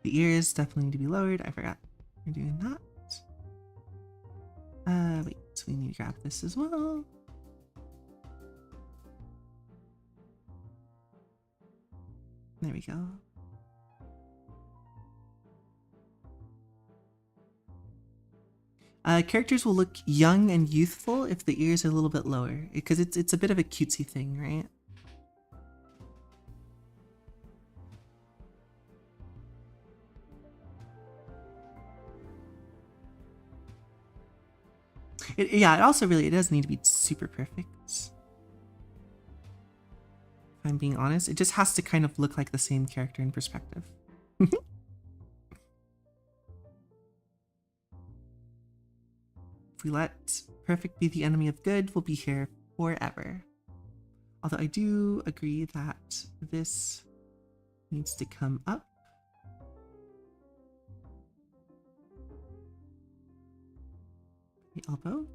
A: The ears definitely need to be lowered. I forgot we're doing that. Wait, so we need to grab this as well. There we go. Characters will look young and youthful if the ears are a little bit lower, because it's a bit of a cutesy thing, right? Yeah, it also really, it doesn't need to be super perfect. If I'm being honest, it just has to kind of look like the same character in perspective. If we let perfect be the enemy of good, we'll be here forever. Although I do agree that this needs to come up. The elbow.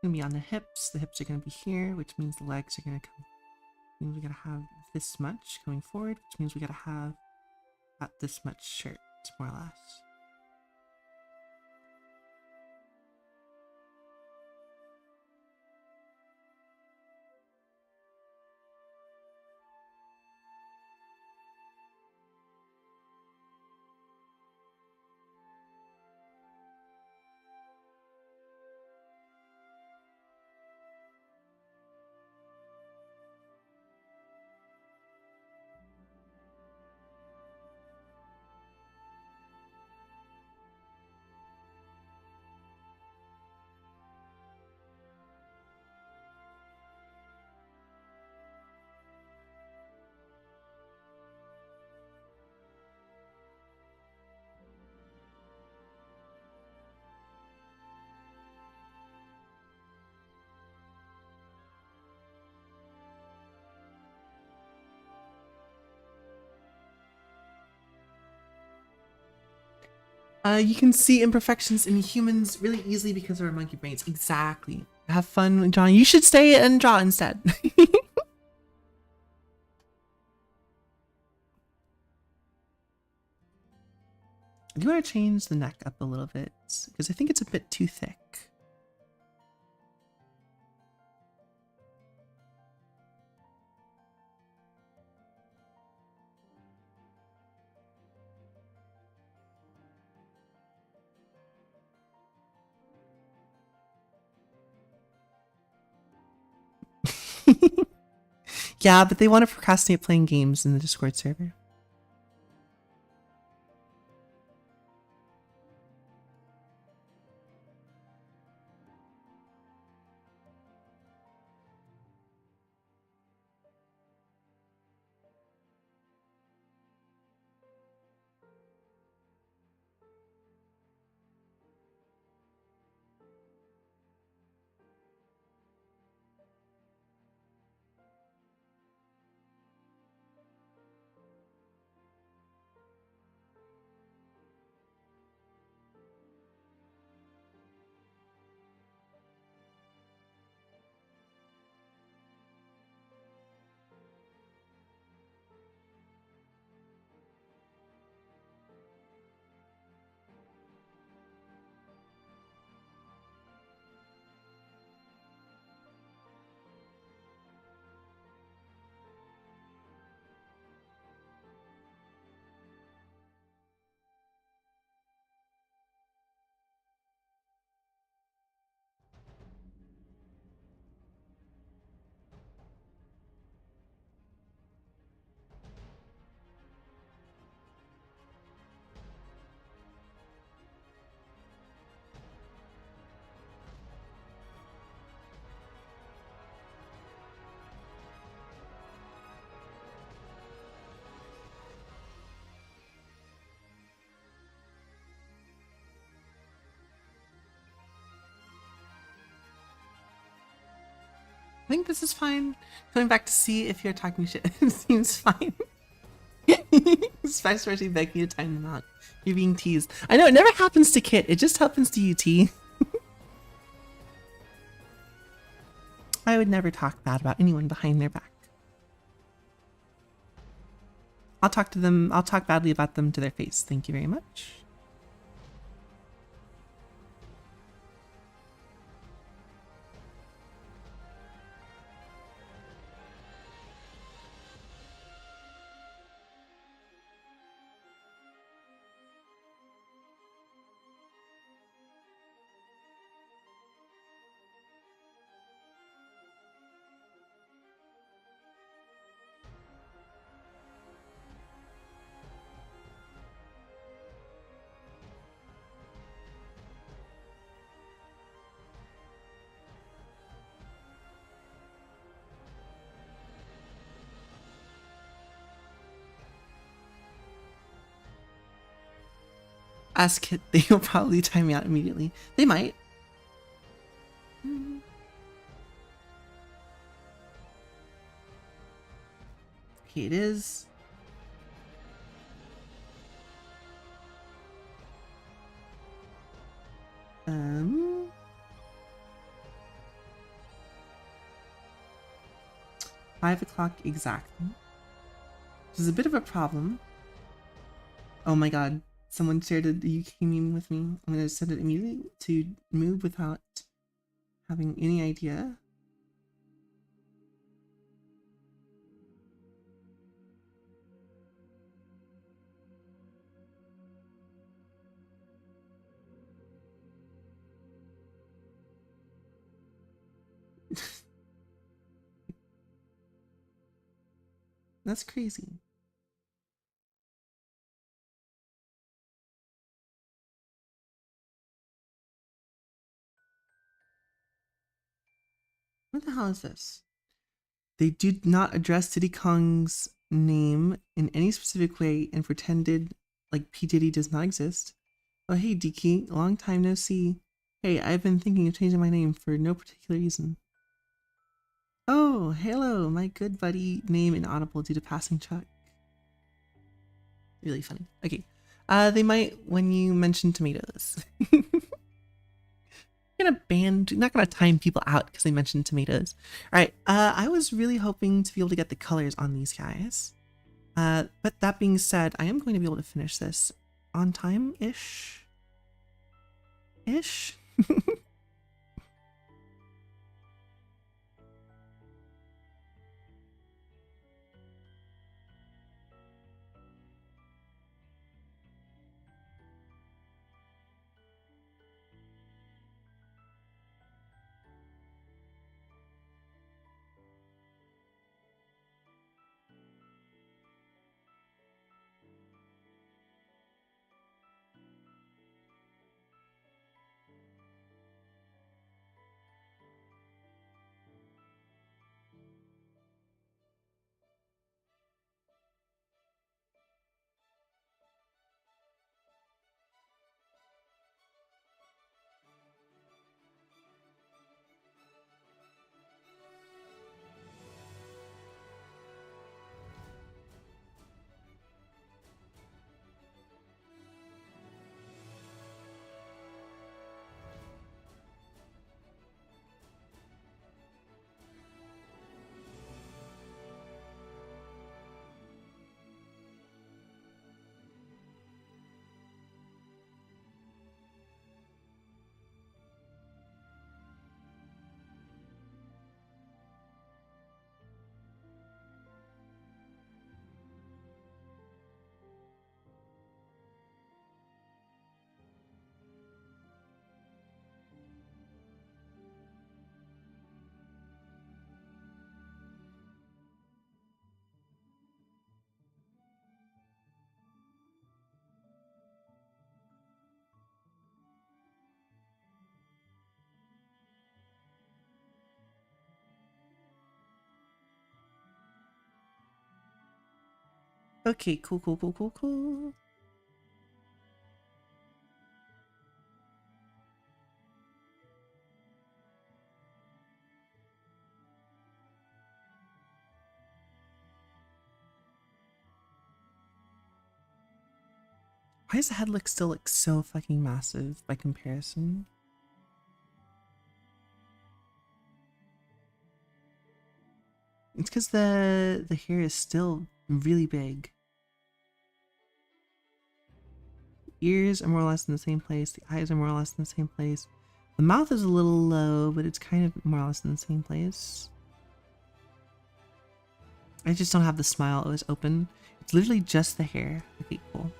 A: Gonna be on the hips. The hips are gonna be here, which means the legs are gonna come. Means we gotta have this much going forward, which means we gotta have about this much shirt, more or less. You can see imperfections in humans really easily because of our monkey brains. Exactly. Have fun, John. You should stay and draw instead. Do you want to change the neck up a little bit? Because I think it's a bit too thick. Yeah, but they want to procrastinate playing games in the Discord server. I think this is fine. Coming back to see if you're talking shit seems fine. Especially begging you to time them out. You're being teased. I know it never happens to Kit. It just happens to you, T. I would never talk bad about anyone behind their back. I'll talk to them. I'll talk badly about them to their face. Thank you very much. Ask Kit. They'll probably time me out immediately. They might. Okay, it is. Um. 5 o'clock exactly. This is a bit of a problem. Oh my god. Someone shared a UK meme with me. I'm gonna send it immediately to move without having any idea. That's crazy. What the hell is this? They did not address Diddy Kong's name in any specific way and pretended like P. Diddy does not exist. Oh, hey, Diki. Long time no see. Hey, I've been thinking of changing my name for no particular reason. Oh, hello, my good buddy. Name inaudible due to passing Chuck. Really funny. Okay. They might when you mention tomatoes. Not gonna time people out because they mentioned tomatoes. All right. I was really hoping to be able to get the colors on these guys. But that being said, I am going to be able to finish this on time-ish. Ish. Okay, cool, cool, cool, cool, cool. Why does the head look still look so fucking massive by comparison? It's because the hair is still really big. Ears are more or less in the same place. The eyes are more or less in the same place. The mouth is a little low, but it's kind of more or less in the same place. I just don't have the smile always open. It's literally just the hair. Okay, cool.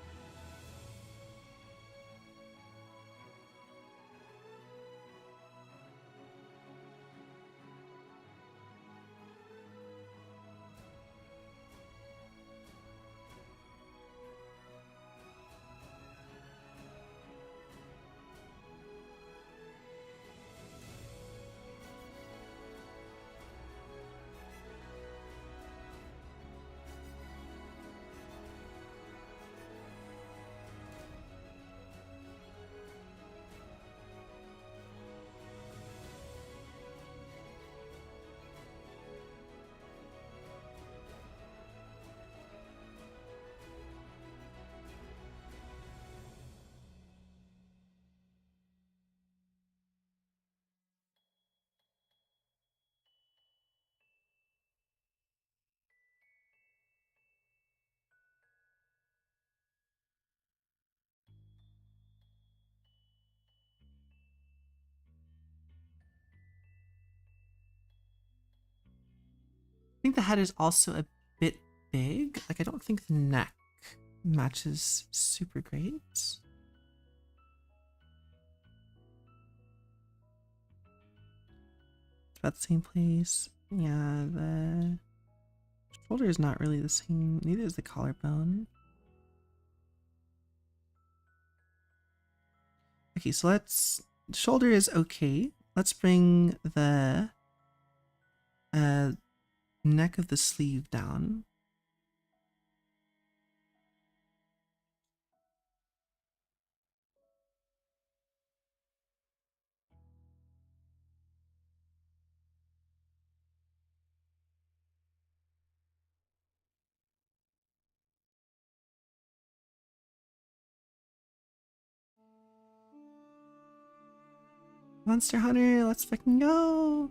A: I think the head is also a bit big. Like, I don't think the neck matches super great. It's about the same place. Yeah, the shoulder is not really the same. Neither is the collarbone. Okay, so shoulder is okay. Let's bring the neck of the sleeve down. Monster Hunter, let's fucking go.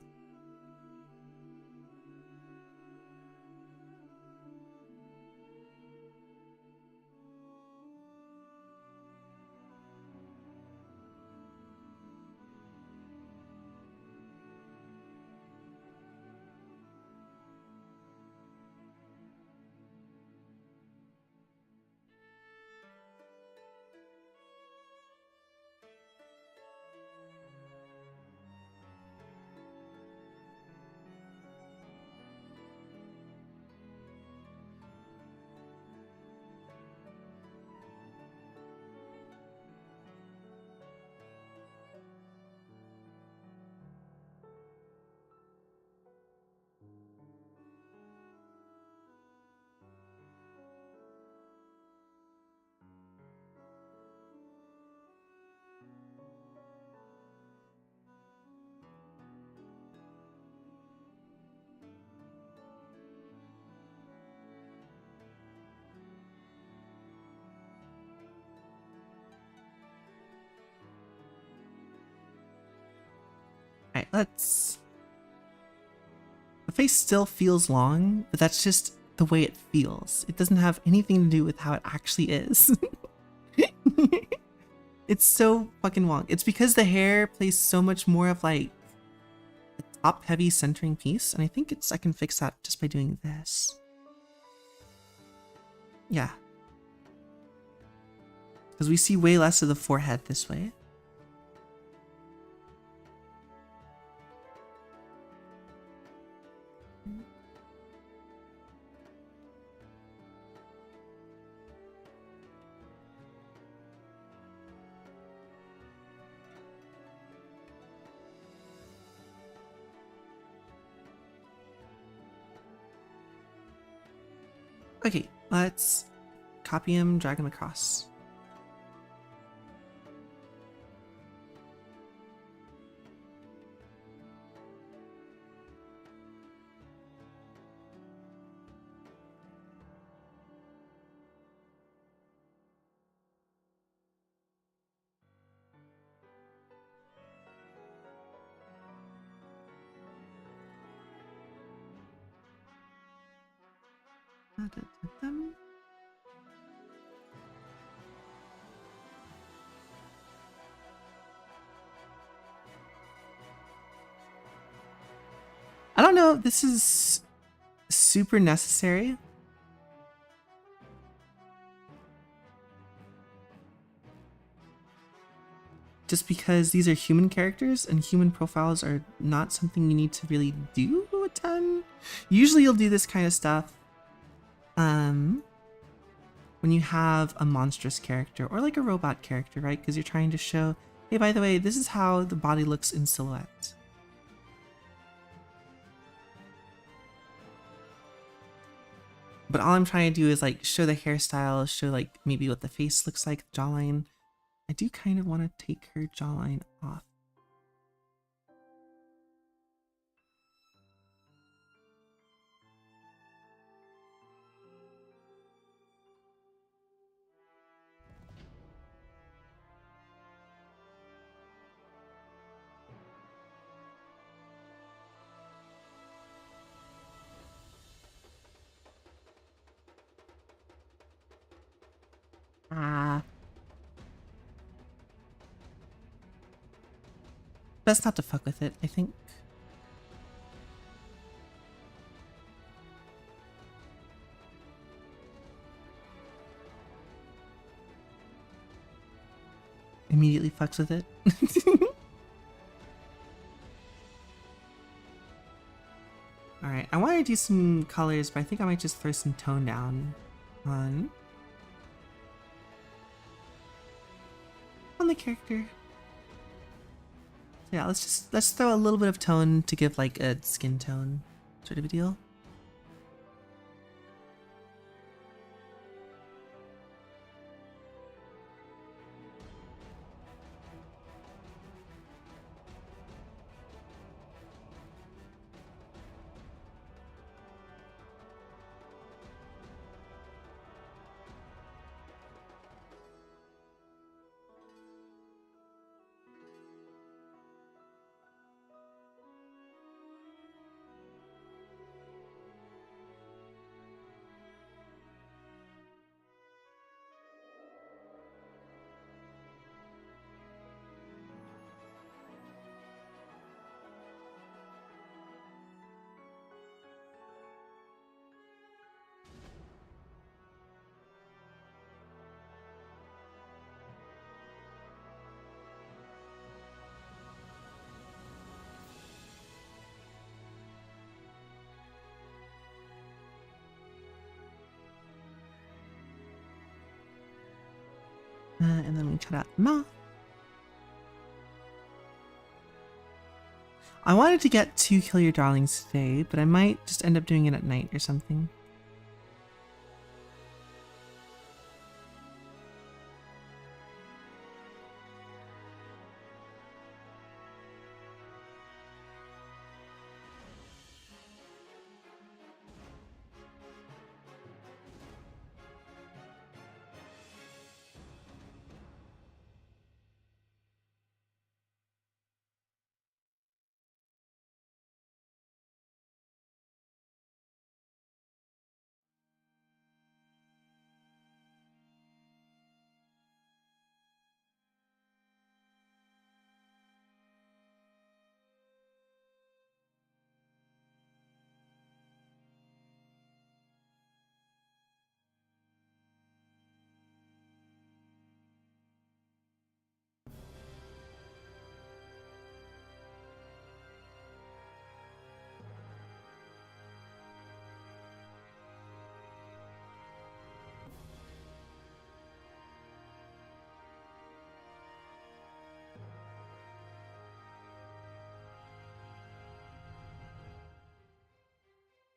A: Alright, let's... The face still feels long, but that's just the way it feels. It doesn't have anything to do with how it actually is. It's so fucking long. It's because the hair plays so much more of like a top heavy centering piece, and I think I can fix that just by doing this. Yeah. Because we see way less of the forehead this way. Okay, let's copy him, drag him across. I don't know if this is super necessary. Just because these are human characters and human profiles are not something you need to really do a ton. Usually you'll do this kind of stuff when you have a monstrous character or like a robot character, right? Because you're trying to show, hey, by the way, this is how the body looks in silhouette. But all I'm trying to do is like show the hairstyle, show like maybe what the face looks like, jawline. I do kind of want to take her jawline off. Best not to fuck with it, I think. Immediately fucks with it. Alright, I want to do some colors, but I think I might just throw some tone down on the character. So yeah, let's throw a little bit of tone to give like a skin tone sort of a deal. And then we cut out the mouth. I wanted to get to Kill Your Darlings today, but I might just end up doing it at night or something.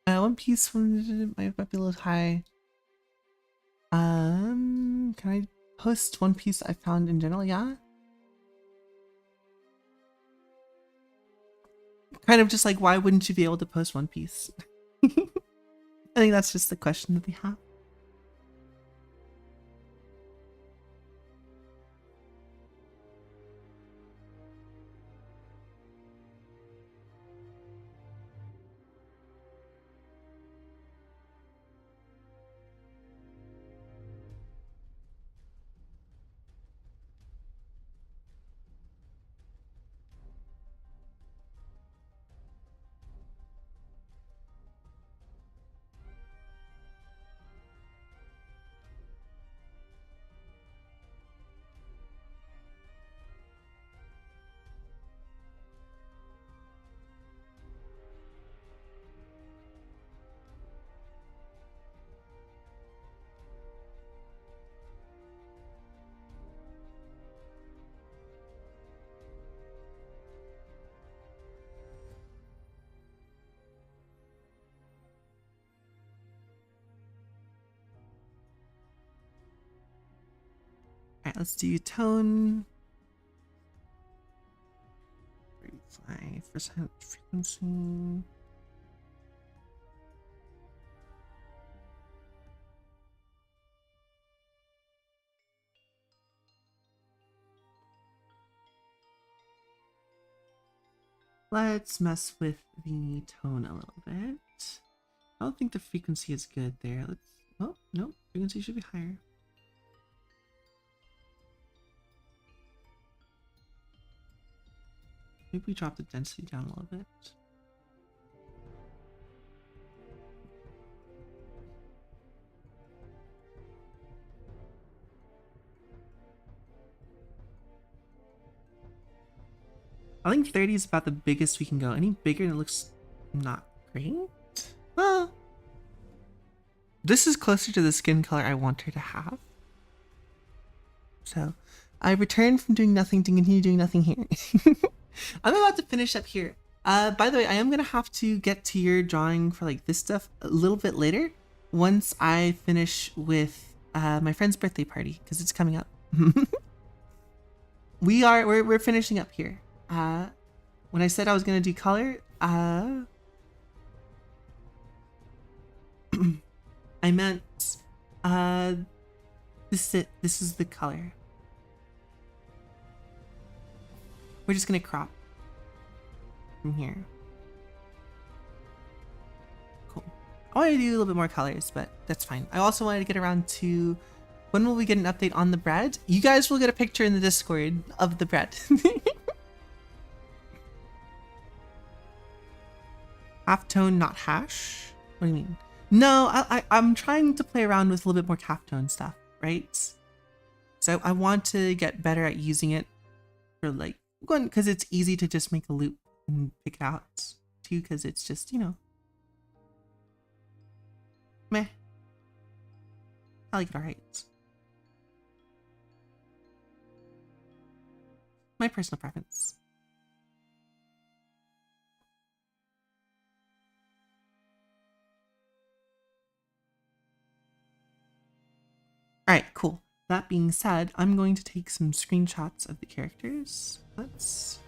A: One Piece might be a little high. Can I post One Piece I found in general? Yeah. Kind of just like, why wouldn't you be able to post One Piece? I think that's just the question that they have. Alright, let's do tone. 35% frequency. Let's mess with the tone a little bit. I don't think the frequency is good there. Let's, oh, no, frequency should be higher. Maybe we drop the density down a little bit. I think 30 is about the biggest we can go. Any bigger and it looks not great. Well, this is closer to the skin color I want her to have. So I returned from doing nothing to continue doing nothing here. I'm about to finish up here. By the way, I am gonna have to get to your drawing for like this stuff a little bit later once I finish with my friend's birthday party, because it's coming up. We're finishing up here. When I said I was gonna do color, I meant this is the color. We're just gonna crop from here. Cool. I wanted to do a little bit more colors, but that's fine. I also wanted to get around to when will we get an update on the bread? You guys will get a picture in the Discord of the bread. Halftone, not hash? What do you mean? No, I'm trying to play around with a little bit more halftone stuff, right? So I want to get better at using it for like, one, because it's easy to just make a loop and pick it out. Two, because it's just, you know, meh. I like it alright. My personal preference. Alright, cool. That being said, I'm going to take some screenshots of the characters. Let's...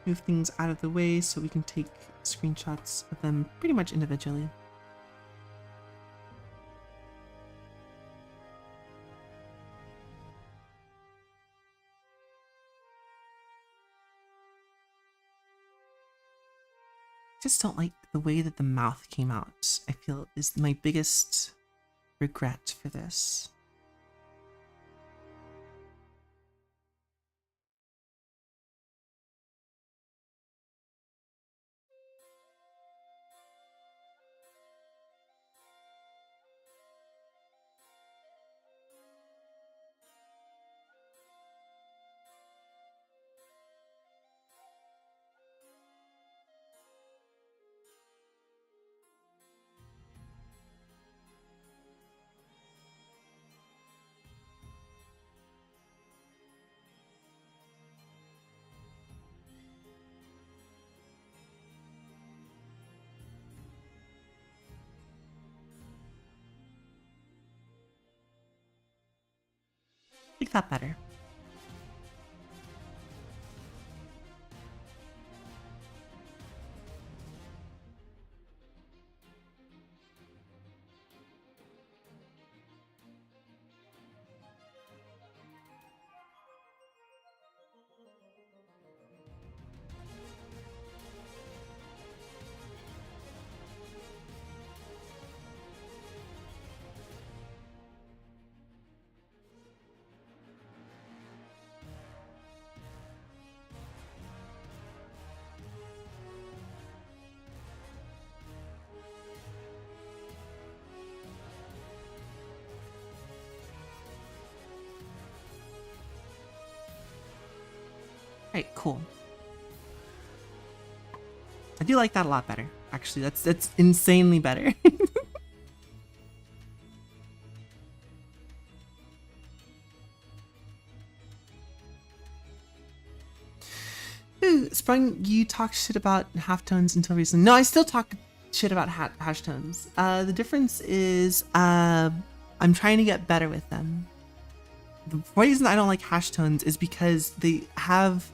A: move things out of the way so we can take screenshots of them pretty much individually. Just don't like the way that the mouth came out. I feel is my biggest regret for this. I like that better. Alright, cool. I do like that a lot better. Actually, that's insanely better. Ooh, Sprung, you talk shit about halftones until recently. No, I still talk shit about hashtones. The difference is I'm trying to get better with them. The reason I don't like hashtones is because they have...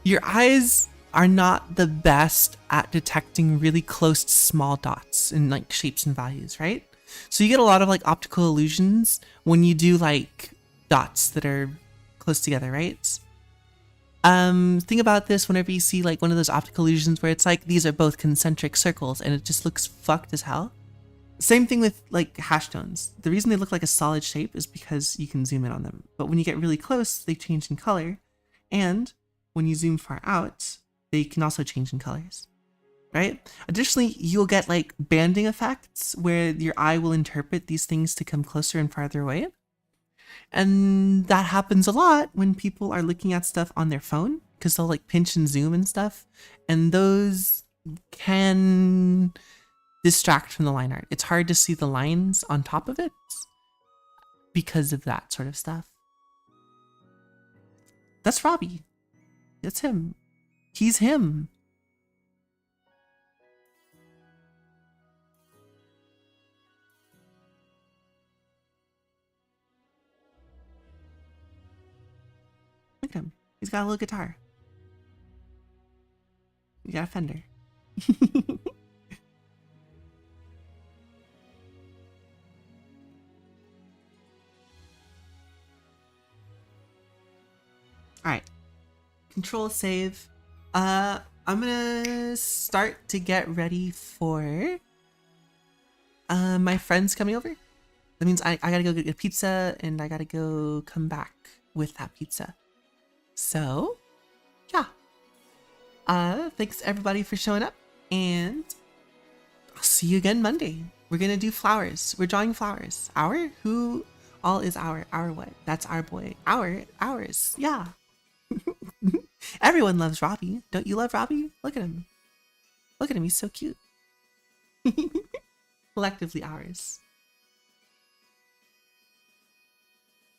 A: Your eyes are not the best at detecting really close to small dots and like shapes and values, right? So you get a lot of like optical illusions when you do like dots that are close together, right? Think about this whenever you see like one of those optical illusions where it's like these are both concentric circles and it just looks fucked as hell. Same thing with like hashtones. The reason they look like a solid shape is because you can zoom in on them. But when you get really close, they change in color. And when you zoom far out, they can also change in colors, right? Additionally, you'll get like banding effects where your eye will interpret these things to come closer and farther away. And that happens a lot when people are looking at stuff on their phone because they'll like pinch and zoom and stuff. And those can distract from the line art. It's hard to see the lines on top of it because of that sort of stuff. That's Robbie. That's him. He's him. Look at him. He's got a little guitar. He got a Fender. Alright. Control save. I'm gonna start to get ready for my friends coming over. That means I gotta go get a pizza and I gotta go come back with that pizza. So, yeah. Thanks everybody for showing up and I'll see you again Monday. We're gonna do flowers. We're drawing flowers. Our? Who all is our? Our what? That's our boy. Ours. Yeah. Everyone loves Robbie. Don't you love Robbie? Look at him. Look at him. He's so cute. Collectively ours.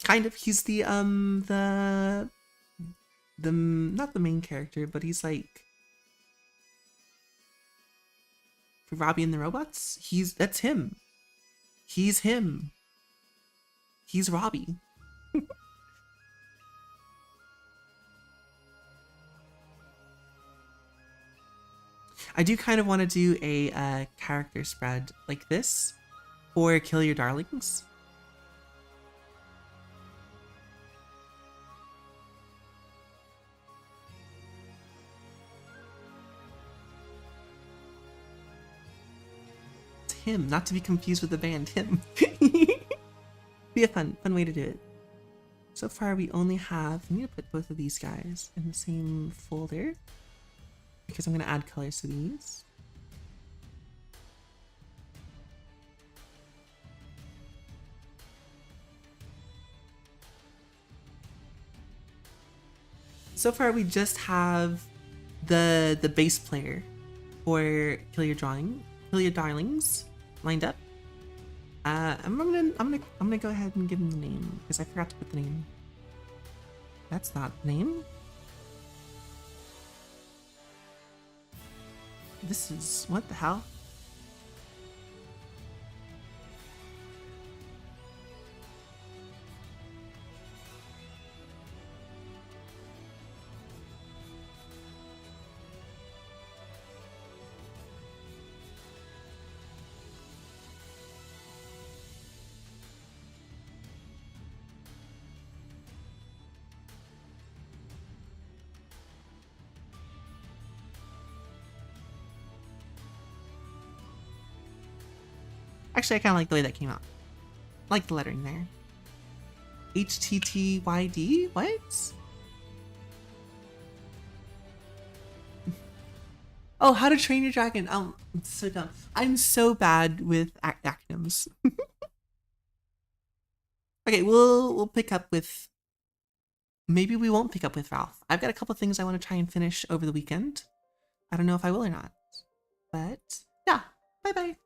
A: Kind of. He's the not the main character, but he's like for Robbie and the Robots. That's him. He's him. He's Robbie. I do kind of want to do a character spread like this for Kill Your Darlings. It's him, not to be confused with the band Him. Be a fun way to do it. So far we only have, I need to put both of these guys in the same folder because I'm going to add colors to these. So far we just have the bass player for Kill Your Darlings lined up. I'm gonna go ahead and give him the name because I forgot to put the name. That's not the name. This is, what the hell? Actually, I kind of like the way that came out. I like the lettering there. HTTYD? What? Oh, How to Train Your Dragon. Oh, I'm so dumb. I'm so bad with acronyms. Okay, we'll pick up with... Maybe we won't pick up with Ralph. I've got a couple things I want to try and finish over the weekend. I don't know if I will or not. But, yeah. Bye-bye.